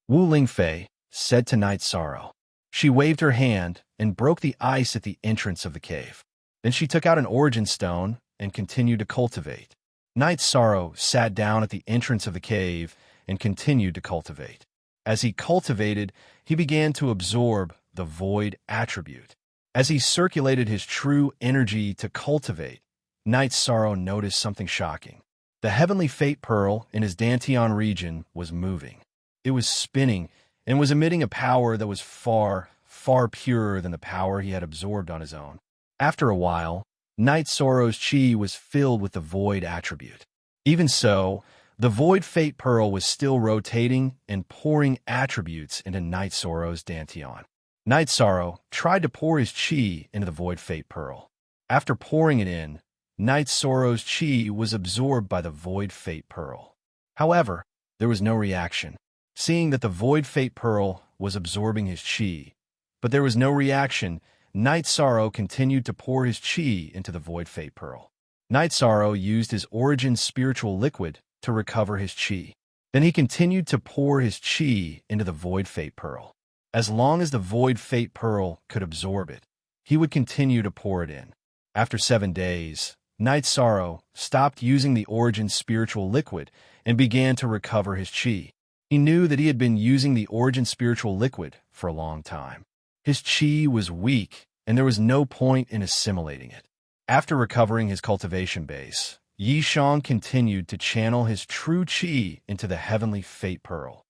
Wu Lingfei said to Night Sorrow. She waved her hand and broke the ice at the entrance of the cave. Then she took out an origin stone and continued to cultivate. Night Sorrow sat down at the entrance of the cave and continued to cultivate. As he cultivated, he began to absorb the void attribute. As he circulated his true energy to cultivate, Night Sorrow noticed something shocking. The heavenly fate pearl in his Dantian region was moving. It was spinning and was emitting a power that was far, far purer than the power he had absorbed on his own. After a while, Night Sorrow's chi was filled with the void attribute. Even so, the void fate pearl was still rotating and pouring attributes into Night Sorrow's Dantian. Night Sorrow tried to pour his chi into the void fate pearl. After pouring it in, Night Sorrow's chi was absorbed by the void fate pearl. However, there was no reaction. Seeing that the void fate pearl was absorbing his chi, but there was no reaction, Night Sorrow continued to pour his chi into the void fate pearl. Night Sorrow used his origin spiritual liquid to recover his chi. Then he continued to pour his chi into the void fate pearl. As long as the void fate pearl could absorb it, he would continue to pour it in. After 7 days, Night Sorrow stopped using the origin spiritual liquid and began to recover his chi. He knew that he had been using the origin spiritual liquid for a long time. His chi was weak, and there was no point in assimilating it. After recovering his cultivation base, Yi Shang continued to channel his true chi into the heavenly fate pearl.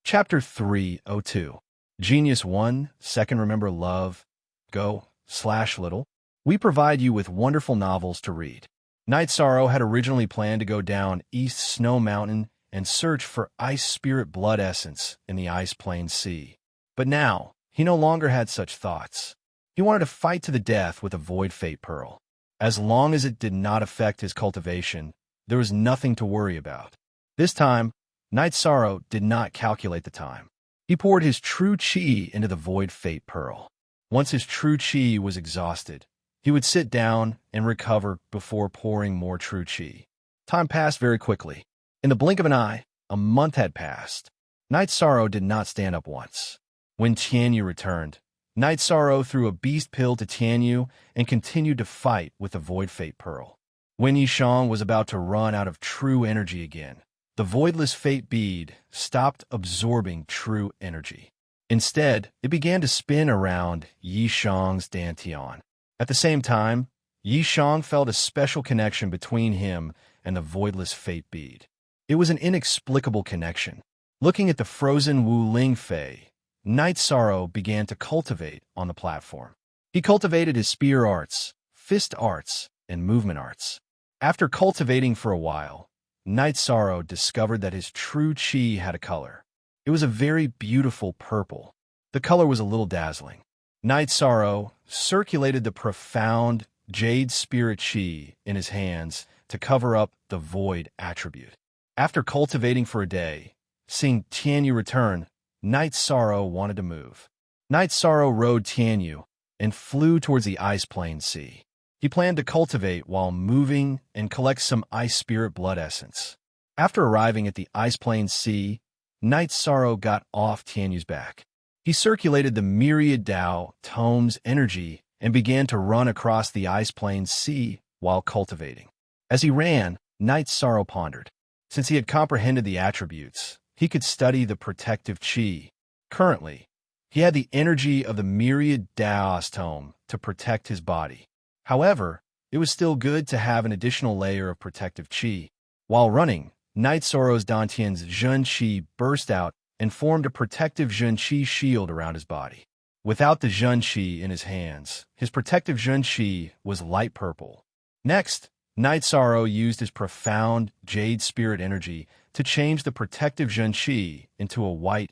Chapter 302. Genius 1, Second Remember Love, Go/Little. We provide you with wonderful novels to read. Night Sorrow had originally planned to go down East Snow Mountain and search for Ice Spirit Blood Essence in the Ice Plain Sea. But now, he no longer had such thoughts. He wanted to fight to the death with a Void Fate Pearl. As long as it did not affect his cultivation, there was nothing to worry about. This time, Night Sorrow did not calculate the time. He poured his true chi into the Void Fate Pearl. Once his true chi was exhausted, he would sit down and recover before pouring more true chi. Time passed very quickly. In the blink of an eye, a month had passed. Night Sorrow did not stand up once. When Tianyu returned, Night Sorrow threw a beast pill to Tianyu and continued to fight with the Void Fate Pearl. When Yishang was about to run out of true energy again, the Voidless Fate Bead stopped absorbing true energy. Instead, it began to spin around Yishang's dantian. At the same time, Yishang felt a special connection between him and the Voidless Fate Bead. It was an inexplicable connection. Looking at the frozen Wu Ling Fei, Night Sorrow began to cultivate on the platform. He cultivated his spear arts, fist arts, and movement arts. After cultivating for a while, Night Sorrow discovered that his true chi had a color. It was a very beautiful purple. The color was a little dazzling. Night Sorrow circulated the profound jade spirit chi in his hands to cover up the void attribute. After cultivating for a day, seeing Tianyu return, Night Sorrow wanted to move. Night Sorrow rode Tianyu and flew towards the Ice Plain Sea. He planned to cultivate while moving and collect some Ice Spirit Blood Essence. After arriving at the Ice Plain Sea, Night Sorrow got off Tianyu's back. He circulated the Myriad Tao Tome's energy and began to run across the Ice Plain Sea while cultivating. As he ran, Night Sorrow pondered. Since he had comprehended the attributes, he could study the protective chi. Currently, he had the energy of the Myriad Tao's Tome to protect his body. However, it was still good to have an additional layer of protective chi. While running, Night Sorrow's Dantian's Zhen Qi burst out and formed a protective Zhen Qi shield around his body. Without the Zhen Qi in his hands, his protective Zhen Qi was light purple. Next, Night Sorrow used his profound jade spirit energy to change the protective Zhen Qi into a white,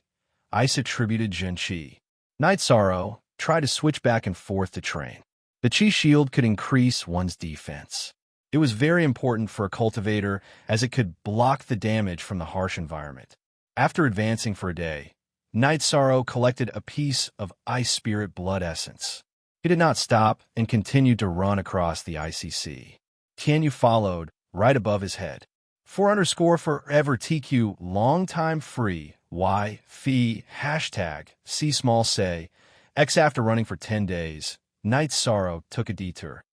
ice-attributed Zhen Qi. Night Sorrow tried to switch back and forth to train. The Qi shield could increase one's defense. It was very important for a cultivator as it could block the damage from the harsh environment. After advancing for a day, Night Sorrow collected a piece of Ice Spirit Blood Essence. He did not stop and continued to run across the icy sea. Tianyu followed, right above his head. 4_forever TQ long time free Y fee hashtag C small say X. After running for 10 days, Night Sorrow took a detour.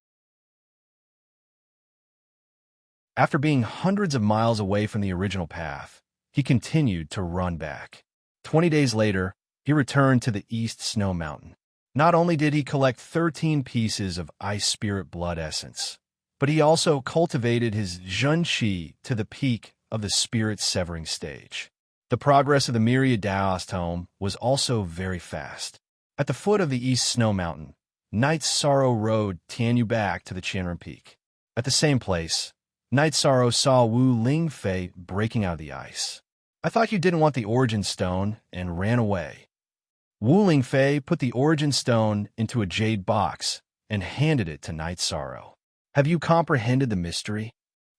After being hundreds of miles away from the original path, he continued to run back. 20 days later, he returned to the East Snow Mountain. Not only did he collect 13 pieces of Ice Spirit Blood Essence, but he also cultivated his Zhen Qi to the peak of the Spirit Severing stage. The progress of the Myriad Tao's Tome was also very fast. At the foot of the East Snow Mountain, Night Sorrow rode Tianyu back to the Qianren Peak. At the same place, Night Sorrow saw Wu Ling Fei breaking out of the ice. I thought you didn't want the Origin Stone and ran away. Wu Ling Fei put the Origin Stone into a jade box and handed it to Night Sorrow. Have you comprehended the mystery?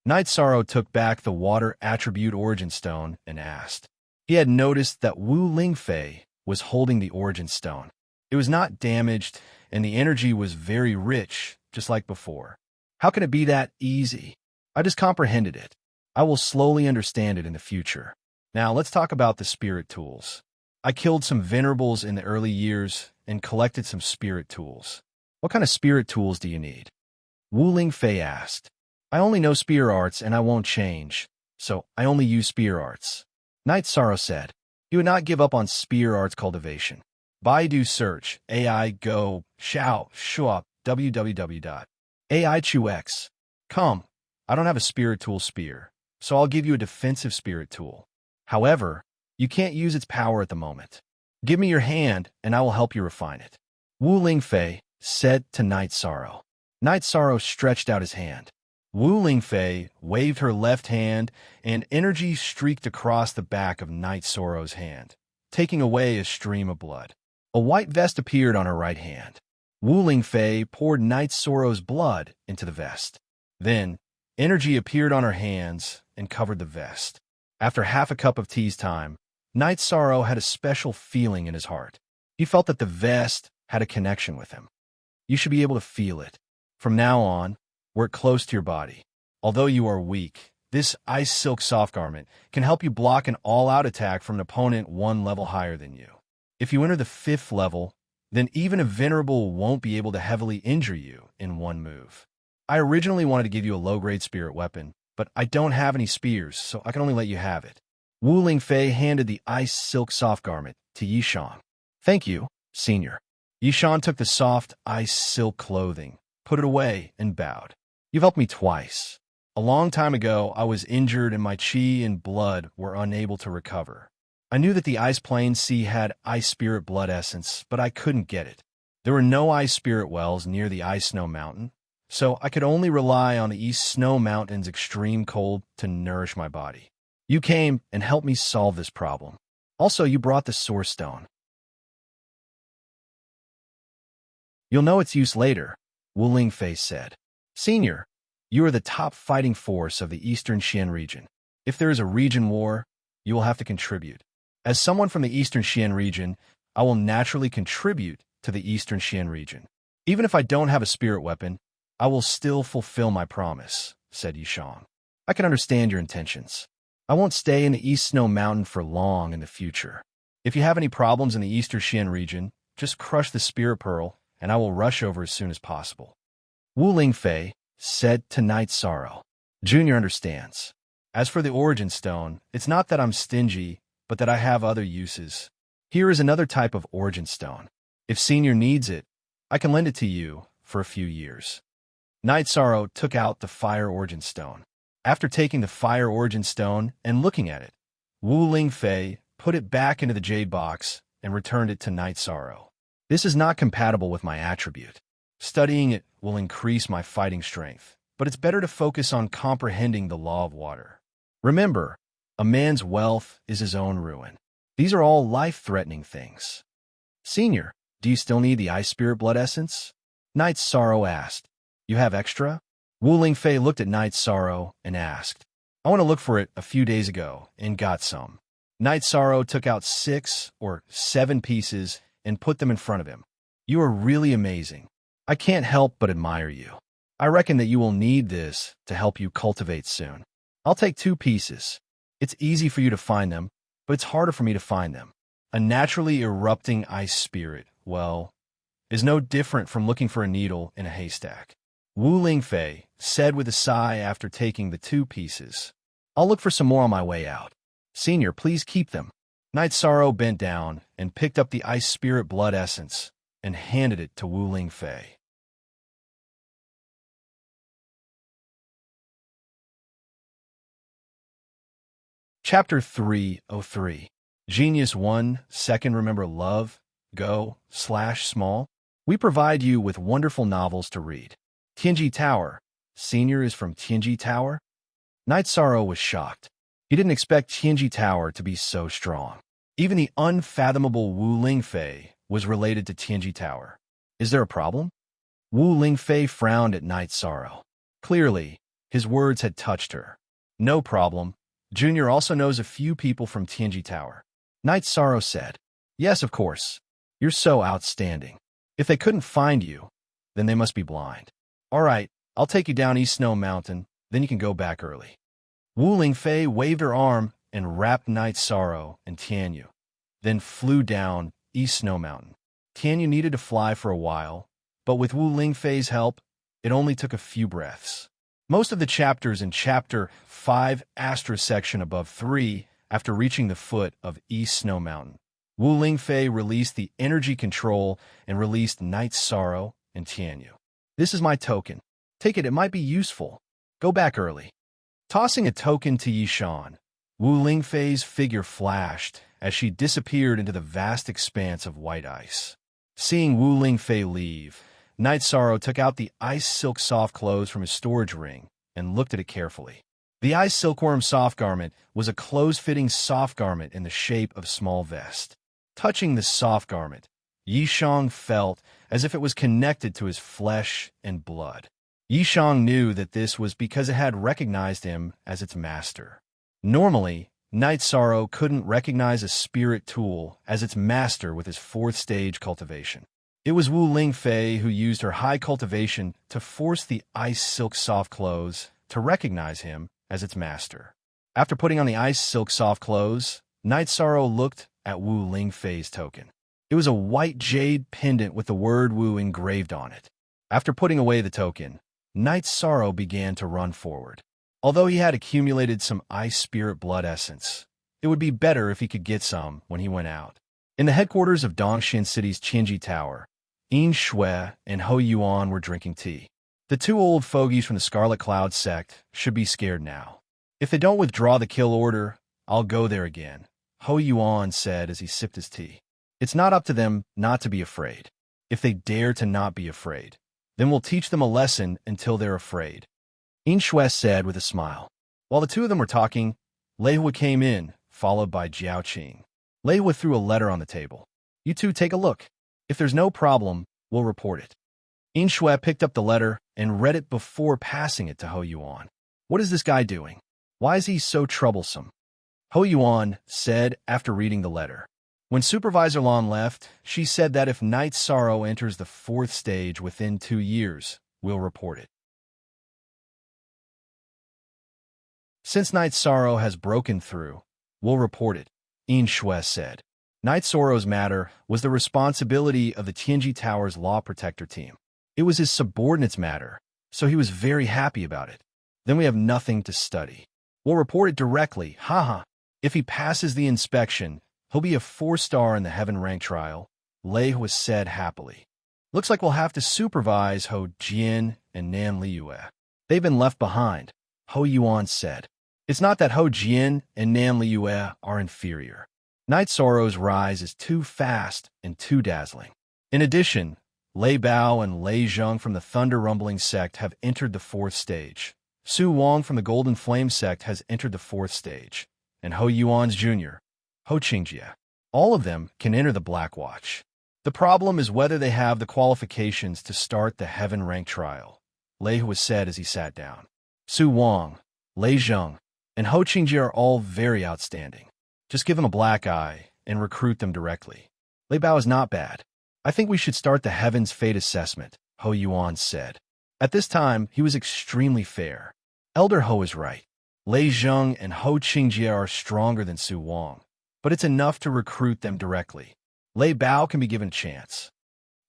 Night Sorrow took back the water attribute Origin Stone and asked. He had noticed that Wu Ling Fei was holding the Origin Stone. It was not damaged, and the energy was very rich, just like before. How can it be that easy? I just comprehended it. I will slowly understand it in the future. Now let's talk about the spirit tools. I killed some venerables in the early years and collected some spirit tools. What kind of spirit tools do you need? Wu Ling Fei asked. I only know spear arts and I won't change, so I only use spear arts. Night Sorrow said. He would not give up on spear arts cultivation. Baidu search, AI go, xiao, shuop, www.aichux. Come, I don't have a spirit tool spear, so I'll give you a defensive spirit tool. However, you can't use its power at the moment. Give me your hand and I will help you refine it. Wu Ling Fei said to Night Sorrow. Night Sorrow stretched out his hand. Wu Ling Fei waved her left hand and energy streaked across the back of Night Sorrow's hand, taking away a stream of blood. A white vest appeared on her right hand. Wu Lingfei poured Night Sorrow's blood into the vest. Then, energy appeared on her hands and covered the vest. After half a cup of tea's time, Night Sorrow had a special feeling in his heart. He felt that the vest had a connection with him. You should be able to feel it. From now on, work close to your body. Although you are weak, this ice silk soft garment can help you block an all-out attack from an opponent one level higher than you. If you enter the 5th level, then even a venerable won't be able to heavily injure you in one move. I originally wanted to give you a low-grade spirit weapon, but I don't have any spears, so I can only let you have it. Wu Lingfei handed the ice silk soft garment to Yishan. Thank you, Senior. Yishan took the soft ice silk clothing, put it away, and bowed. You've helped me twice. A long time ago, I was injured and my chi and blood were unable to recover. I knew that the Ice Plain Sea had ice spirit blood essence, but I couldn't get it. There were no ice spirit wells near the Ice Snow Mountain, so I could only rely on the East Snow Mountain's extreme cold to nourish my body. You came and helped me solve this problem. Also, you brought the Source Stone. You'll know its use later, Wu Lingfei said. Senior, you are the top fighting force of the Eastern Xian region. If there is a region war, you will have to contribute. As someone from the Eastern Xian region, I will naturally contribute to the Eastern Xian region. Even if I don't have a spirit weapon, I will still fulfill my promise, said Yishan. I can understand your intentions. I won't stay in the East Snow Mountain for long in the future. If you have any problems in the Eastern Xian region, just crush the Spirit Pearl, and I will rush over as soon as possible. Wu Lingfei said to Night Sorrow. Junior understands. As for the Origin Stone, it's not that I'm stingy, but that I have other uses. Here is another type of Origin Stone. If Senior needs it, I can lend it to you for a few years. Night Sorrow took out the Fire Origin Stone. After taking the Fire Origin Stone and looking at it, Wu Lingfei put it back into the jade box and returned it to Night Sorrow. This is not compatible with my attribute. Studying it will increase my fighting strength, but it's better to focus on comprehending the law of water. Remember, a man's wealth is his own ruin. These are all life-threatening things. Senior, do you still need the Ice Spirit Blood Essence? Night Sorrow asked. You have extra? Wu Lingfei looked at Night Sorrow and asked. I went to look for it a few days ago and got some. Night Sorrow took out 6 or 7 pieces and put them in front of him. You are really amazing. I can't help but admire you. I reckon that you will need this to help you cultivate soon. I'll take 2 pieces. It's easy for you to find them, but it's harder for me to find them. A naturally erupting ice spirit, well, is no different from looking for a needle in a haystack. Wu Lingfei said with a sigh after taking the 2 pieces. I'll look for some more on my way out. Senior, please keep them. Night Sorrow bent down and picked up the Ice Spirit Blood Essence and handed it to Wu Lingfei. Chapter 303. Genius 1, Second Remember Love, Go/Small. We provide you with wonderful novels to read. Tianji Tower. Senior is from Tianji Tower? Night Sorrow was shocked. He didn't expect Tianji Tower to be so strong. Even the unfathomable Wu Lingfei was related to Tianji Tower. Is there a problem? Wu Lingfei frowned at Night Sorrow. Clearly, his words had touched her. No problem. Junior also knows a few people from Tianji Tower. Night Sorrow said. Yes, of course. You're so outstanding. If they couldn't find you, then they must be blind. All right, I'll take you down East Snow Mountain, then you can go back early. Wu Lingfei waved her arm and wrapped Night Sorrow and Tianyu, then flew down East Snow Mountain. Tianyu needed to fly for a while, but with Wu Lingfei's help, it only took a few breaths. Most of the chapters in Chapter 5 section above 3, after reaching the foot of East Snow Mountain, Wu Lingfei released the energy control and released Night Sorrow and Tianyu. This is my token. Take it might be useful. Go back early. Tossing a token to Yishan, Wu Lingfei's figure flashed as she disappeared into the vast expanse of white ice. Seeing Wu Lingfei leave, Night Sorrow took out the ice silk soft clothes from his storage ring and looked at it carefully. The ice silkworm soft garment was a close-fitting soft garment in the shape of small vest. Touching the soft garment, Yishang felt as if it was connected to his flesh and blood. Yishang knew that this was because it had recognized him as its master. Normally, Night Sorrow couldn't recognize a spirit tool as its master with his fourth stage cultivation. It was Wu Lingfei who used her high cultivation to force the ice silk soft clothes to recognize him as its master. After putting on the ice silk soft clothes, Night Sorrow looked at Wu Lingfei's token. It was a white jade pendant with the word Wu engraved on it. After putting away the token, Night Sorrow began to run forward. Although he had accumulated some ice spirit blood essence, it would be better if he could get some when he went out. In the headquarters of Dongshin City's Qinji Tower, Yin Shui and Ho Yuan were drinking tea. The two old fogies from the Scarlet Cloud sect should be scared now. If they don't withdraw the kill order, I'll go there again, Ho Yuan said as he sipped his tea. It's not up to them not to be afraid. If they dare to not be afraid, then we'll teach them a lesson until they're afraid, Yin Shui said with a smile. While the two of them were talking, Lei Hui came in, followed by Jiao Qing. Lei Hui threw a letter on the table. You two take a look. If there's no problem, we'll report it. Yin Shui picked up the letter and read it before passing it to Ho Yuan. What is this guy doing? Why is he so troublesome? Ho Yuan said after reading the letter. When Supervisor Lan left, she said that if Night Sorrow enters the fourth stage within 2 years, we'll report it. Since Night Sorrow has broken through, we'll report it, Yin Shui said. Night Sorrow's matter was the responsibility of the Tianji Tower's Law Protector team. It was his subordinate's matter, so he was very happy about it. Then we have nothing to study. We'll report it directly, haha. If he passes the inspection, he'll be a 4-star in the Heaven Rank trial, Lei Hui said happily. Looks like we'll have to supervise Ho Jian and Nan Liyue. They've been left behind, Ho Yuan said. It's not that Ho Jian and Nan Liyue are inferior. Night Sorrow's rise is too fast and too dazzling. In addition, Lei Bao and Lei Zheng from the Thunder Rumbling sect have entered the 4th stage. Su Wang from the Golden Flame sect has entered the 4th stage. And Ho Yuan's junior, Ho Qingjie. All of them can enter the Black Watch. The problem is whether they have the qualifications to start the Heaven Rank trial, Lei Hui said as he sat down. Su Wang, Lei Zheng, and Ho Qingjie are all very outstanding. Just give them a black eye and recruit them directly. Lei Bao is not bad. I think we should start the Heaven's Fate assessment, Ho Yuan said. At this time, he was extremely fair. Elder Ho is right. Lei Zheng and Ho Qingjie are stronger than Su Wang, but it's enough to recruit them directly. Lei Bao can be given a chance.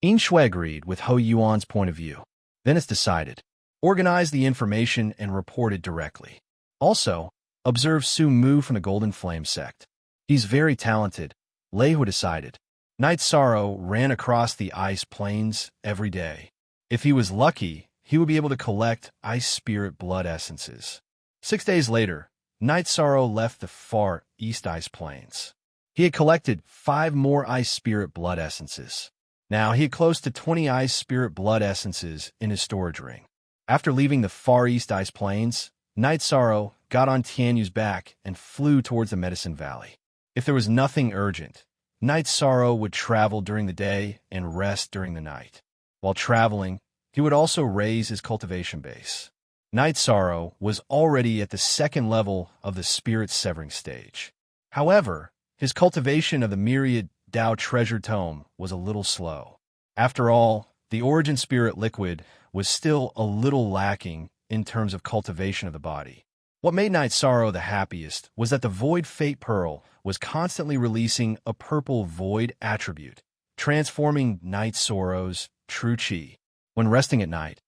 Yin Shui agreed with Ho Yuan's point of view. Then it's decided. Organize the information and report it directly. Also, observe Su Mu from the Golden Flame sect. He's very talented, Lei Hui decided. Night Sorrow ran across the ice plains every day. If he was lucky, he would be able to collect ice spirit blood essences. 6 days later, Night Sorrow left the far east ice plains. He had collected 5 more ice spirit blood essences. Now he had close to 20 ice spirit blood essences in his storage ring. After leaving the far east ice plains, Night Sorrow got on Tianyu's back and flew towards the Medicine Valley. If there was nothing urgent, Night Sorrow would travel during the day and rest during the night. While traveling, he would also raise his cultivation base. Night Sorrow was already at the 2nd level of the Spirit Severing stage. However, his cultivation of the Myriad Dao Treasure Tome was a little slow. After all, the Origin Spirit Liquid was still a little lacking in terms of cultivation of the body. What made Night Sorrow the happiest was that the Void Fate Pearl was constantly releasing a purple void attribute, transforming Night Sorrow's true chi. When resting at night,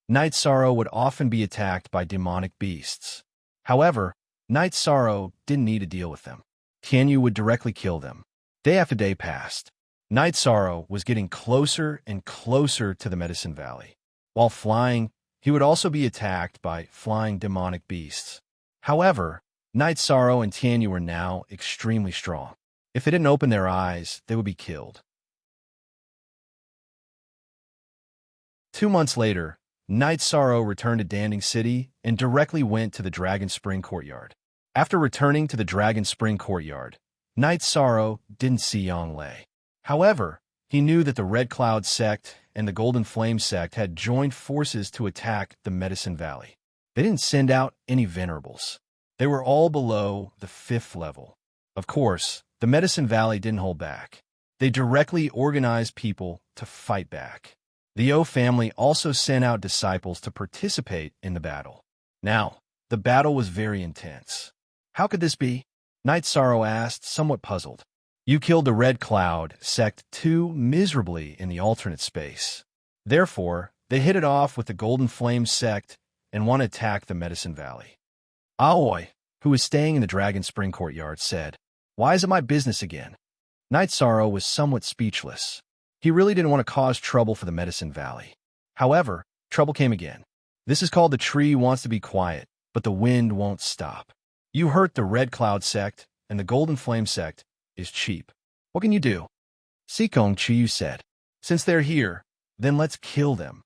Night Sorrow would often be attacked by demonic beasts. However, Night Sorrow didn't need to deal with them. Tianyu would directly kill them. Day after day passed. Night Sorrow was getting closer and closer to the Medicine Valley. While flying, he would also be attacked by flying demonic beasts. However, Night Sorrow and Tianyu were now extremely strong. If they didn't open their eyes, they would be killed. 2 months later, Night Sorrow returned to Danding City and directly went to the Dragon Spring Courtyard. After returning to the Dragon Spring Courtyard, Night Sorrow didn't see Yang Lei. However, He knew that the Red Cloud sect and the Golden Flame sect had joined forces to attack the Medicine Valley. They didn't send out any venerables. They were all below the 5th level. Of course, the Medicine Valley didn't hold back. They directly organized people to fight back. The O family also sent out disciples to participate in the battle. Now, the battle was very intense. How could this be? Night Sorrow asked, somewhat puzzled. You killed the Red Cloud sect too miserably in the alternate space. Therefore, they hit it off with the Golden Flame sect and want to attack the Medicine Valley. Aoi, who was staying in the Dragon Spring courtyard, said, Why is it my business again? Night Sorrow was somewhat speechless. He really didn't want to cause trouble for the Medicine Valley. However, trouble came again. This is called the tree wants to be quiet, but the wind won't stop. You hurt the Red Cloud sect, and the Golden Flame sect is cheap. What can you do? Sikong Chiyu said, Since they're here, then let's kill them.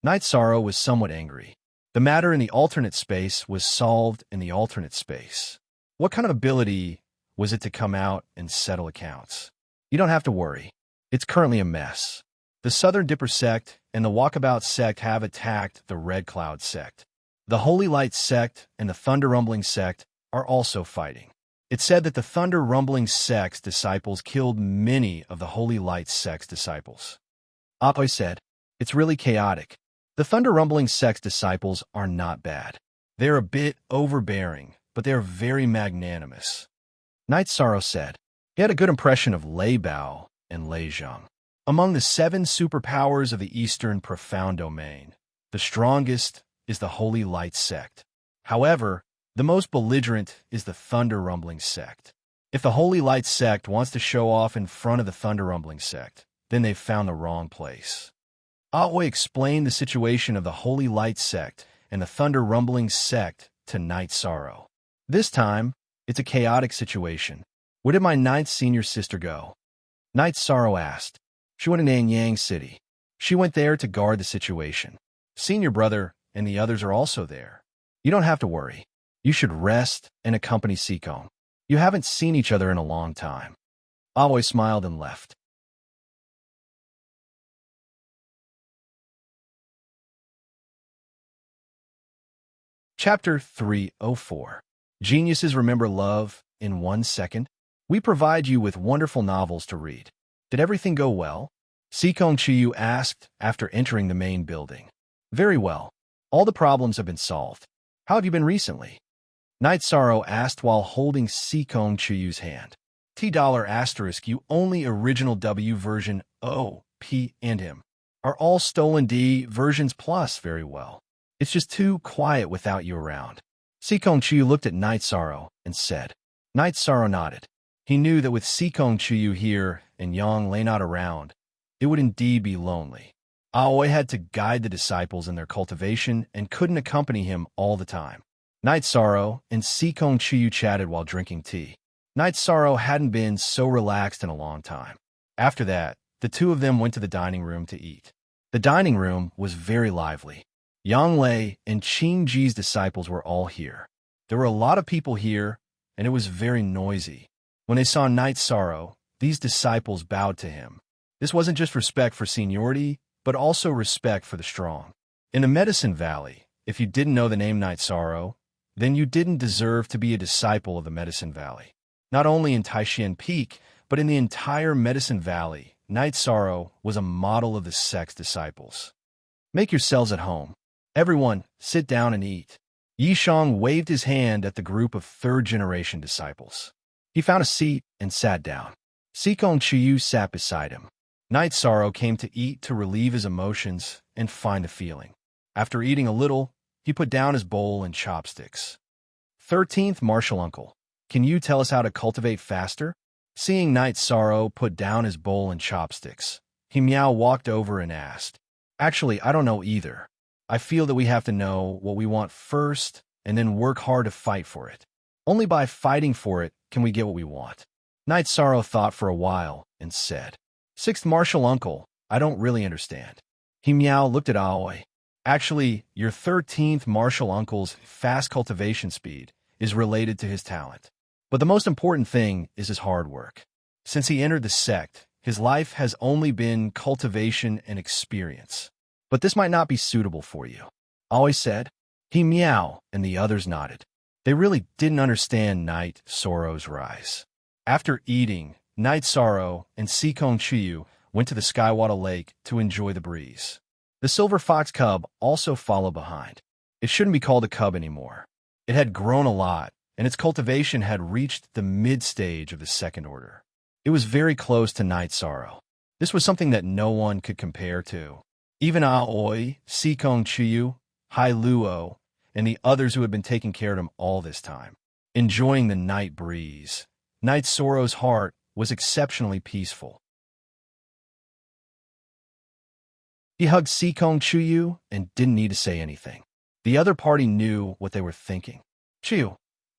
Night Sorrow was somewhat angry. The matter in the alternate space was solved in the alternate space. What kind of ability was it to come out and settle accounts? You don't have to worry. It's currently a mess. The Southern Dipper sect and the Walkabout sect have attacked the Red Cloud sect. The Holy Light sect and the Thunder Rumbling sect are also fighting. It's said that the Thunder Rumbling sect's disciples killed many of the Holy Light sect's disciples. Aoi said, It's really chaotic. The Thunder Rumbling sect's disciples are not bad. They're a bit overbearing, but they're very magnanimous. Night Sorrow said, He had a good impression of Lei Bao and Lei Zhang. Among the 7 superpowers of the Eastern Profound Domain, the strongest is the Holy Light sect. However, the most belligerent is the Thunder Rumbling sect. If the Holy Light sect wants to show off in front of the Thunder Rumbling sect, then they've found the wrong place. Aoi explained the situation of the Holy Light sect and the Thunder Rumbling sect to Night Sorrow. This time, it's a chaotic situation. Where did my 9th senior sister go? Night Sorrow asked. She went to Nanyang City. She went there to guard the situation. Senior brother and the others are also there. You don't have to worry. You should rest and accompany Sikong. You haven't seen each other in a long time. Aoi smiled and left. Chapter 304. Geniuses Remember Love in 1 Second. We provide you with wonderful novels to read. Did everything go well? Sikong Chiyu asked after entering the main building. Very well. All the problems have been solved. How have you been recently? Night Sorrow asked while holding Sikong Chiyu's hand. $**, only original W version O, P, and him. Are all stolen D versions plus very well. It's just too quiet without you around. Sikong Chiyu looked at Night Sorrow and said. Night Sorrow nodded. He knew that with Sikong Chiyu here and Yang Lei not around, it would indeed be lonely. Aoi had to guide the disciples in their cultivation and couldn't accompany him all the time. Night Sorrow and Sikong Chiyu chatted while drinking tea. Night Sorrow hadn't been so relaxed in a long time. After that, the two of them went to the dining room to eat. The dining room was very lively. Yang Lei and Qing Ji's disciples were all here. There were a lot of people here, and it was very noisy. When they saw Night Sorrow, these disciples bowed to him. This wasn't just respect for seniority, but also respect for the strong. In the Medicine Valley, if you didn't know the name Night Sorrow, then you didn't deserve to be a disciple of the Medicine Valley. Not only in Taishan Peak, but in the entire Medicine Valley, Night Sorrow was a model of the sect's disciples. Make yourselves at home. Everyone, sit down and eat. Yishang waved his hand at the group of third-generation disciples. He found a seat and sat down. Sikong Chiyu sat beside him. Night Sorrow came to eat to relieve his emotions and find a feeling. After eating a little, he put down his bowl and chopsticks. 13th Martial Uncle, can you tell us how to cultivate faster? Seeing Night Sorrow put down his bowl and chopsticks, Miao walked over and asked. Actually, I don't know either. I feel that we have to know what we want first and then work hard to fight for it. Only by fighting for it can we get what we want. Night Sorrow thought for a while and said, 6th Martial Uncle, I don't really understand. Miao looked at Aoi. Actually, your 13th Martial Uncle's fast cultivation speed is related to his talent. But the most important thing is his hard work. Since he entered the sect, His life has only been cultivation and experience. But this might not be suitable for you. Always said. He meowed, and the others nodded. They really didn't understand Night Sorrow's rise. After eating, Night Sorrow and Seekong Chiyu went to the Skywater Lake to enjoy the breeze. The silver fox cub also followed behind. It shouldn't be called a cub anymore. It had grown a lot, and its cultivation had reached the mid-stage of the second order. It was very close to Night Sorrow. This was something that no one could compare to. Even Aoi, Seekong Chiyu, Hai Luo, and the others who had been taking care of him all this time. Enjoying the night breeze, Night Sorrow's heart was exceptionally peaceful. He hugged Seekong Chiyu and didn't need to say anything. The other party knew what they were thinking. Chiyu,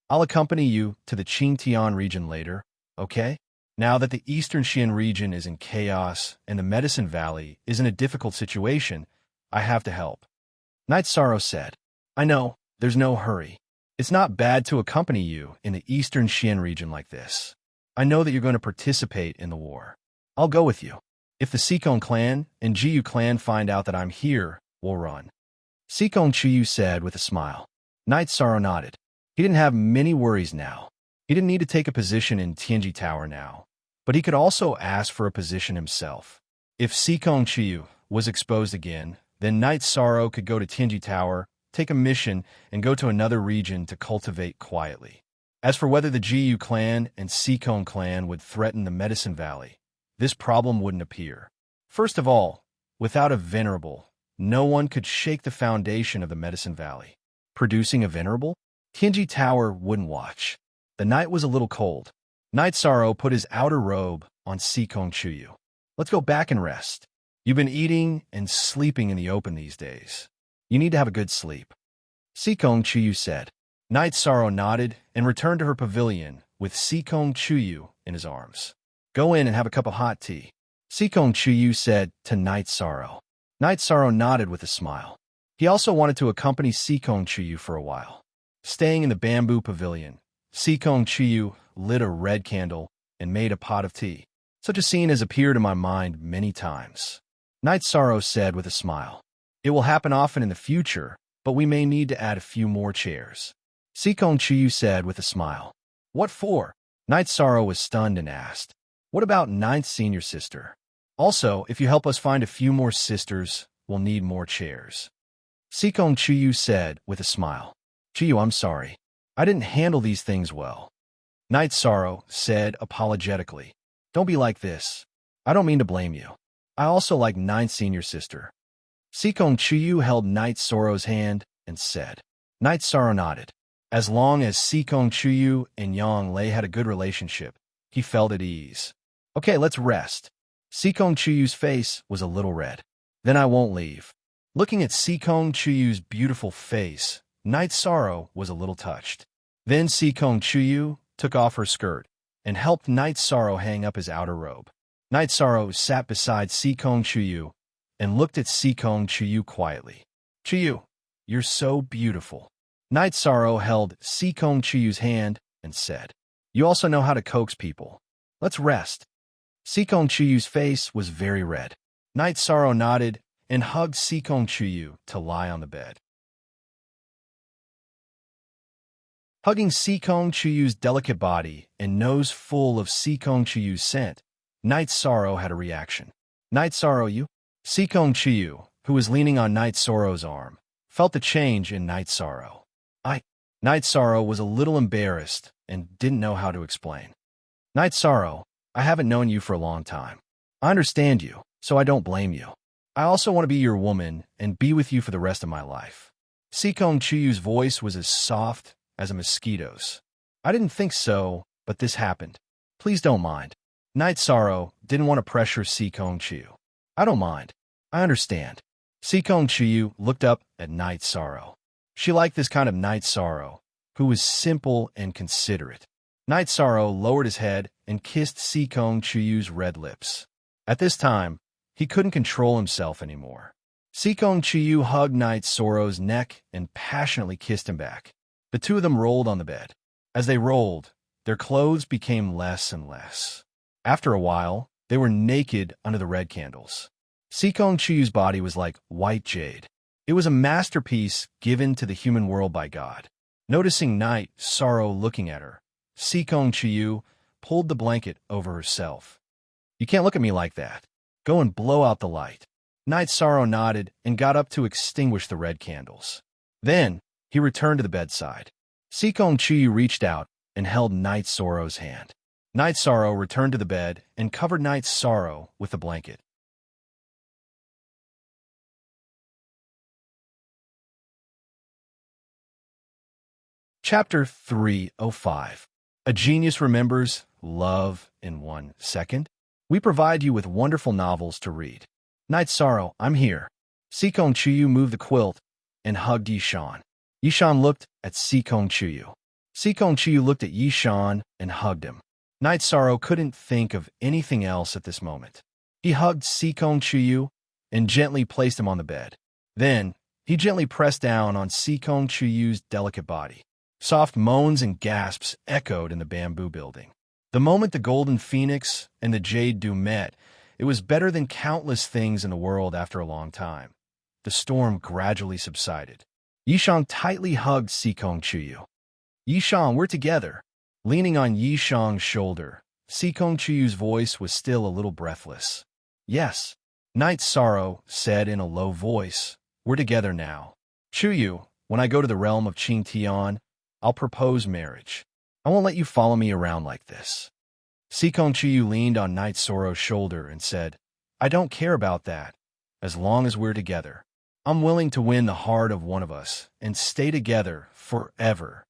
I'll accompany you to the Qingtian region later, okay? Now that the Eastern Xian region is in chaos and the Medicine Valley is in a difficult situation, I have to help. Night Sorrow said, I know, there's no hurry. It's not bad to accompany you in the Eastern Xian region like this. I know that you're going to participate in the war. I'll go with you. If the Seekong clan and Jiyu clan find out that I'm here, we'll run. Seekong Chiyu said with a smile. Night Sorrow nodded. He didn't have many worries now. He didn't need to take a position in Tianji Tower now, but he could also ask for a position himself. If Seekong Chiyu was exposed again, then Night Sorrow could go to Tianji Tower, take a mission, and go to another region to cultivate quietly. As for whether the Jiyu clan and Seekong clan would threaten the Medicine Valley, this problem wouldn't appear. First of all, without a venerable, no one could shake the foundation of the Medicine Valley. Producing a venerable? Tianji Tower wouldn't watch. The night was a little cold. Night Sorrow put his outer robe on Seekong Chiyu. Let's go back and rest. You've been eating and sleeping in the open these days. You need to have a good sleep. Seekong Chiyu said. Night Sorrow nodded and returned to her pavilion with Seekong Chiyu in his arms. Go in and have a cup of hot tea. Seekong Chiyu said to Night Sorrow. Night Sorrow nodded with a smile. He also wanted to accompany Seekong Chiyu for a while. Staying in the bamboo pavilion, Seekong Chiyu lit a red candle and made a pot of tea. Such a scene has appeared in my mind many times. Night Sorrow said with a smile. It will happen often in the future, but we may need to add a few more chairs. Seekong Chiyu said with a smile. What for? Night Sorrow was stunned and asked. What about Ninth Senior Sister? Also, if you help us find a few more sisters, we'll need more chairs. Seekong Chiyu said with a smile. Chiyu, I'm sorry. I didn't handle these things well. Night Sorrow said apologetically. Don't be like this. I don't mean to blame you. I also like Ninth Senior Sister. Seekong Chiyu held Night Sorrow's hand and said. Night Sorrow nodded. As long as Seekong Chiyu and Yang Lei had a good relationship, he felt at ease. Okay, let's rest. Seekong Chiyu's face was a little red. Then I won't leave. Looking at Seekong Chiyu's beautiful face, Night Sorrow was a little touched. Then Seekong Chiyu took off her skirt and helped Night Sorrow hang up his outer robe. Night Sorrow sat beside Seekong Chiyu and looked at Seekong Chiyu quietly. Chiyu, you're so beautiful. Night Sorrow held Seekong Chiyu's hand and said, You also know how to coax people. Let's rest. Seekong Chiyu's face was very red. Night Sorrow nodded and hugged Seekong Chiyu to lie on the bed. Hugging Seekong Chiyu's delicate body and nose full of Seekong Chiyu's scent, Night Sorrow had a reaction. Night Sorrow, you? Seekong Chiyu, who was leaning on Night Sorrow's arm, felt the change in Night Sorrow. Night Sorrow was a little embarrassed and didn't know how to explain. Night Sorrow, I haven't known you for a long time. I understand you, so I don't blame you. I also want to be your woman and be with you for the rest of my life. Seekong Chiyu's voice was as soft as a mosquito's. I didn't think so, but this happened. Please don't mind. Night Sorrow didn't want to pressure Seekong Chiyu. I don't mind. I understand. Seekong Chiyu looked up at Night Sorrow. She liked this kind of Night Sorrow, who was simple and considerate. Night Sorrow lowered his head and kissed Seekong Chiyu's red lips. At this time, he couldn't control himself anymore. Seekong Chiyu hugged Night Sorrow's neck and passionately kissed him back. The two of them rolled on the bed. As they rolled, their clothes became less and less. After a while, They were naked under the red candles. Sikong Chuyu's body was like white jade. It was a masterpiece given to the human world by God. Noticing Night Sorrow looking at her, Sikong Chuyu pulled the blanket over herself. "You can't look at me like that. Go and blow out the light." Night Sorrow nodded and got up to extinguish the red candles. Then he returned to the bedside. Sikong Chuyu reached out and held Night Sorrow's hand. Night Sorrow returned to the bed and covered Night Sorrow with the blanket. Chapter 305. A Genius Remembers Love in 1 Second. We provide you with wonderful novels to read. Night Sorrow, I'm here. Sikong Chuyu moved the quilt and hugged Yishan. Yishan looked at Sikong Chuyu. Sikong Chuyu looked at Yishan and hugged him. Night Sorrow couldn't think of anything else at this moment. He hugged Sikong Chuyu and gently placed him on the bed. Then, he gently pressed down on Sikong Chuyu's delicate body. Soft moans and gasps echoed in the bamboo building. The moment the golden phoenix and the jade dew met, it was better than countless things in the world after a long time. The storm gradually subsided. Yishan tightly hugged Sikong Chuyu. "Yishan, we're together." Leaning on Yishang's shoulder, Sikong Chuyu's voice was still a little breathless. "Yes," Night Sorrow said in a low voice, "we're together now. Chuyu, when I go to the realm of Qingtian, I'll propose marriage. I won't let you follow me around like this." Sikong Chuyu leaned on Night Sorrow's shoulder and said, "I don't care about that, as long as we're together. I'm willing to win the heart of one of us and stay together forever."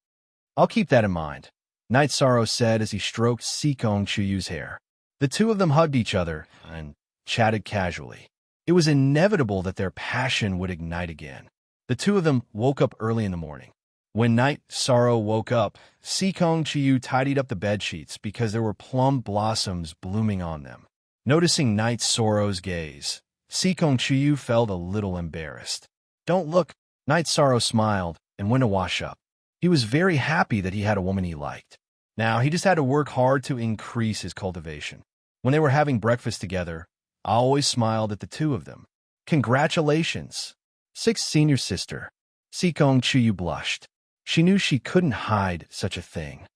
"I'll keep that in mind," Night Sorrow said as he stroked Sikong Chuyu's hair. The two of them hugged each other and chatted casually. It was inevitable that their passion would ignite again. The two of them woke up early in the morning. When Night Sorrow woke up, Sikong Chuyu tidied up the bedsheets because there were plum blossoms blooming on them. Noticing Night Sorrow's gaze, Sikong Chuyu felt a little embarrassed. "Don't look." Night Sorrow smiled and went to wash up. He was very happy that he had a woman he liked. Now he just had to work hard to increase his cultivation. When they were having breakfast together, I always smiled at the two of them. "Congratulations." Sixth senior sister. Sikong Chuyu blushed. She knew she couldn't hide such a thing.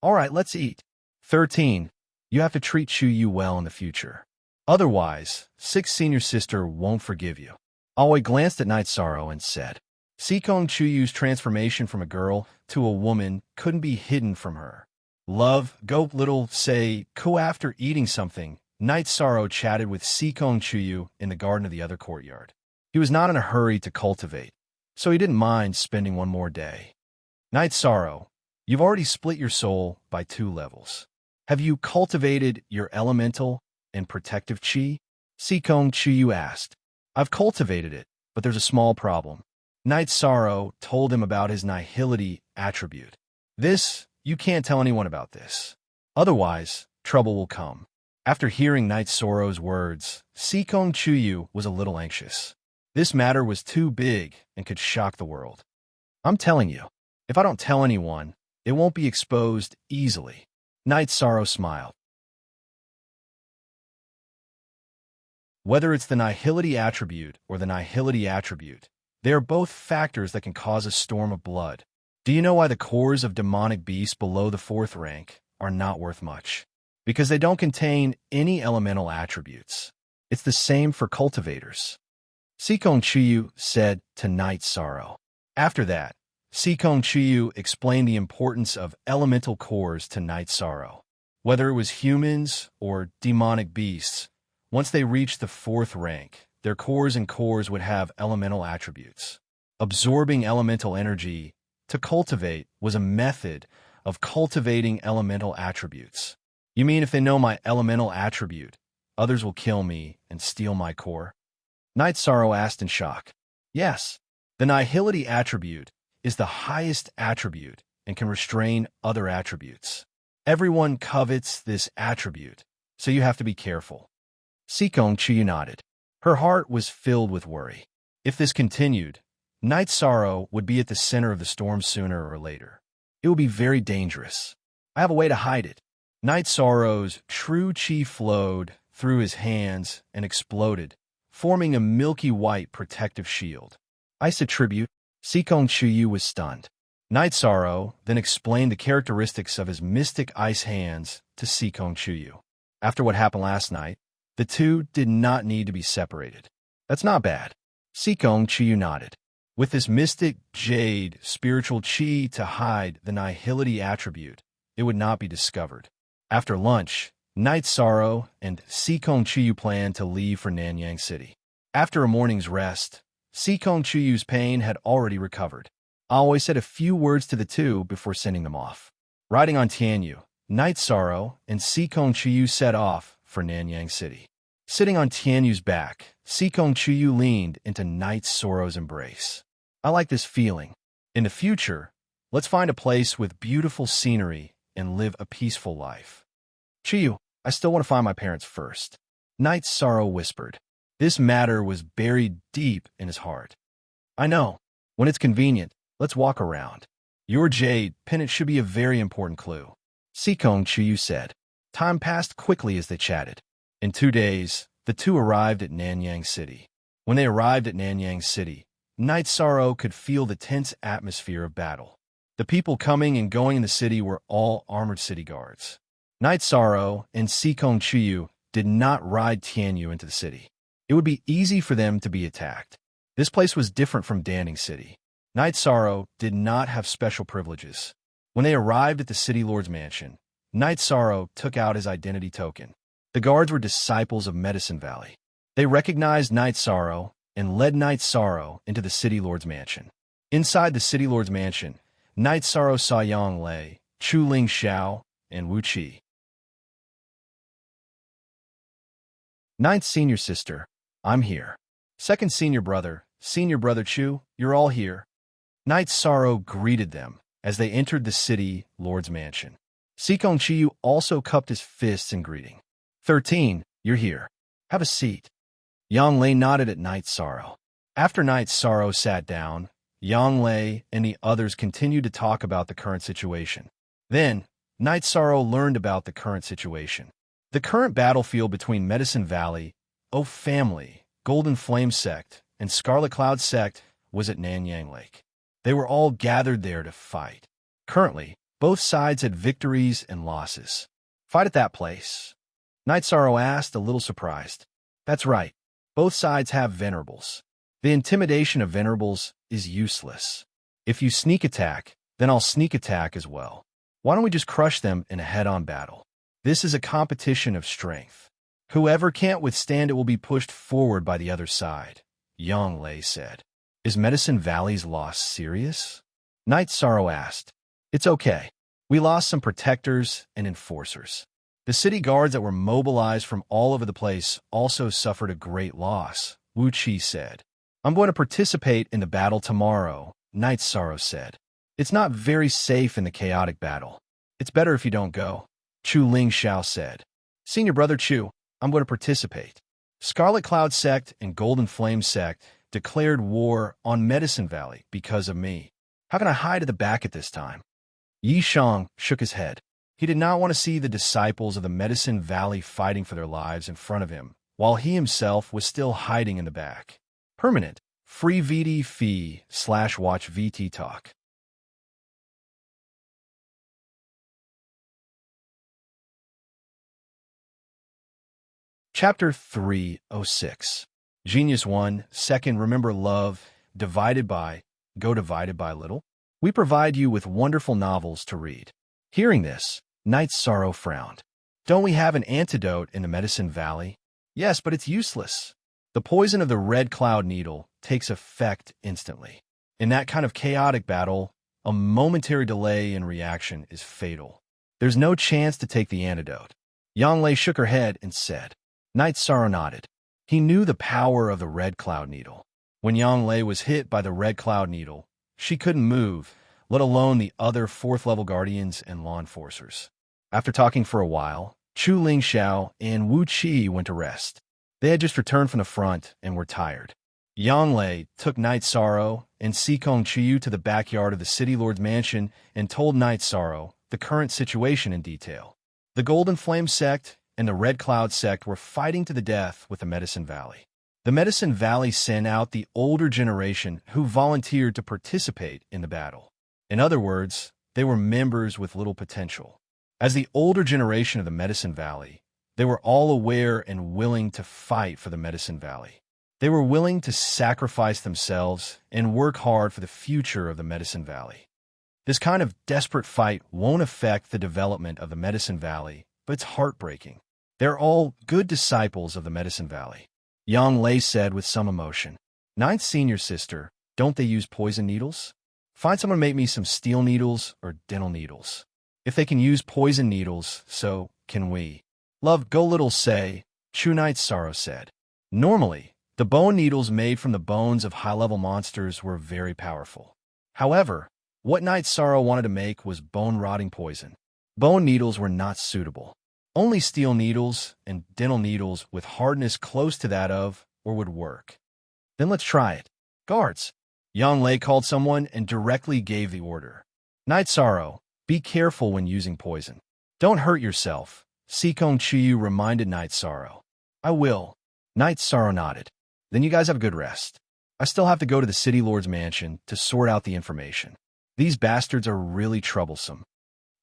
"All right, let's eat." 13. You have to treat Chuyu well in the future. Otherwise, sixth senior sister won't forgive you. Aoi glanced at Night Sorrow and said, Sikong Chuyu's transformation from a girl to a woman couldn't be hidden from her. Love, go little, say, go after eating something. Night Sorrow chatted with Sikong Chuyu in the garden of the other courtyard. He was not in a hurry to cultivate, so he didn't mind spending one more day. Night Sorrow, you've already split your soul by 2 levels. Have you cultivated your elemental and protective chi? Sikong Chuyu asked. I've cultivated it, but there's a small problem. Night Sorrow told him about his nihility attribute. You can't tell anyone about this. Otherwise, trouble will come. After hearing Night Sorrow's words, Sikong Chuyu was a little anxious. This matter was too big and could shock the world. I'm telling you, if I don't tell anyone, it won't be exposed easily. Night Sorrow smiled. Whether it's the nihility attribute or the nihility attribute, they are both factors that can cause a storm of blood. Do you know why the cores of demonic beasts below the 4th rank are not worth much? Because they don't contain any elemental attributes. It's the same for cultivators. Sikong Chuyu said to Night Sorrow. After that, Sikong Chuyu explained the importance of elemental cores to Night Sorrow. Whether it was humans or demonic beasts, once they reached the 4th rank, their cores and cores would have elemental attributes. Absorbing elemental energy to cultivate was a method of cultivating elemental attributes. You mean if they know my elemental attribute, others will kill me and steal my core? Night Sorrow asked in shock. Yes, the nihility attribute is the highest attribute and can restrain other attributes. Everyone covets this attribute, so you have to be careful. Sikong Chuyu nodded. Her heart was filled with worry. If this continued, Night Sorrow would be at the center of the storm sooner or later. It would be very dangerous. I have a way to hide it. Night Sorrow's true chi flowed through his hands and exploded, forming a milky white protective shield. Ice attribute, Sikong Chuyu was stunned. Night Sorrow then explained the characteristics of his mystic ice hands to Sikong Chuyu. After what happened last night, the two did not need to be separated. That's not bad. Sikong Chuyu nodded. With this mystic jade spiritual chi to hide the nihility attribute, it would not be discovered. After lunch, Night Sorrow and Sikong Chuyu planned to leave for Nanyang City. After a morning's rest, Sikong Chuyu's pain had already recovered. Aoi said a few words to the two before sending them off. Riding on Tianyu, Night Sorrow and Sikong Chuyu set off for Nanyang City. Sitting on Tianyu's back, Sikong Chuyu leaned into Night Sorrow's embrace. I like this feeling. In the future, let's find a place with beautiful scenery and live a peaceful life. Chuyu, I still want to find my parents first. Night Sorrow whispered. This matter was buried deep in his heart. I know. When it's convenient, let's walk around. Your jade pendant should be a very important clue. Sikong Chuyu said. Time passed quickly as they chatted. In 2 days, the two arrived at Nanyang City. When they arrived at Nanyang City, Night Sorrow could feel the tense atmosphere of battle. The people coming and going in the city were all armored city guards. Night Sorrow and Sikong Chuyu did not ride Tianyu into the city. It would be easy for them to be attacked. This place was different from Danning City. Night Sorrow did not have special privileges. When they arrived at the city lord's mansion, Night Sorrow took out his identity token. The guards were disciples of Medicine Valley. They recognized Night Sorrow and led Night Sorrow into the city lord's mansion. Inside the city lord's mansion, Night Sorrow saw Yang Lei, Chu Ling Xiao, and Wu Qi. Ninth senior sister, I'm here. Second senior brother Chu, you're all here. Night Sorrow greeted them as they entered the city lord's mansion. Sikong Chuyu also cupped his fists in greeting. 13, you're here. Have a seat. Yang Lei nodded at Night Sorrow. After Night Sorrow sat down, Yang Lei and the others continued to talk about the current situation. Then, Night Sorrow learned about the current situation. The current battlefield between Medicine Valley, O Family, Golden Flame Sect, and Scarlet Cloud Sect was at Nanyang Lake. They were all gathered there to fight. Currently, both sides had victories and losses. Fight at that place? Night Sorrow asked, a little surprised. That's right. Both sides have venerables. The intimidation of venerables is useless. If you sneak attack, then I'll sneak attack as well. Why don't we just crush them in a head-on battle? This is a competition of strength. Whoever can't withstand it will be pushed forward by the other side, Yang Lei said. Is Medicine Valley's loss serious? Night Sorrow asked. It's okay. We lost some protectors and enforcers. The city guards that were mobilized from all over the place also suffered a great loss, Wu Qi said. I'm going to participate in the battle tomorrow, Night Sorrow said. It's not very safe in the chaotic battle. It's better if you don't go, Chu Ling Xiao said. Senior brother Chu, I'm going to participate. Scarlet Cloud Sect and Golden Flame Sect declared war on Medicine Valley because of me. How can I hide at the back at this time? Yi Shang shook his head. He did not want to see the disciples of the Medicine Valley fighting for their lives in front of him, while he himself was still hiding in the back. Permanent. Free VD fee /watch VT talk. Chapter 306. Genius 1, second, remember love, divided by, go divided by little. We provide you with wonderful novels to read. Hearing this, Night Sorrow frowned. Don't we have an antidote in the Medicine Valley? Yes, but it's useless. The poison of the red cloud needle takes effect instantly. In that kind of chaotic battle, a momentary delay in reaction is fatal. There's no chance to take the antidote. Yang Lei shook her head and said. Night Sorrow nodded. He knew the power of the red cloud needle. When Yang Lei was hit by the red cloud needle, she couldn't move, let alone the other 4th-level guardians and law enforcers. After talking for a while, Chu Ling Xiao and Wu Qi went to rest. They had just returned from the front and were tired. Yang Lei took Night Sorrow and Sikong Chuyu to the backyard of the city lord's mansion and told Night Sorrow the current situation in detail. The Golden Flame Sect and the Red Cloud sect were fighting to the death with the Medicine Valley. The Medicine Valley sent out the older generation who volunteered to participate in the battle. In other words, they were members with little potential. As the older generation of the Medicine Valley, they were all aware and willing to fight for the Medicine Valley. They were willing to sacrifice themselves and work hard for the future of the Medicine Valley. This kind of desperate fight won't affect the development of the Medicine Valley, but it's heartbreaking. They're all good disciples of the Medicine Valley. Yang Lei said with some emotion. Ninth senior sister, don't they use poison needles? Find someone to make me some steel needles or dental needles. If they can use poison needles, so can we. Love, go little say, True Knight Sorrow said. Normally, the bone needles made from the bones of high-level monsters were very powerful. However, what Knight Sorrow wanted to make was bone-rotting poison. Bone needles were not suitable. Only steel needles and dental needles with hardness close to that of or would work. Then let's try it. Guards! Yang Lei called someone and directly gave the order. Knight Sorrow, be careful when using poison. Don't hurt yourself, Sikong Chiyu reminded Knight Sorrow. I will. Knight Sorrow nodded. Then you guys have a good rest. I still have to go to the City Lord's mansion to sort out the information. These bastards are really troublesome.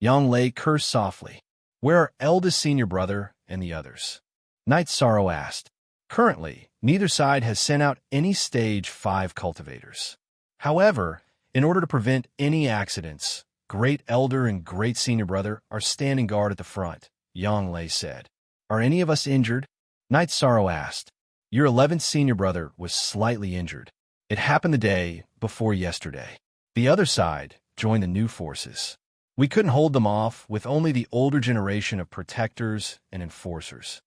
Yang Lei cursed softly. Where are eldest senior brother and the others? Knight Sorrow asked. Currently, neither side has sent out any stage 5 cultivators. However, in order to prevent any accidents, Great Elder and Great Senior Brother are standing guard at the front, Yang Lei said. Are any of us injured? Knight Sorrow asked. Your 11th Senior Brother was slightly injured. It happened the day before yesterday. The other side joined the new forces. We couldn't hold them off with only the older generation of protectors and enforcers.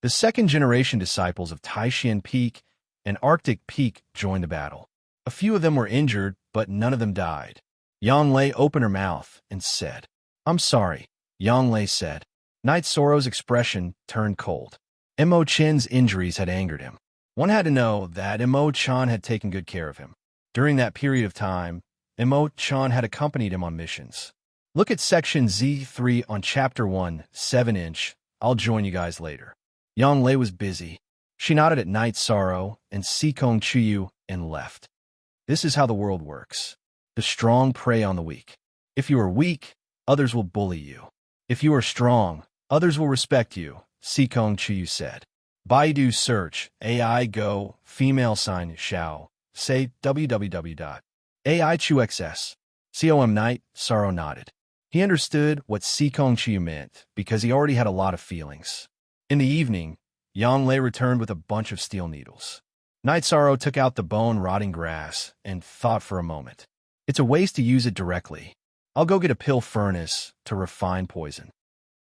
The second-generation disciples of Taishan Peak and Arctic Peak joined the battle. A few of them were injured, but none of them died. Yang Lei opened her mouth and said, I'm sorry, Yang Lei said. Knight Sorrow's expression turned cold. Mo Chen's injuries had angered him. One had to know that Mo Chan had taken good care of him. During that period of time, Mo Chan had accompanied him on missions. Look at section Z3 on chapter 1, 7-inch. I'll join you guys later. Yang Lei was busy. She nodded at Knight Sorrow and Sikong Chiyu and left. This is how the world works. The strong prey on the weak. If you are weak, others will bully you. If you are strong, others will respect you, Sikong Chiyu said. Baidu search, AI go, female sign, Xiao. Say www.aichuxs. Com Knight Sorrow nodded. He understood what Sikong Chiyu meant because he already had a lot of feelings. In the evening, Yang Lei returned with a bunch of steel needles. Knight Sorrow took out the bone-rotting grass and thought for a moment. It's a waste to use it directly. I'll go get a pill furnace to refine poison.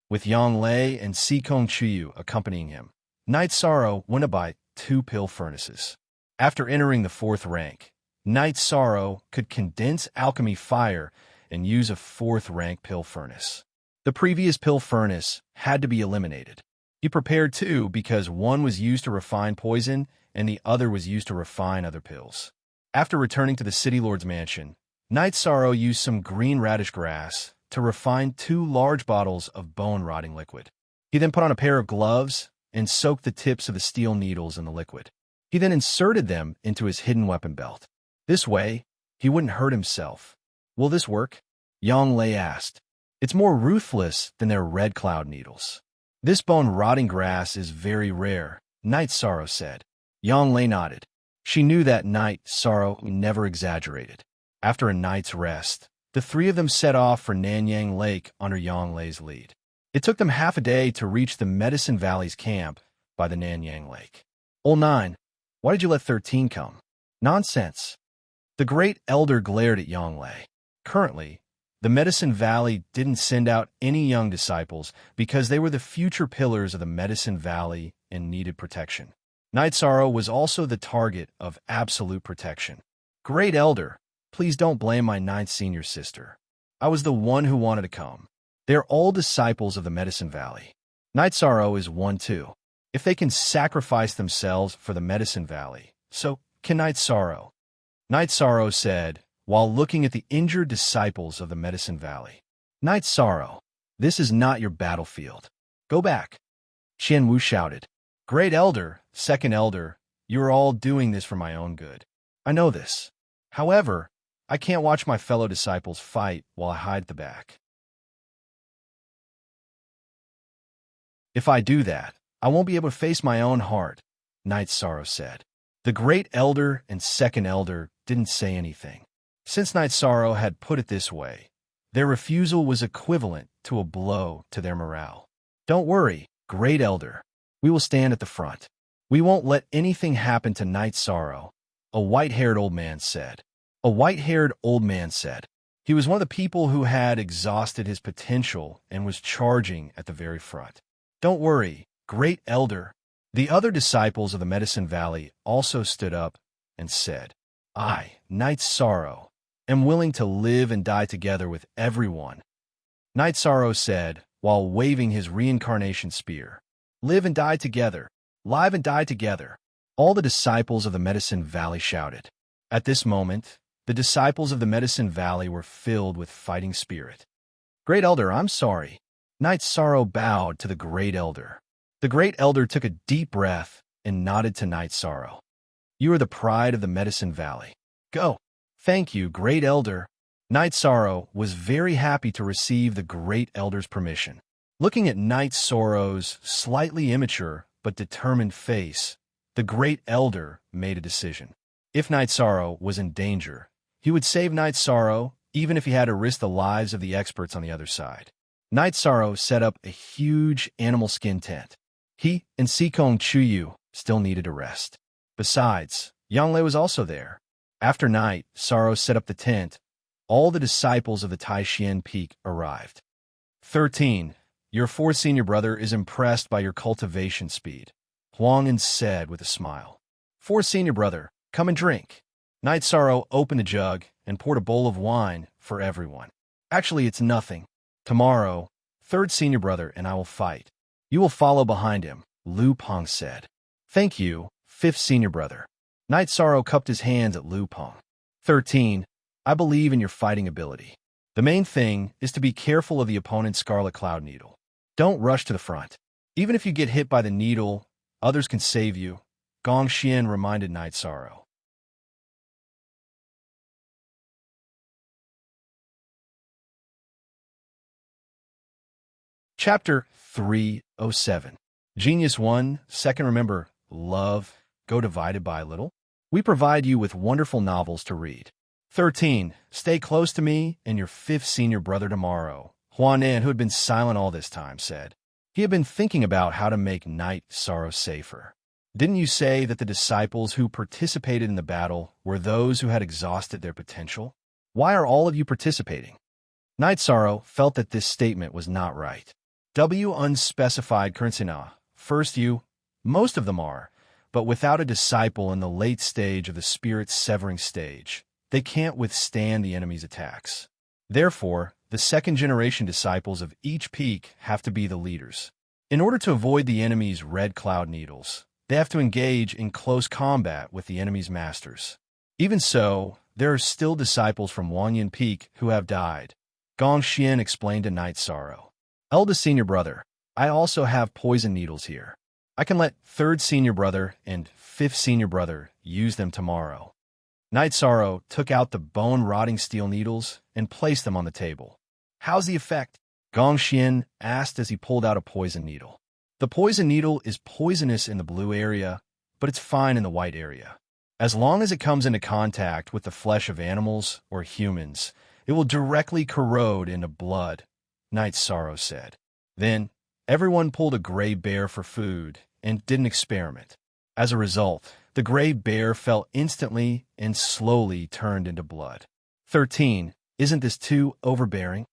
With Yang Lei and Sikong Chiyu accompanying him, Knight Sorrow went to buy 2 pill furnaces. After entering the 4th rank, Knight Sorrow could condense alchemy fire and use a 4th rank pill furnace. The previous pill furnace had to be eliminated. He prepared 2 because one was used to refine poison and the other was used to refine other pills. After returning to the City Lord's mansion, Knight Sorrow used some green radish grass to refine 2 large bottles of bone-rotting liquid. He then put on a pair of gloves and soaked the tips of the steel needles in the liquid. He then inserted them into his hidden weapon belt. This way, he wouldn't hurt himself. Will this work? Yang Lei asked. It's more ruthless than their Red Cloud needles. This bone-rotting grass is very rare, Knight Sorrow said. Yang Lei nodded. She knew that Knight Sorrow never exaggerated. After a night's rest, the 3 of them set off for Nanyang Lake under Yang Lei's lead. It took them half a day to reach the Medicine Valley's camp by the Nanyang Lake. Old 9, why did you let 13 come? Nonsense. The Great Elder glared at Yang Lei. Currently, the Medicine Valley didn't send out any young disciples because they were the future pillars of the Medicine Valley and needed protection. Knight Sorrow was also the target of absolute protection. Great Elder, please don't blame my 9th senior sister. I was the one who wanted to come. They're all disciples of the Medicine Valley. Knight Sorrow is one too. If they can sacrifice themselves for the Medicine Valley, so can Knight Sorrow. Knight Sorrow said, while looking at the injured disciples of the Medicine Valley. Knight Sorrow, This is not your battlefield. Go back. Qian Wu shouted. Great Elder, Second Elder, you are all doing this for my own good. I know this. However, I can't watch my fellow disciples fight while I hide at the back. If I do that, I won't be able to face my own heart, Knight Sorrow said. The Great Elder and Second Elder didn't say anything. Since Knight Sorrow had put it this way, their refusal was equivalent to a blow to their morale. Don't worry, Great Elder. We will stand at the front. We won't let anything happen to Knight Sorrow, a white-haired old man said. A white-haired old man said. He was one of the people who had exhausted his potential and was charging at the very front. Don't worry, Great Elder. The other disciples of the Medicine Valley also stood up and said, I, Knight Sorrow, am willing to live and die together with everyone. Knight Sorrow said, while waving his reincarnation spear. Live and die together. Live and die together. All the disciples of the Medicine Valley shouted. At this moment, the disciples of the Medicine Valley were filled with fighting spirit. Great Elder, I'm sorry. Knight Sorrow bowed to the Great Elder. The Great Elder took a deep breath and nodded to Knight Sorrow. You are the pride of the Medicine Valley. Go. Thank you, Great Elder. Knight Sorrow was very happy to receive the Great Elder's permission. Looking at Knight Sorrow's slightly immature but determined face, the Great Elder made a decision. If Knight Sorrow was in danger, he would save Knight Sorrow even if he had to risk the lives of the experts on the other side. Knight Sorrow set up a huge animal skin tent. He and Sikong Chuyu still needed a rest. Besides, Yanglei was also there. After Knight Sorrow set up the tent, all the disciples of the Taishian Peak arrived. 13. Your fourth senior brother is impressed by your cultivation speed, Huang'an said with a smile. Fourth senior brother, come and drink. Knight Sorrow opened a jug and poured a bowl of wine for everyone. Actually, it's nothing. Tomorrow, third senior brother and I will fight. You will follow behind him, Lu Peng said. Thank you, fifth senior brother. Knight Sorrow cupped his hands at Lu Peng. 13. I believe in your fighting ability. The main thing is to be careful of the opponent's Scarlet Cloud Needle. Don't rush to the front. Even if you get hit by the needle, others can save you, Gong Xian reminded Knight Sorrow. Chapter 307. Genius 1, second remember, love, go divided by a little. We provide you with wonderful novels to read. 13. Stay close to me and your fifth senior brother tomorrow, Huanan, who had been silent all this time, said. He had been thinking about how to make Knight Sorrow safer. Didn't you say that the disciples who participated in the battle were those who had exhausted their potential? Why are all of you participating? Knight Sorrow felt that this statement was not right. W unspecified Kurnsina. First you, most of them are, but without a disciple in the late stage of the spirit severing stage, they can't withstand the enemy's attacks. Therefore, the second-generation disciples of each peak have to be the leaders. In order to avoid the enemy's red cloud needles, they have to engage in close combat with the enemy's masters. Even so, there are still disciples from Wanyan Peak who have died. Gong Xian explained to Knight Sorrow. Eldest senior brother, I also have poison needles here. I can let third senior brother and fifth senior brother use them tomorrow. Knight Sorrow took out the bone-rotting steel needles and placed them on the table. How's the effect? Gong Xian asked as he pulled out a poison needle. The poison needle is poisonous in the blue area, but it's fine in the white area. As long as it comes into contact with the flesh of animals or humans, it will directly corrode into blood, Knight Sorrow said. Then, everyone pulled a gray bear for food and did an experiment. As a result, the gray bear fell instantly and slowly turned into blood. 13. Isn't this too overbearing?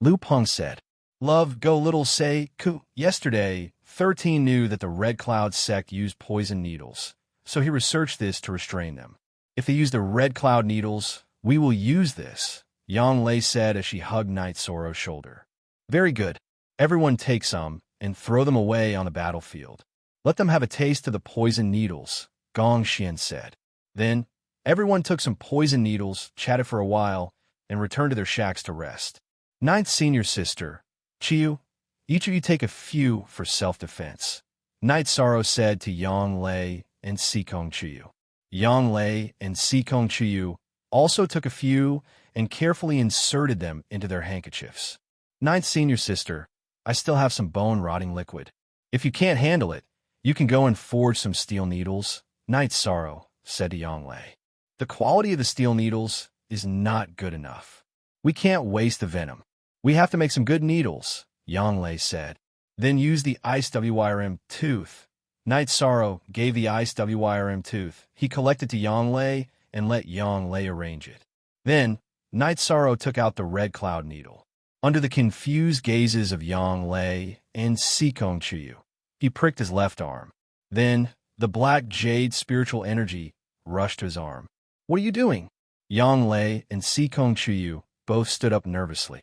Lu Peng said. Love, go little say, ku. Yesterday, 13 knew that the Red Cloud sect used poison needles, so he researched this to restrain them. If they use the Red Cloud needles, we will use this, Yang Lei said as she hugged Knight Sorrow's shoulder. Very good. Everyone take some and throw them away on the battlefield. Let them have a taste of the poison needles, Gong Xian said. Then, everyone took some poison needles, chatted for a while, and returned to their shacks to rest. Ninth senior sister, Chiyu, each of you take a few for self-defense, Night Sorrow said to Yang Lei and Sikong Chiyu. Yang Lei and Sikong Chiyu also took a few and carefully inserted them into their handkerchiefs. Ninth Senior Sister, I still have some bone-rotting liquid. If you can't handle it, you can go and forge some steel needles, Night Sorrow said to Yang Lei. The quality of the steel needles is not good enough. We can't waste the venom. We have to make some good needles, Yang Lei said. Then use the ice WYRM tooth. Night Sorrow gave the ice WYRM tooth. He collected to Yang Lei and let Yang Lei arrange it. Then, Night Sorrow took out the red cloud needle. Under the confused gazes of Yang Lei and Sikong Chiyu, he pricked his left arm. Then, the black jade spiritual energy rushed to his arm. What are you doing? Yang Lei and Sikong Chiyu both stood up nervously.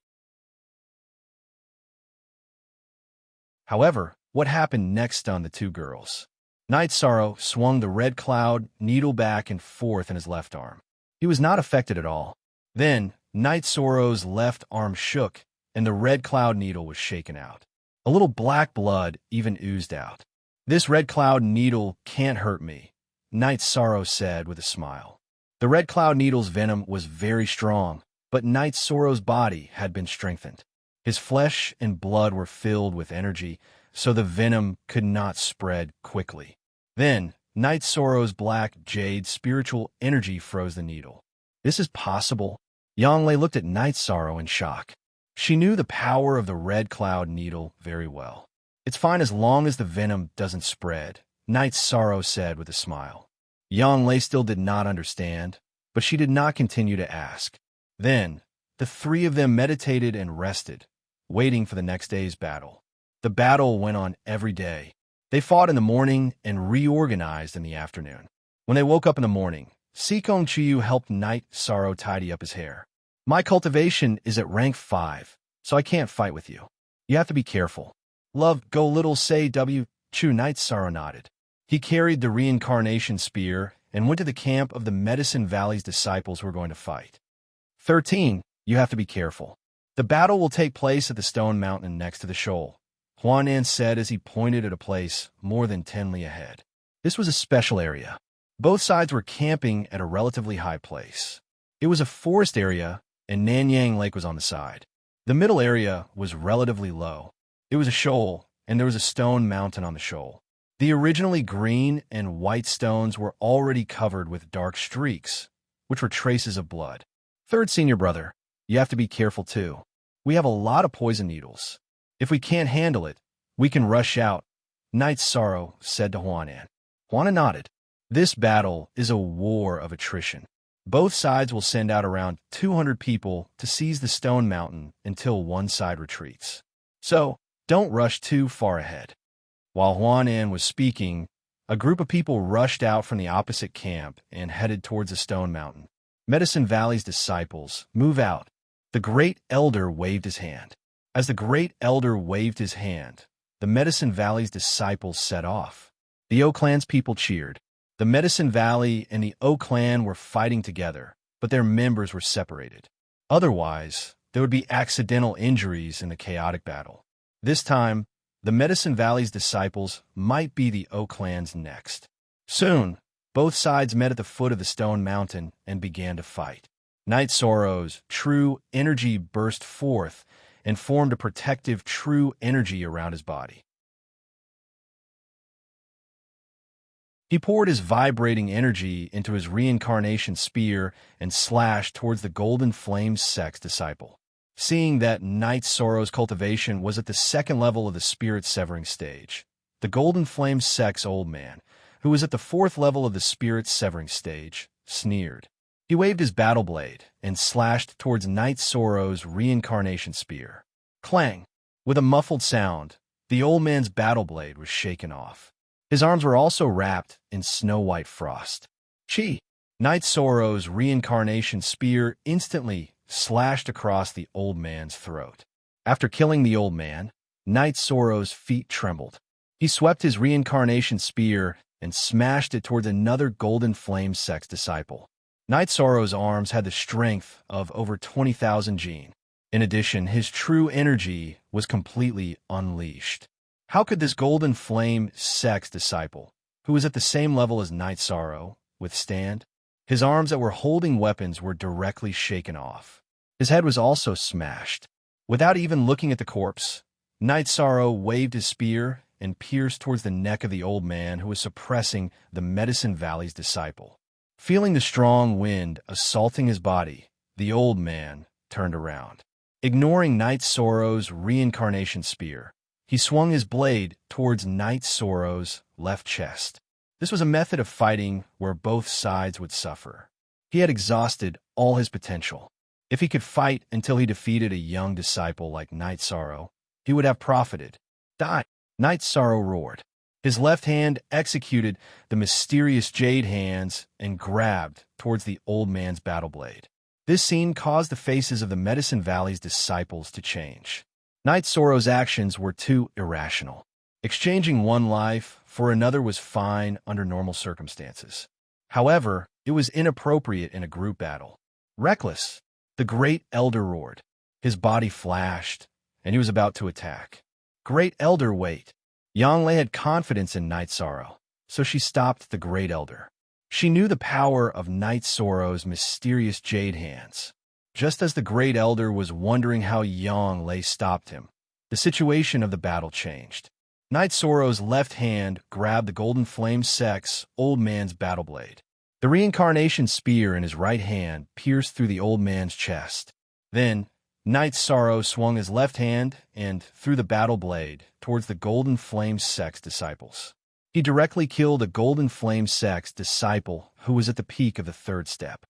However, what happened next stunned the two girls. Night Sorrow swung the red cloud needle back and forth in his left arm. He was not affected at all. Then, Night Sorrow's left arm shook, and the red cloud needle was shaken out. A little black blood even oozed out. This red cloud needle can't hurt me, Night Sorrow said with a smile. The red cloud needle's venom was very strong, but Night Sorrow's body had been strengthened. His flesh and blood were filled with energy, so the venom could not spread quickly. Then, Night Sorrow's black jade spiritual energy froze the needle. This is possible? Yang Lei looked at Night Sorrow in shock. She knew the power of the red cloud needle very well. It's fine as long as the venom doesn't spread, Night Sorrow said with a smile. Yang Lei still did not understand, but she did not continue to ask. Then, the three of them meditated and rested, waiting for the next day's battle. The battle went on every day. They fought in the morning and reorganized in the afternoon. When they woke up in the morning, Sikong Chiyu helped Night Sorrow tidy up his hair. My cultivation is at rank 5, so I can't fight with you. You have to be careful. Love, go little say W. Chu. Night Sorrow nodded. He carried the reincarnation spear and went to the camp of the Medicine Valley's disciples who were going to fight. 13. You have to be careful. The battle will take place at the stone mountain next to the shoal, Huanan said as he pointed at a place more than 10 li ahead. This was a special area. Both sides were camping at a relatively high place. It was a forest area, and Nanyang Lake was on the side. The middle area was relatively low. It was a shoal, and there was a stone mountain on the shoal. The originally green and white stones were already covered with dark streaks, which were traces of blood. Third Senior Brother, you have to be careful too. We have a lot of poison needles. If we can't handle it, we can rush out, Night Sorrow said to Huanan. Huanan nodded. This battle is a war of attrition. Both sides will send out around 200 people to seize the stone mountain until one side retreats. So, don't rush too far ahead. While Huanan was speaking, a group of people rushed out from the opposite camp and headed towards the stone mountain. Medicine Valley's disciples, move out. The Great Elder waved his hand. As the Great Elder waved his hand, the Medicine Valley's disciples set off. The O Clan's people cheered. The Medicine Valley and the O Clan were fighting together, but their members were separated. Otherwise, there would be accidental injuries in the chaotic battle. This time, the Medicine Valley's disciples might be the O Clan's next. Soon, both sides met at the foot of the stone mountain and began to fight. Night Sorrow's true energy burst forth and formed a protective true energy around his body. He poured his vibrating energy into his reincarnation spear and slashed towards the Golden Flame Sect's disciple. Seeing that Night Sorrow's cultivation was at the second level of the spirit severing stage, the Golden Flame Sect's old man, who was at the fourth level of the spirit severing stage, sneered. He waved his battle blade and slashed towards Night Sorrow's reincarnation spear. Clang! With a muffled sound, the old man's battle blade was shaken off. His arms were also wrapped in snow-white frost. Chi! Night Sorrow's reincarnation spear instantly slashed across the old man's throat. After killing the old man, Night Sorrow's feet trembled. He swept his reincarnation spear and smashed it towards another Golden Flame Sect's disciple. Night Sorrow's arms had the strength of over 20,000 Jin. In addition, his true energy was completely unleashed. How could this golden flame sex disciple, who was at the same level as Night Sorrow, withstand? His arms that were holding weapons were directly shaken off. His head was also smashed. Without even looking at the corpse, Night Sorrow waved his spear and pierced towards the neck of the old man who was suppressing the Medicine Valley's disciple. Feeling the strong wind assaulting his body, the old man turned around. Ignoring Night Sorrow's reincarnation spear, he swung his blade towards Night Sorrow's left chest. This was a method of fighting where both sides would suffer. He had exhausted all his potential. If he could fight until he defeated a young disciple like Night Sorrow, he would have profited. Die! Night Sorrow roared. His left hand executed the mysterious jade hands and grabbed towards the old man's battle blade. This scene caused the faces of the Medicine Valley's disciples to change. Night Sorrow's actions were too irrational. Exchanging one life for another was fine under normal circumstances. However, it was inappropriate in a group battle. Reckless, the Great Elder roared. His body flashed, and he was about to attack. Great Elder, wait. Yanglei had confidence in Night Sorrow, so she stopped the Great Elder. She knew the power of Night Sorrow's mysterious jade hands. Just as the Great Elder was wondering how Yanglei stopped him, the situation of the battle changed. Night Sorrow's left hand grabbed the Golden Flame Sex old man's battle blade. The reincarnation spear in his right hand pierced through the old man's chest. Then, Night Sorrow swung his left hand and threw the battle blade towards the Golden Flame Sex disciples. He directly killed a Golden Flame Sex disciple who was at the peak of the third step.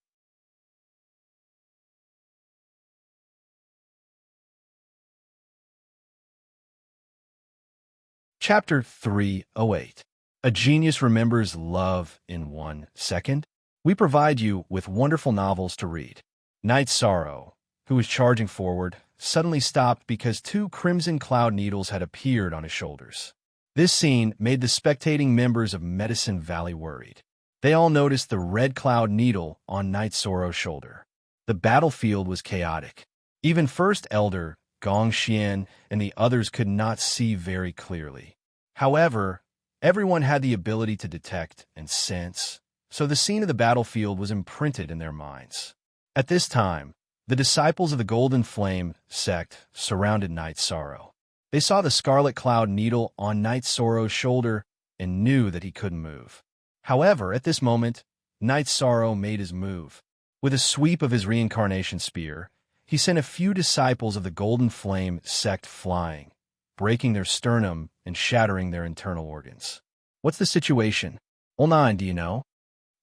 Chapter 308. A Genius Remembers Love in 1 Second. We provide you with wonderful novels to read. Night Sorrow, who was charging forward, suddenly stopped because 2 crimson cloud needles had appeared on his shoulders. This scene made the spectating members of Medicine Valley worried. They all noticed the red cloud needle on Night Sorrow's shoulder. The battlefield was chaotic. Even First Elder, Gong Xian, and the others could not see very clearly. However, everyone had the ability to detect and sense, so the scene of the battlefield was imprinted in their minds. At this time, the disciples of the Golden Flame sect surrounded Night Sorrow. They saw the scarlet cloud needle on Night Sorrow's shoulder and knew that he couldn't move. However, at this moment, Night Sorrow made his move. With a sweep of his reincarnation spear, he sent a few disciples of the Golden Flame sect flying, breaking their sternum and shattering their internal organs. What's the situation? Well, 9, do you know?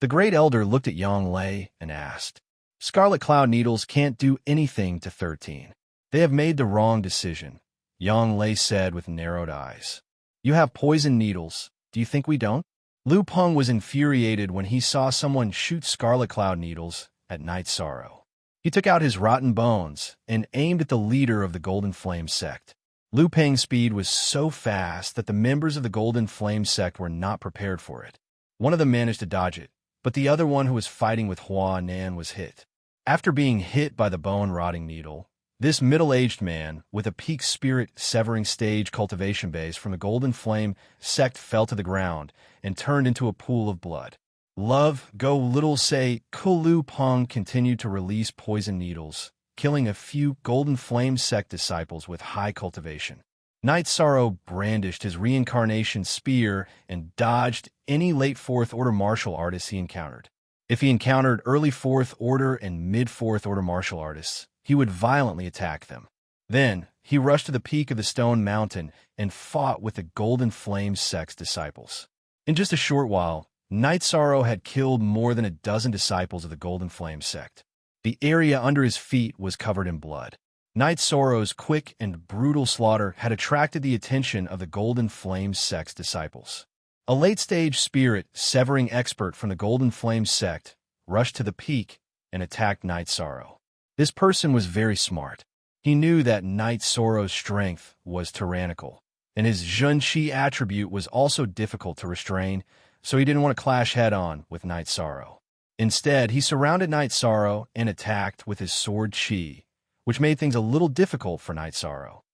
The Great Elder looked at Yanglei and asked. Scarlet cloud needles can't do anything to 13. They have made the wrong decision, Yanglei said with narrowed eyes. You have poison needles. Do you think we don't? Lu Peng was infuriated when he saw someone shoot scarlet cloud needles at Night Sorrow. He took out his rotten bones and aimed at the leader of the Golden Flame sect. Lu Peng's speed was so fast that the members of the Golden Flame sect were not prepared for it. One of them managed to dodge it, but the other one who was fighting with Hua Nan was hit. After being hit by the bone-rotting needle, this middle-aged man, with a peak spirit-severing stage cultivation base from the Golden Flame sect fell to the ground and turned into a pool of blood. Love, go little say, Lu Peng continued to release poison needles, killing a few Golden Flame sect disciples with high cultivation. Night Sorrow brandished his reincarnation spear and dodged any late 4th Order martial artists he encountered. If he encountered early 4th Order and mid-4th Order martial artists, he would violently attack them. Then, he rushed to the peak of the stone mountain and fought with the Golden Flame sect's disciples. In just a short while, Night Sorrow had killed more than a dozen disciples of the Golden Flame sect. The area under his feet was covered in blood. Night Sorrow's quick and brutal slaughter had attracted the attention of the Golden Flame sect's disciples. A late-stage spirit-severing expert from the Golden Flame sect rushed to the peak and attacked Night Sorrow. This person was very smart. He knew that Night Sorrow's strength was tyrannical, and his Zhunqi attribute was also difficult to restrain, so he didn't want to clash head-on with Night Sorrow. Instead, he surrounded Night Sorrow and attacked with his sword Qi, which made things a little difficult for Night Sorrow.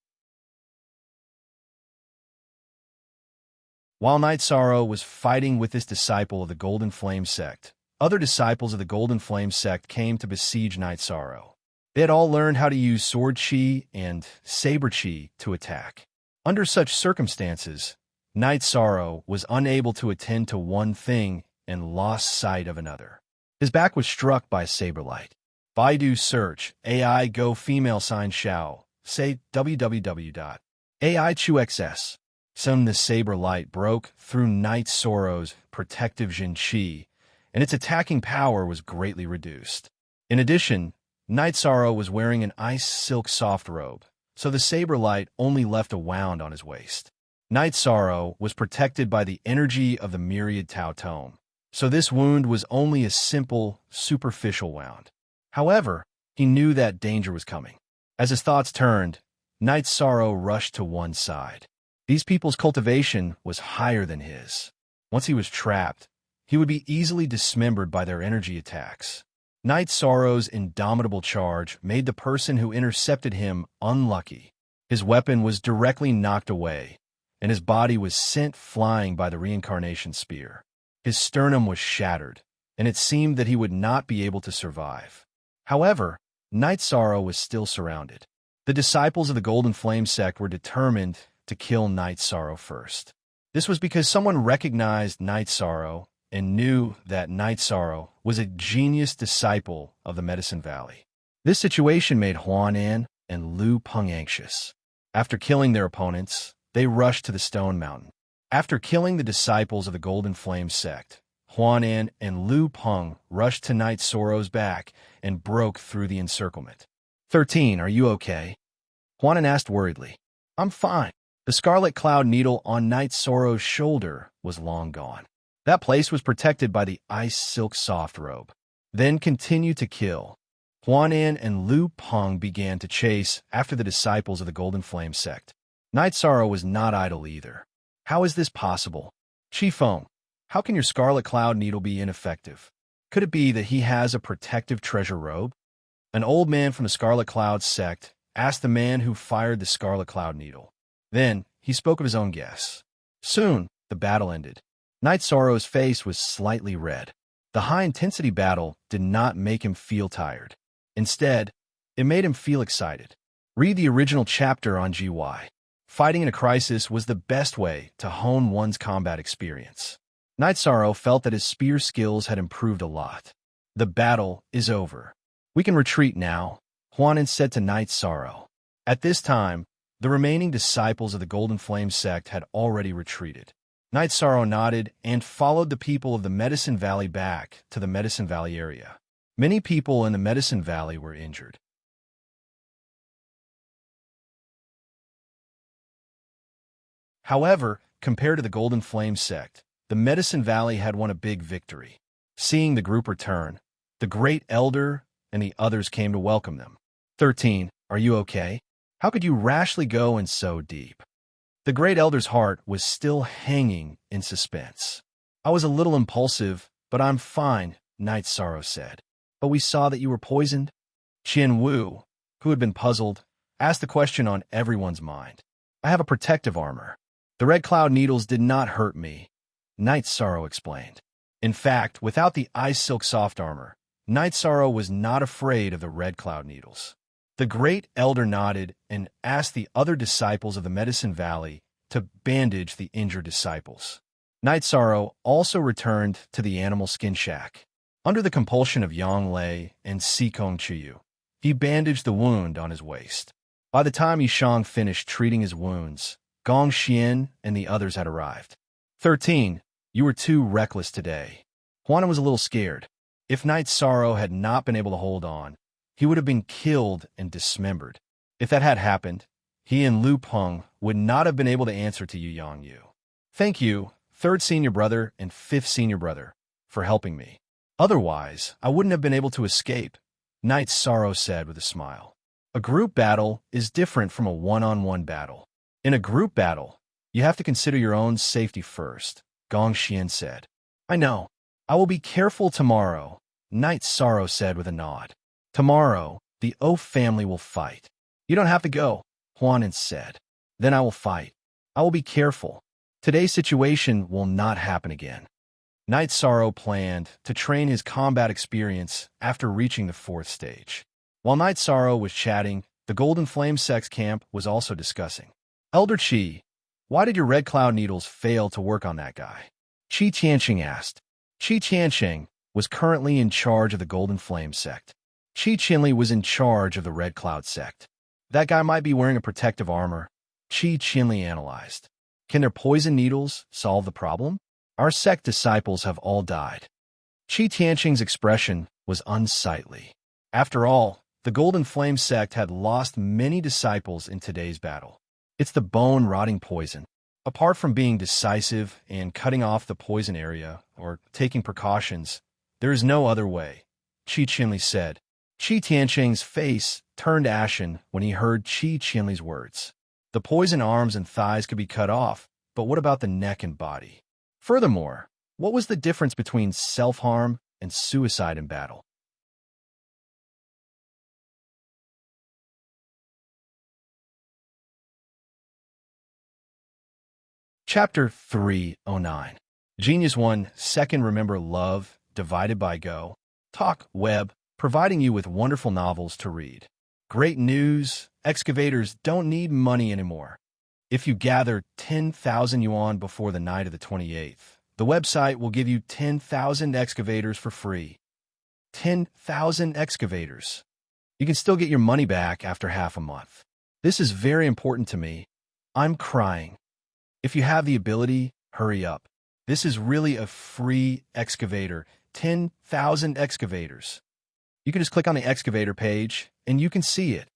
While Night Sorrow was fighting with this disciple of the Golden Flame sect, other disciples of the Golden Flame sect came to besiege Night Sorrow. They had all learned how to use sword chi and saber chi to attack. Under such circumstances, Night Sorrow was unable to attend to one thing and lost sight of another. His back was struck by a saber light. Baidu search AI go female sign Xiao, say www.ai2xs. Soon the saber light broke through Night Sorrow's protective Jin Chi, and its attacking power was greatly reduced. In addition, Night Sorrow was wearing an ice silk soft robe, so the saber light only left a wound on his waist. Night Sorrow was protected by the energy of the Myriad Tao Tome, so this wound was only a simple, superficial wound. However, he knew that danger was coming. As his thoughts turned, Night Sorrow rushed to one side. These people's cultivation was higher than his. Once he was trapped, he would be easily dismembered by their energy attacks. Night Sorrow's indomitable charge made the person who intercepted him unlucky. His weapon was directly knocked away, and his body was sent flying by the reincarnation spear. His sternum was shattered, and it seemed that he would not be able to survive. However, Night Sorrow was still surrounded. The disciples of the Golden Flame sect were determined to kill Night Sorrow first. This was because someone recognized Night Sorrow and knew that Night Sorrow was a genius disciple of the Medicine Valley. This situation made Huanan and Lu Peng anxious. After killing their opponents, they rushed to the Stone Mountain. After killing the disciples of the Golden Flame sect, Huanan and Lu Peng rushed to Night Sorrow's back and broke through the encirclement. 13, are you okay? Huanan asked worriedly. I'm fine. The scarlet cloud needle on Night Sorrow's shoulder was long gone. That place was protected by the ice silk soft robe. Then continued to kill. Huanan and Lu Peng began to chase after the disciples of the Golden Flame sect. Night Sorrow was not idle either. How is this possible? Qifeng, how can your scarlet cloud needle be ineffective? Could it be that he has a protective treasure robe? An old man from the Scarlet Cloud sect asked the man who fired the scarlet cloud needle. Then he spoke of his own guess. Soon, the battle ended. Night Sorrow's face was slightly red. The high-intensity battle did not make him feel tired. Instead, it made him feel excited. Read the original chapter on GY. Fighting in a crisis was the best way to hone one's combat experience. Night Sorrow felt that his spear skills had improved a lot. The battle is over. We can retreat now, Huanan said to Night Sorrow. At this time, the remaining disciples of the Golden Flame sect had already retreated. Night Sorrow nodded and followed the people of the Medicine Valley back to the Medicine Valley area. Many people in the Medicine Valley were injured. However, compared to the Golden Flame sect, the Medicine Valley had won a big victory. Seeing the group return, the Great Elder and the others came to welcome them. 13, are you okay? How could you rashly go in so deep? The Great Elder's heart was still hanging in suspense. I was a little impulsive, but I'm fine, Night Sorrow said. But we saw that you were poisoned? Qian Wu, who had been puzzled, asked the question on everyone's mind. I have a protective armor. The red cloud needles did not hurt me, Night Sorrow explained. In fact, without the ice silk soft armor, Night Sorrow was not afraid of the red cloud needles. The Great Elder nodded and asked the other disciples of the Medicine Valley to bandage the injured disciples. Night Sorrow also returned to the animal skin shack. Under the compulsion of Yang Lei and Sikong Chiyu, he bandaged the wound on his waist. By the time Yishang finished treating his wounds, Gong Xian and the others had arrived. 13, you were too reckless today. Huanan was a little scared. If Night Sorrow had not been able to hold on, he would have been killed and dismembered. If that had happened, he and Lu Peng would not have been able to answer to Yu Yang Yu. Thank you, third senior brother and fifth senior brother, for helping me. Otherwise, I wouldn't have been able to escape, Night Sorrow said with a smile. A group battle is different from a one-on-one battle. In a group battle, you have to consider your own safety first, Gong Xian said. I know. I will be careful tomorrow, Night Sorrow said with a nod. Tomorrow, The O family will fight. You don't have to go, Huanan said. Then I will fight. I will be careful. Today's situation will not happen again. Night Sorrow planned to train his combat experience after reaching the 4th stage. While Night Sorrow was chatting, the Golden Flame Sect's camp was also discussing. Elder Qi, why did your red cloud needles fail to work on that guy? Qi Tianqing asked. Qi Tianqing was currently in charge of the Golden Flame Sect. Qi Qinli was in charge of the Red Cloud Sect. That guy might be wearing a protective armor. Qi Qinli analyzed. Can their poison needles solve the problem? Our sect disciples have all died. Qi Tianqing's expression was unsightly. After all, the Golden Flame Sect had lost many disciples in today's battle. It's the bone-rotting poison. Apart from being decisive and cutting off the poison area or taking precautions, there is no other way, Qi Qinli said. Qi Tianqing's face turned ashen when he heard Qi Qinli's words. The poison arms and thighs could be cut off, but what about the neck and body? Furthermore, what was the difference between self-harm and suicide in battle? Chapter 309. Genius 1 Second Remember Love, Divided by Go. Talk Web, providing you with wonderful novels to read. Great news, excavators don't need money anymore. If you gather 10,000 yuan before the night of the 28th, the website will give you 10,000 excavators for free. 10,000 excavators. You can still get your money back after half a month. This is very important to me. I'm crying. If you have the ability, hurry up. This is really a free excavator. 10,000 excavators. You can just click on the excavator page, and you can see it.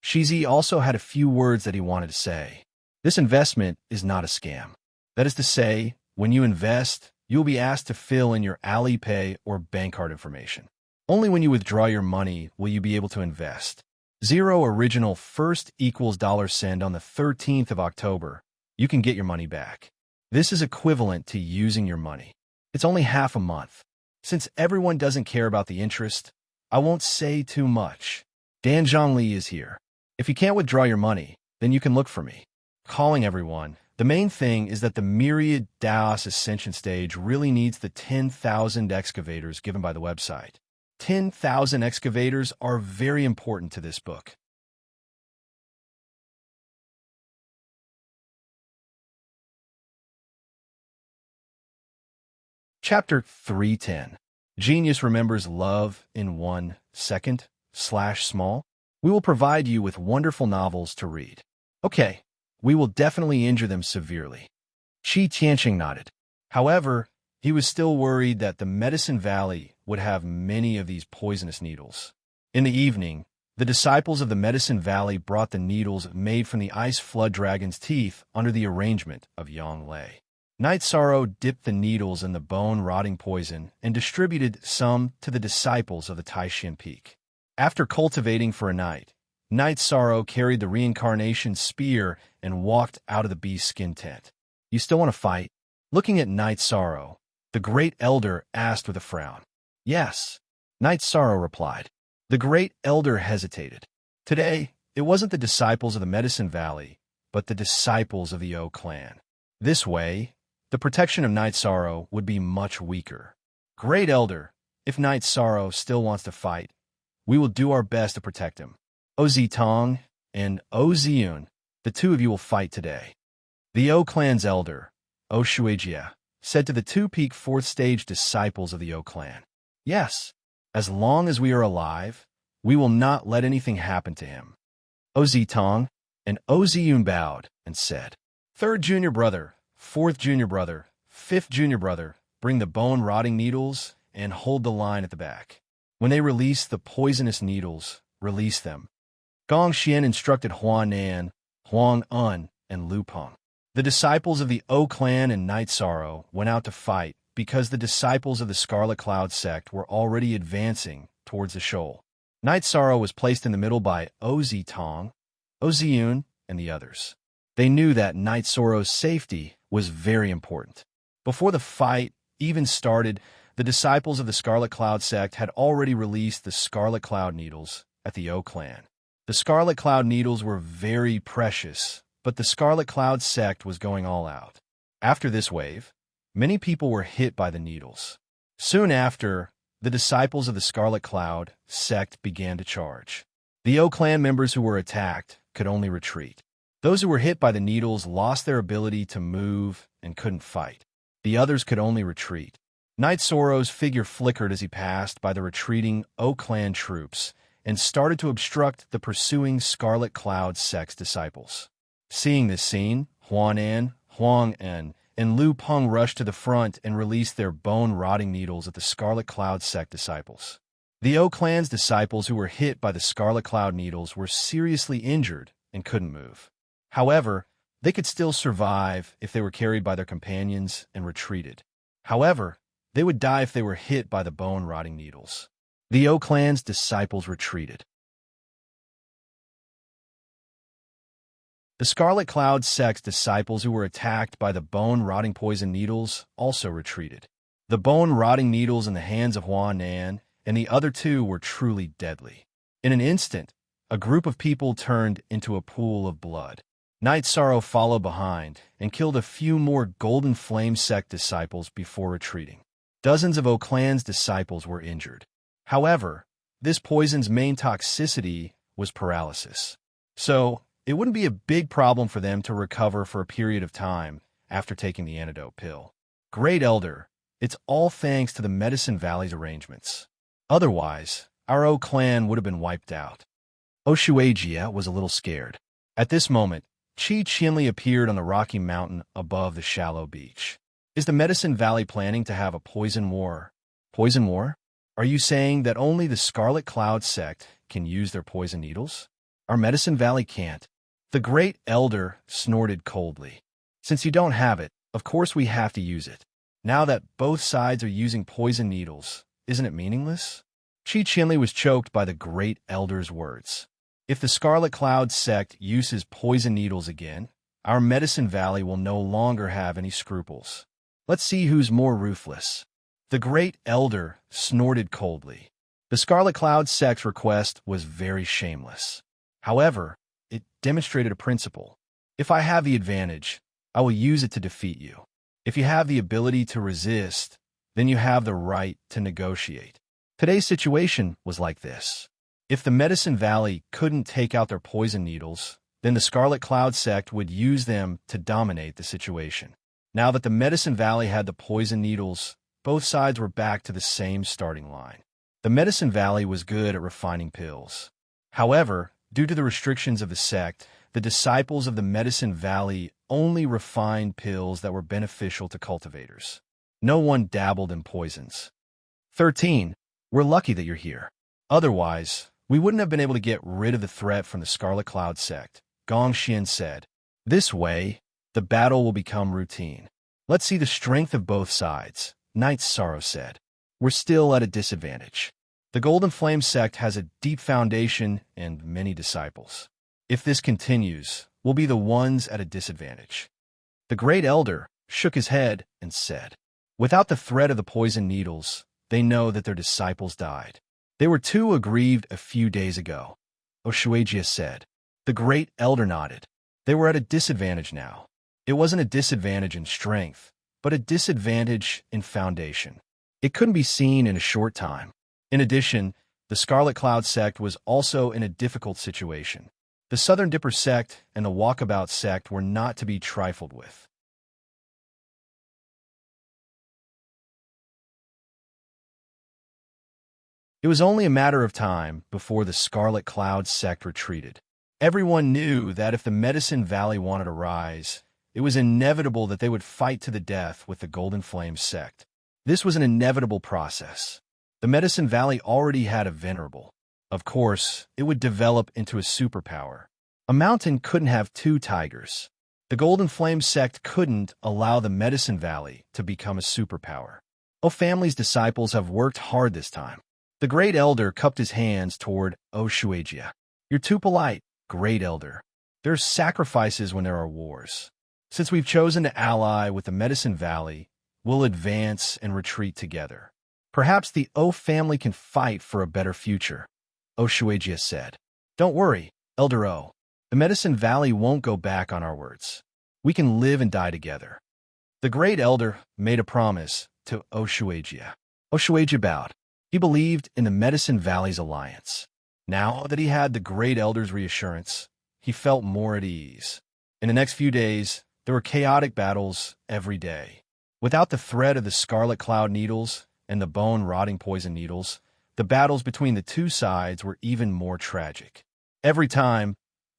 Shizi also had a few words that he wanted to say. This investment is not a scam. That is to say, when you invest, you will be asked to fill in your Alipay or bank card information. Only when you withdraw your money will you be able to invest. Zero original first equals $send on the 13th of October. You can get your money back. This is equivalent to using your money. It's only half a month. Since everyone doesn't care about the interest, I won't say too much. Dan Zhongli is here. If you can't withdraw your money, then you can look for me. Calling everyone. The main thing is that the Myriad Daos Ascension stage really needs the 10,000 excavators given by the website. 10,000 excavators are very important to this book. Chapter 310. Genius Remembers Love in 1 Second /small. We will provide you with wonderful novels to read. Okay, we will definitely injure them severely. Qi Tianqing nodded. However, he was still worried that the Medicine Valley would have many of these poisonous needles. In the evening, the disciples of the Medicine Valley brought the needles made from the Ice Flood Dragon's teeth under the arrangement of Yang Lei. Night Sorrow dipped the needles in the bone-rotting poison and distributed some to the disciples of the Taishan Peak. After cultivating for a night, Night Sorrow carried the reincarnation spear and walked out of the beast skin tent. You still want to fight? Looking at Night Sorrow, the Great Elder asked with a frown. Yes, Night Sorrow replied. The Great Elder hesitated. Today, it wasn't the disciples of the Medicine Valley, but the disciples of the O clan. This way, the protection of Night Sorrow would be much weaker. Great Elder, if Night Sorrow still wants to fight, we will do our best to protect him. O Zitong and O Ziyun, the two of you will fight today. The O clan's elder, O Shuijia, said to the two peak 4th stage disciples of the O clan. Yes, as long as we are alive, we will not let anything happen to him. O Zitong and O Ziyun bowed and said, 3rd junior brother, 4th junior brother, 5th junior brother, bring the bone-rotting needles and hold the line at the back. When they release the poisonous needles, release them. Gong Xian instructed Huan Nan, Huang Un, and Lu Peng. The disciples of the O clan and Night Sorrow went out to fight because the disciples of the Scarlet Cloud sect were already advancing towards the shoal. Night Sorrow was placed in the middle by O Zitong, O Ziyun, and the others. They knew that Night Sorrow's safety was very important. Before the fight even started, the disciples of the Scarlet Cloud sect had already released the Scarlet Cloud needles at the O clan. The Scarlet Cloud needles were very precious, but the Scarlet Cloud sect was going all out. After this wave, many people were hit by the needles. Soon after, the disciples of the Scarlet Cloud sect began to charge. The O clan members who were attacked could only retreat. Those who were hit by the needles lost their ability to move and couldn't fight. The others could only retreat. Knight Sorrow's figure flickered as he passed by the retreating O clan troops and started to obstruct the pursuing Scarlet Cloud sect's disciples. Seeing this scene, Huan An, and Lu Peng rushed to the front and released their bone-rotting needles at the Scarlet Cloud sect disciples. The O clan's disciples who were hit by the Scarlet Cloud needles were seriously injured and couldn't move. However, they could still survive if they were carried by their companions and retreated. However, they would die if they were hit by the bone-rotting needles. The O clan's disciples retreated. The Scarlet Cloud sect's disciples who were attacked by the bone-rotting poison needles also retreated. The bone-rotting needles in the hands of Huan An and the other two were truly deadly. In an instant, a group of people turned into a pool of blood. Knight Sorrow followed behind and killed a few more Golden Flame sect disciples before retreating. Dozens of O clan's disciples were injured. However, this poison's main toxicity was paralysis. So, it wouldn't be a big problem for them to recover for a period of time after taking the antidote pill. Great Elder, it's all thanks to the Medicine Valley's arrangements. Otherwise, our O clan would have been wiped out. Oshuaijia was a little scared. At this moment, Chi Chinli appeared on the rocky mountain above the shallow beach. Is the Medicine Valley planning to have a poison war? Poison war? Are you saying that only the Scarlet Cloud sect can use their poison needles? Our Medicine Valley can't. The Great Elder snorted coldly. Since you don't have it, of course we have to use it. Now that both sides are using poison needles, isn't it meaningless? Chi Chinli was choked by the Great Elder's words. If the Scarlet Cloud sect uses poison needles again, our Medicine Valley will no longer have any scruples. Let's see who's more ruthless. The Great Elder snorted coldly. The Scarlet Cloud sect's request was very shameless. However, it demonstrated a principle. If I have the advantage, I will use it to defeat you. If you have the ability to resist, then you have the right to negotiate. Today's situation was like this. If the Medicine Valley couldn't take out their poison needles, then the Scarlet Cloud sect would use them to dominate the situation. Now that the Medicine Valley had the poison needles, both sides were back to the same starting line. The Medicine Valley was good at refining pills. However, due to the restrictions of the sect, the disciples of the Medicine Valley only refined pills that were beneficial to cultivators. No one dabbled in poisons. 13. We're lucky that you're here. Otherwise, we wouldn't have been able to get rid of the threat from the Scarlet Cloud sect, Gong Xian said. This way, the battle will become routine. Let's see the strength of both sides, Knight Sorrow said. We're still at a disadvantage. The Golden Flame sect has a deep foundation and many disciples. If this continues, we'll be the ones at a disadvantage. The Great Elder shook his head and said, without the threat of the poison needles, they know that their disciples died. They were too aggrieved a few days ago, Oshuaijia said. The Great Elder nodded. They were at a disadvantage now. It wasn't a disadvantage in strength, but a disadvantage in foundation. It couldn't be seen in a short time. In addition, the Scarlet Cloud sect was also in a difficult situation. The Southern Dipper sect and the Walkabout sect were not to be trifled with. It was only a matter of time before the Scarlet Cloud sect retreated. Everyone knew that if the Medicine Valley wanted to rise, it was inevitable that they would fight to the death with the Golden Flame sect. This was an inevitable process. The Medicine Valley already had a venerable. Of course, it would develop into a superpower. A mountain couldn't have two tigers. The Golden Flame sect couldn't allow the Medicine Valley to become a superpower. O family's disciples have worked hard this time. The Great Elder cupped his hands toward Oshuaijia. You're too polite, Great Elder. There's sacrifices when there are wars. Since we've chosen to ally with the Medicine Valley, we'll advance and retreat together. Perhaps the O family can fight for a better future. Oshuagia said. Don't worry, Elder O. The Medicine Valley won't go back on our words. We can live and die together. The Great Elder made a promise to Oshuagia. Oshuagia bowed. He believed in the Medicine Valley's alliance. Now that he had the Great Elder's reassurance, he felt more at ease. In the next few days, there were chaotic battles every day. Without the threat of the Scarlet Cloud needles and the bone-rotting poison needles, the battles between the two sides were even more tragic. Every time,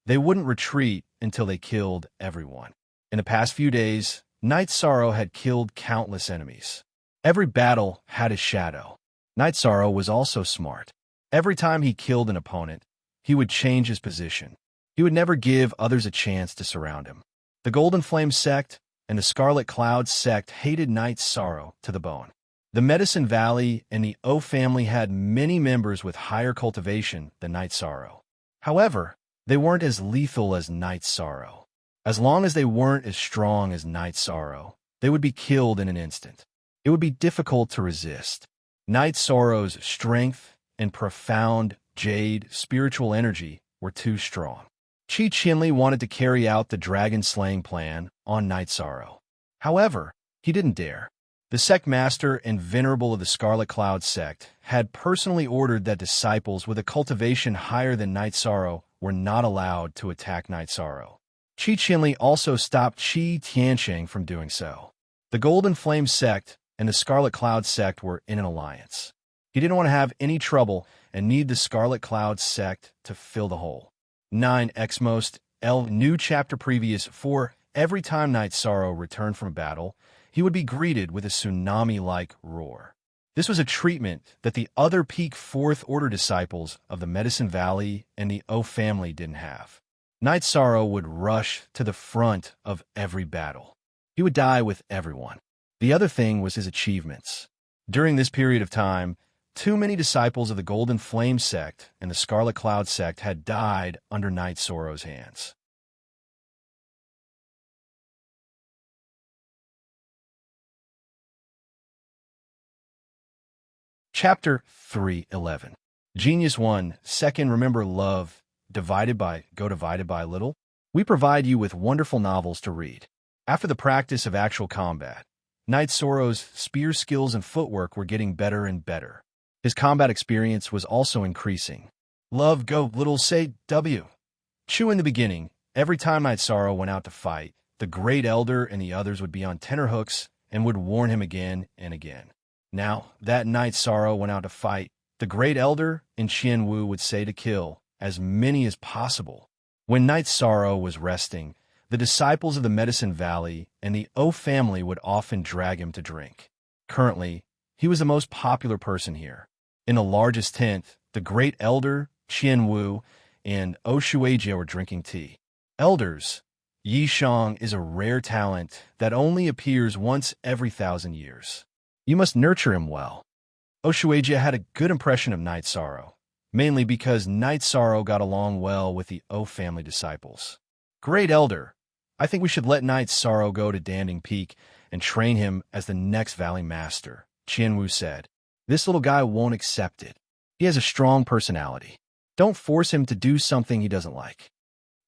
they wouldn't retreat until they killed everyone. In the past few days, Night Sorrow had killed countless enemies. Every battle had his shadow. Night Sorrow was also smart. Every time he killed an opponent, he would change his position. He would never give others a chance to surround him. The Golden Flame sect and the Scarlet Cloud sect hated Night Sorrow to the bone. The Medicine Valley and the O family had many members with higher cultivation than Night Sorrow. However, they weren't as lethal as Night Sorrow. As long as they weren't as strong as Night Sorrow, they would be killed in an instant. It would be difficult to resist. Night Sorrow's strength and profound jade spiritual energy were too strong. Chi Chinli wanted to carry out the dragon-slaying plan on Night Sorrow. However, he didn't dare. The sect master and venerable of the Scarlet Cloud sect had personally ordered that disciples with a cultivation higher than Night Sorrow were not allowed to attack Night Sorrow. Chi Chinli also stopped Chi Tiansheng from doing so. The Golden Flame sect and the Scarlet Cloud sect were in an alliance. He didn't want to have any trouble and need the Scarlet Cloud sect to fill the hole. 9 Xmost L new chapter previous 4 every time Night Sorrow returned from battle, he would be greeted with a tsunami-like roar. This was a treatment that the other peak 4th Order disciples of the Medicine Valley and the O family didn't have. Night Sorrow would rush to the front of every battle. He would die with everyone. The other thing was his achievements. During this period of time, too many disciples of the Golden Flame sect and the Scarlet Cloud sect had died under Night Sorrow's hands. Chapter 3:11. Genius 1, second remember love, divided by little? We provide you with wonderful novels to read. After the practice of actual combat, Night Sorrow's spear skills and footwork were getting better and better. His combat experience was also increasing. Love go little say W. Chew in the beginning, every time Night Sorrow went out to fight, the Great Elder and the others would be on tenterhooks and would warn him again and again. Now, that Night Sorrow went out to fight, the Great Elder and Qian Wu would say to kill as many as possible. When Night Sorrow was resting, the disciples of the Medicine Valley and the O family would often drag him to drink. Currently, he was the most popular person here. In the largest tent, the Great Elder, Qian Wu, and Oshuagia were drinking tea. Elders, Yi Shang is a rare talent that only appears once every 1,000 years. You must nurture him well. Oshuagia had a good impression of Night Sorrow, mainly because Night Sorrow got along well with the O family disciples. Great Elder, I think we should let Night Sorrow go to Danding Peak and train him as the next Valley Master, Qian Wu said. This little guy won't accept it. He has a strong personality. Don't force him to do something he doesn't like.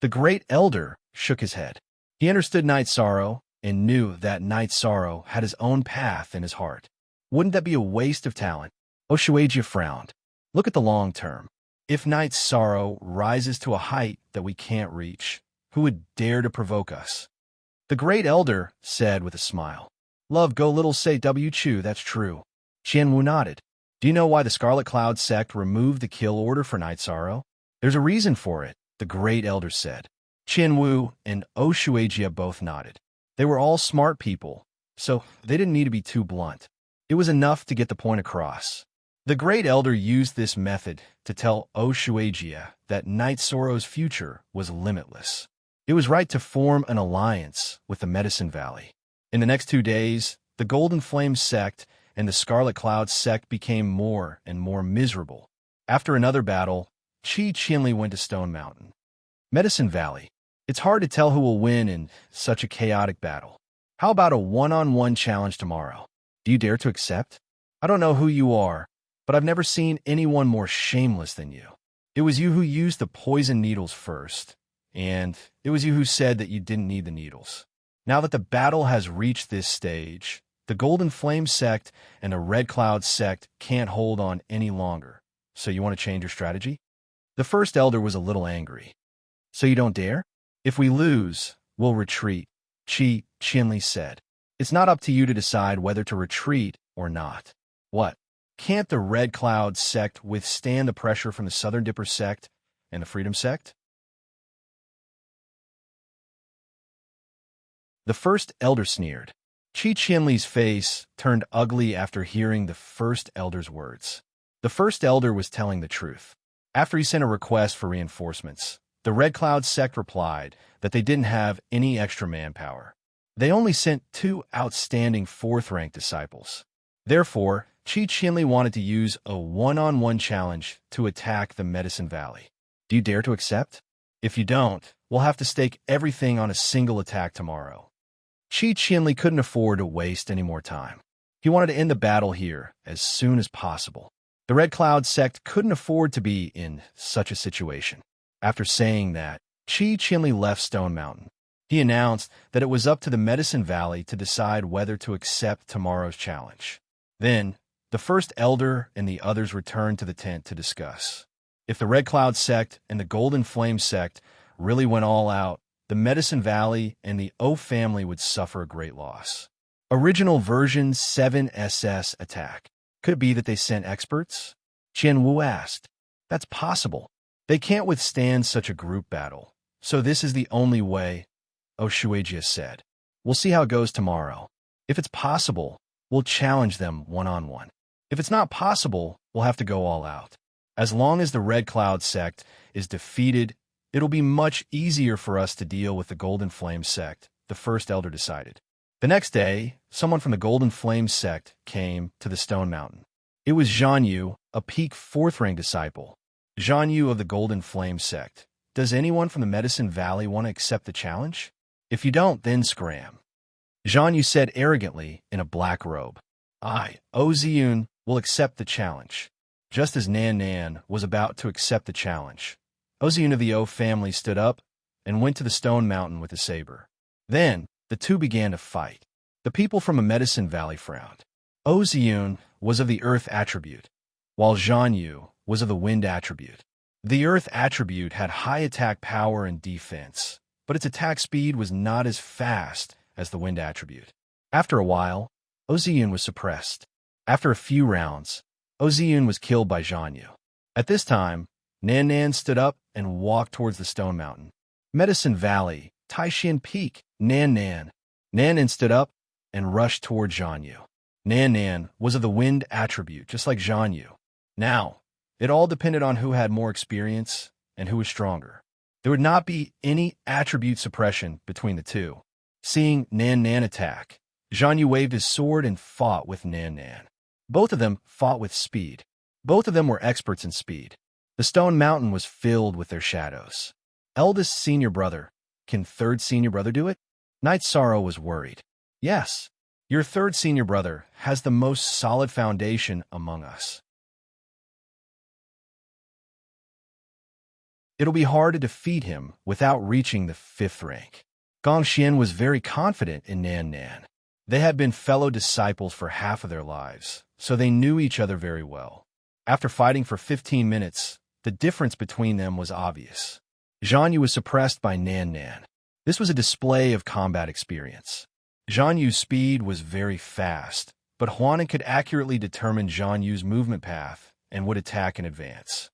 The Great Elder shook his head. He understood Night Sorrow and knew that Night Sorrow had his own path in his heart. Wouldn't that be a waste of talent? Oshuagia frowned. Look at the long term. If Night Sorrow rises to a height that we can't reach, who would dare to provoke us? The Great Elder said with a smile. Love go little say W Chu, that's true. Qian Wu nodded. Do you know why the Scarlet Cloud sect removed the kill order for Night Sorrow? There's a reason for it, the Great Elder said. Qian Wu and Oshuagia both nodded. They were all smart people, so they didn't need to be too blunt. It was enough to get the point across. The Great Elder used this method to tell Oshuagia that Night Sorrow's future was limitless. It was right to form an alliance with the Medicine Valley. In the next 2 days, the Golden Flame sect and the Scarlet Cloud sect became more and more miserable. After another battle, Chi Chinli went to Stone Mountain. Medicine Valley. It's hard to tell who will win in such a chaotic battle. How about a one-on-one challenge tomorrow? Do you dare to accept? I don't know who you are, but I've never seen anyone more shameless than you. It was you who used the poison needles first, and it was you who said that you didn't need the needles. Now that the battle has reached this stage, the Golden Flame sect and the Red Cloud sect can't hold on any longer. So you want to change your strategy? The first elder was a little angry. So you don't dare? If we lose, we'll retreat, Qinli said. It's not up to you to decide whether to retreat or not. What? Can't the Red Cloud sect withstand the pressure from the Southern Dipper sect and the Freedom sect? The first elder sneered. Qinli's face turned ugly after hearing the first elder's words. The first elder was telling the truth. After he sent a request for reinforcements, the Red Cloud sect replied that they didn't have any extra manpower. They only sent 2 outstanding 4th-ranked disciples. Therefore, Qinli wanted to use a one-on-one challenge to attack the Medicine Valley. Do you dare to accept? If you don't, we'll have to stake everything on a single attack tomorrow. Qinli couldn't afford to waste any more time. He wanted to end the battle here as soon as possible. The Red Cloud sect couldn't afford to be in such a situation. After saying that, Qinli left Stone Mountain. He announced that it was up to the Medicine Valley to decide whether to accept tomorrow's challenge. Then, the first elder and the others returned to the tent to discuss. If the Red Cloud sect and the Golden Flame sect really went all out, the Medicine Valley and the O family would suffer a great loss. Original version 7SS attack. Could it be that they sent experts? Qian Wu asked. That's possible. They can't withstand such a group battle. So this is the only way, Oshuejia said. We'll see how it goes tomorrow. If it's possible, we'll challenge them one-on-one. If it's not possible, we'll have to go all out. As long as the Red Cloud sect is defeated, it'll be much easier for us to deal with the Golden Flame sect, the first elder decided. The next day, someone from the Golden Flame sect came to the Stone Mountain. It was Zhan Yu, a peak 4th-rank disciple. Zhan Yu of the Golden Flame sect. Does anyone from the Medicine Valley want to accept the challenge? If you don't, then scram. Zhan Yu said arrogantly in a black robe. I, Oziyun, will accept the challenge. Just as Nan Nan was about to accept the challenge, Oziyun of the O family stood up and went to the Stone Mountain with a saber. Then, the two began to fight. The people from a Medicine Valley frowned. Oziyun was of the Earth attribute, while Zhan Yu was of the Wind attribute. The Earth attribute had high attack power and defense, but its attack speed was not as fast as the Wind attribute. After a while, Oziyun was suppressed. After a few rounds, Oziyun was killed by Zhan Yu. At this time, Nan Nan stood up and walked towards the Stone Mountain. Medicine Valley, Taishan Peak, Nan Nan. Nan Nan stood up and rushed toward Zhan Yu. Nan Nan was of the Wind attribute, just like Zhan Yu. Now, it all depended on who had more experience and who was stronger. There would not be any attribute suppression between the two. Seeing Nan Nan attack, Zhan Yu waved his sword and fought with Nan Nan. Both of them fought with speed. Both of them were experts in speed. The Stone Mountain was filled with their shadows. Eldest senior brother. Can third senior brother do it? Knight Sorrow was worried. Yes, your third senior brother has the most solid foundation among us. It'll be hard to defeat him without reaching the 5th rank. Gong Xian was very confident in Nan Nan. They had been fellow disciples for half of their lives, so they knew each other very well. After fighting for 15 minutes, the difference between them was obvious. Zhan Yu was suppressed by Nan Nan. This was a display of combat experience. Zhan Yu's speed was very fast, but Huanan could accurately determine Zhan Yu's movement path and would attack in advance.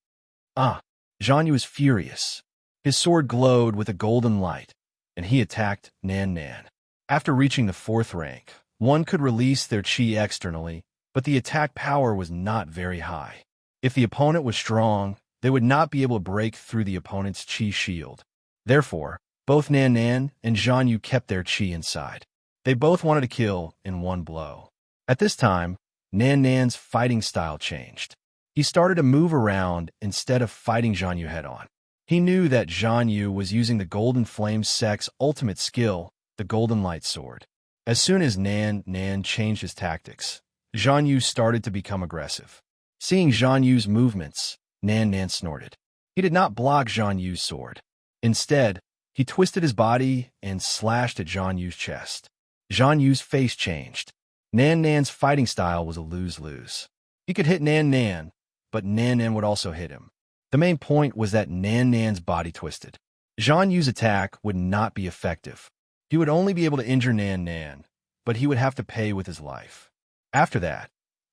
Zhan Yu was furious. His sword glowed with a golden light, and he attacked Nan Nan. After reaching the 4th rank, one could release their chi externally, but the attack power was not very high. If the opponent was strong, they would not be able to break through the opponent's chi shield. Therefore, both Nan Nan and Zhan Yu kept their chi inside. They both wanted to kill in one blow. At this time, Nan Nan's fighting style changed. He started to move around instead of fighting Zhan Yu head-on. He knew that Zhan Yu was using the Golden Flame sect's ultimate skill, the Golden Light Sword. As soon as Nan Nan changed his tactics, Zhan Yu started to become aggressive. Seeing Zhan Yu's movements, Nan Nan snorted. He did not block Zhang Yu's sword. Instead, he twisted his body and slashed at Zhang Yu's chest. Zhang Yu's face changed. Nan Nan's fighting style was a lose-lose. He could hit Nan Nan, but Nan Nan would also hit him. The main point was that Nan Nan's body twisted. Zhang Yu's attack would not be effective. He would only be able to injure Nan Nan, but he would have to pay with his life. After that,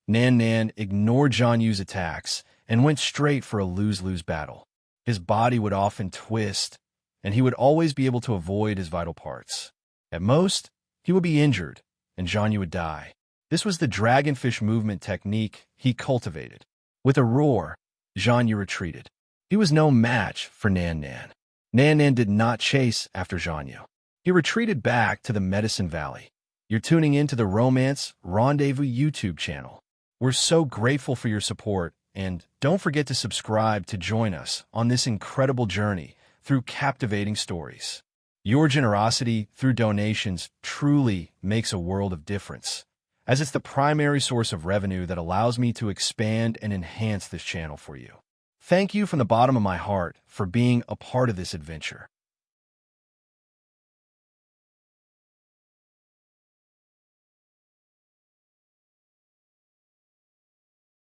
Nan Nan ignored Zhang Yu's attacks and went straight for a lose-lose battle. His body would often twist, and he would always be able to avoid his vital parts. At most, he would be injured, and Zhang Yu would die. This was the dragonfish movement technique he cultivated. With a roar, Zhang Yu retreated. He was no match for Nan Nan. Nan Nan did not chase after Zhang Yu. He retreated back to the Medicine Valley. You're tuning into the Romance Rendezvous YouTube channel. We're so grateful for your support, and don't forget to subscribe to join us on this incredible journey through captivating stories. Your generosity through donations truly makes a world of difference, as it's the primary source of revenue that allows me to expand and enhance this channel for you. Thank you from the bottom of my heart for being a part of this adventure.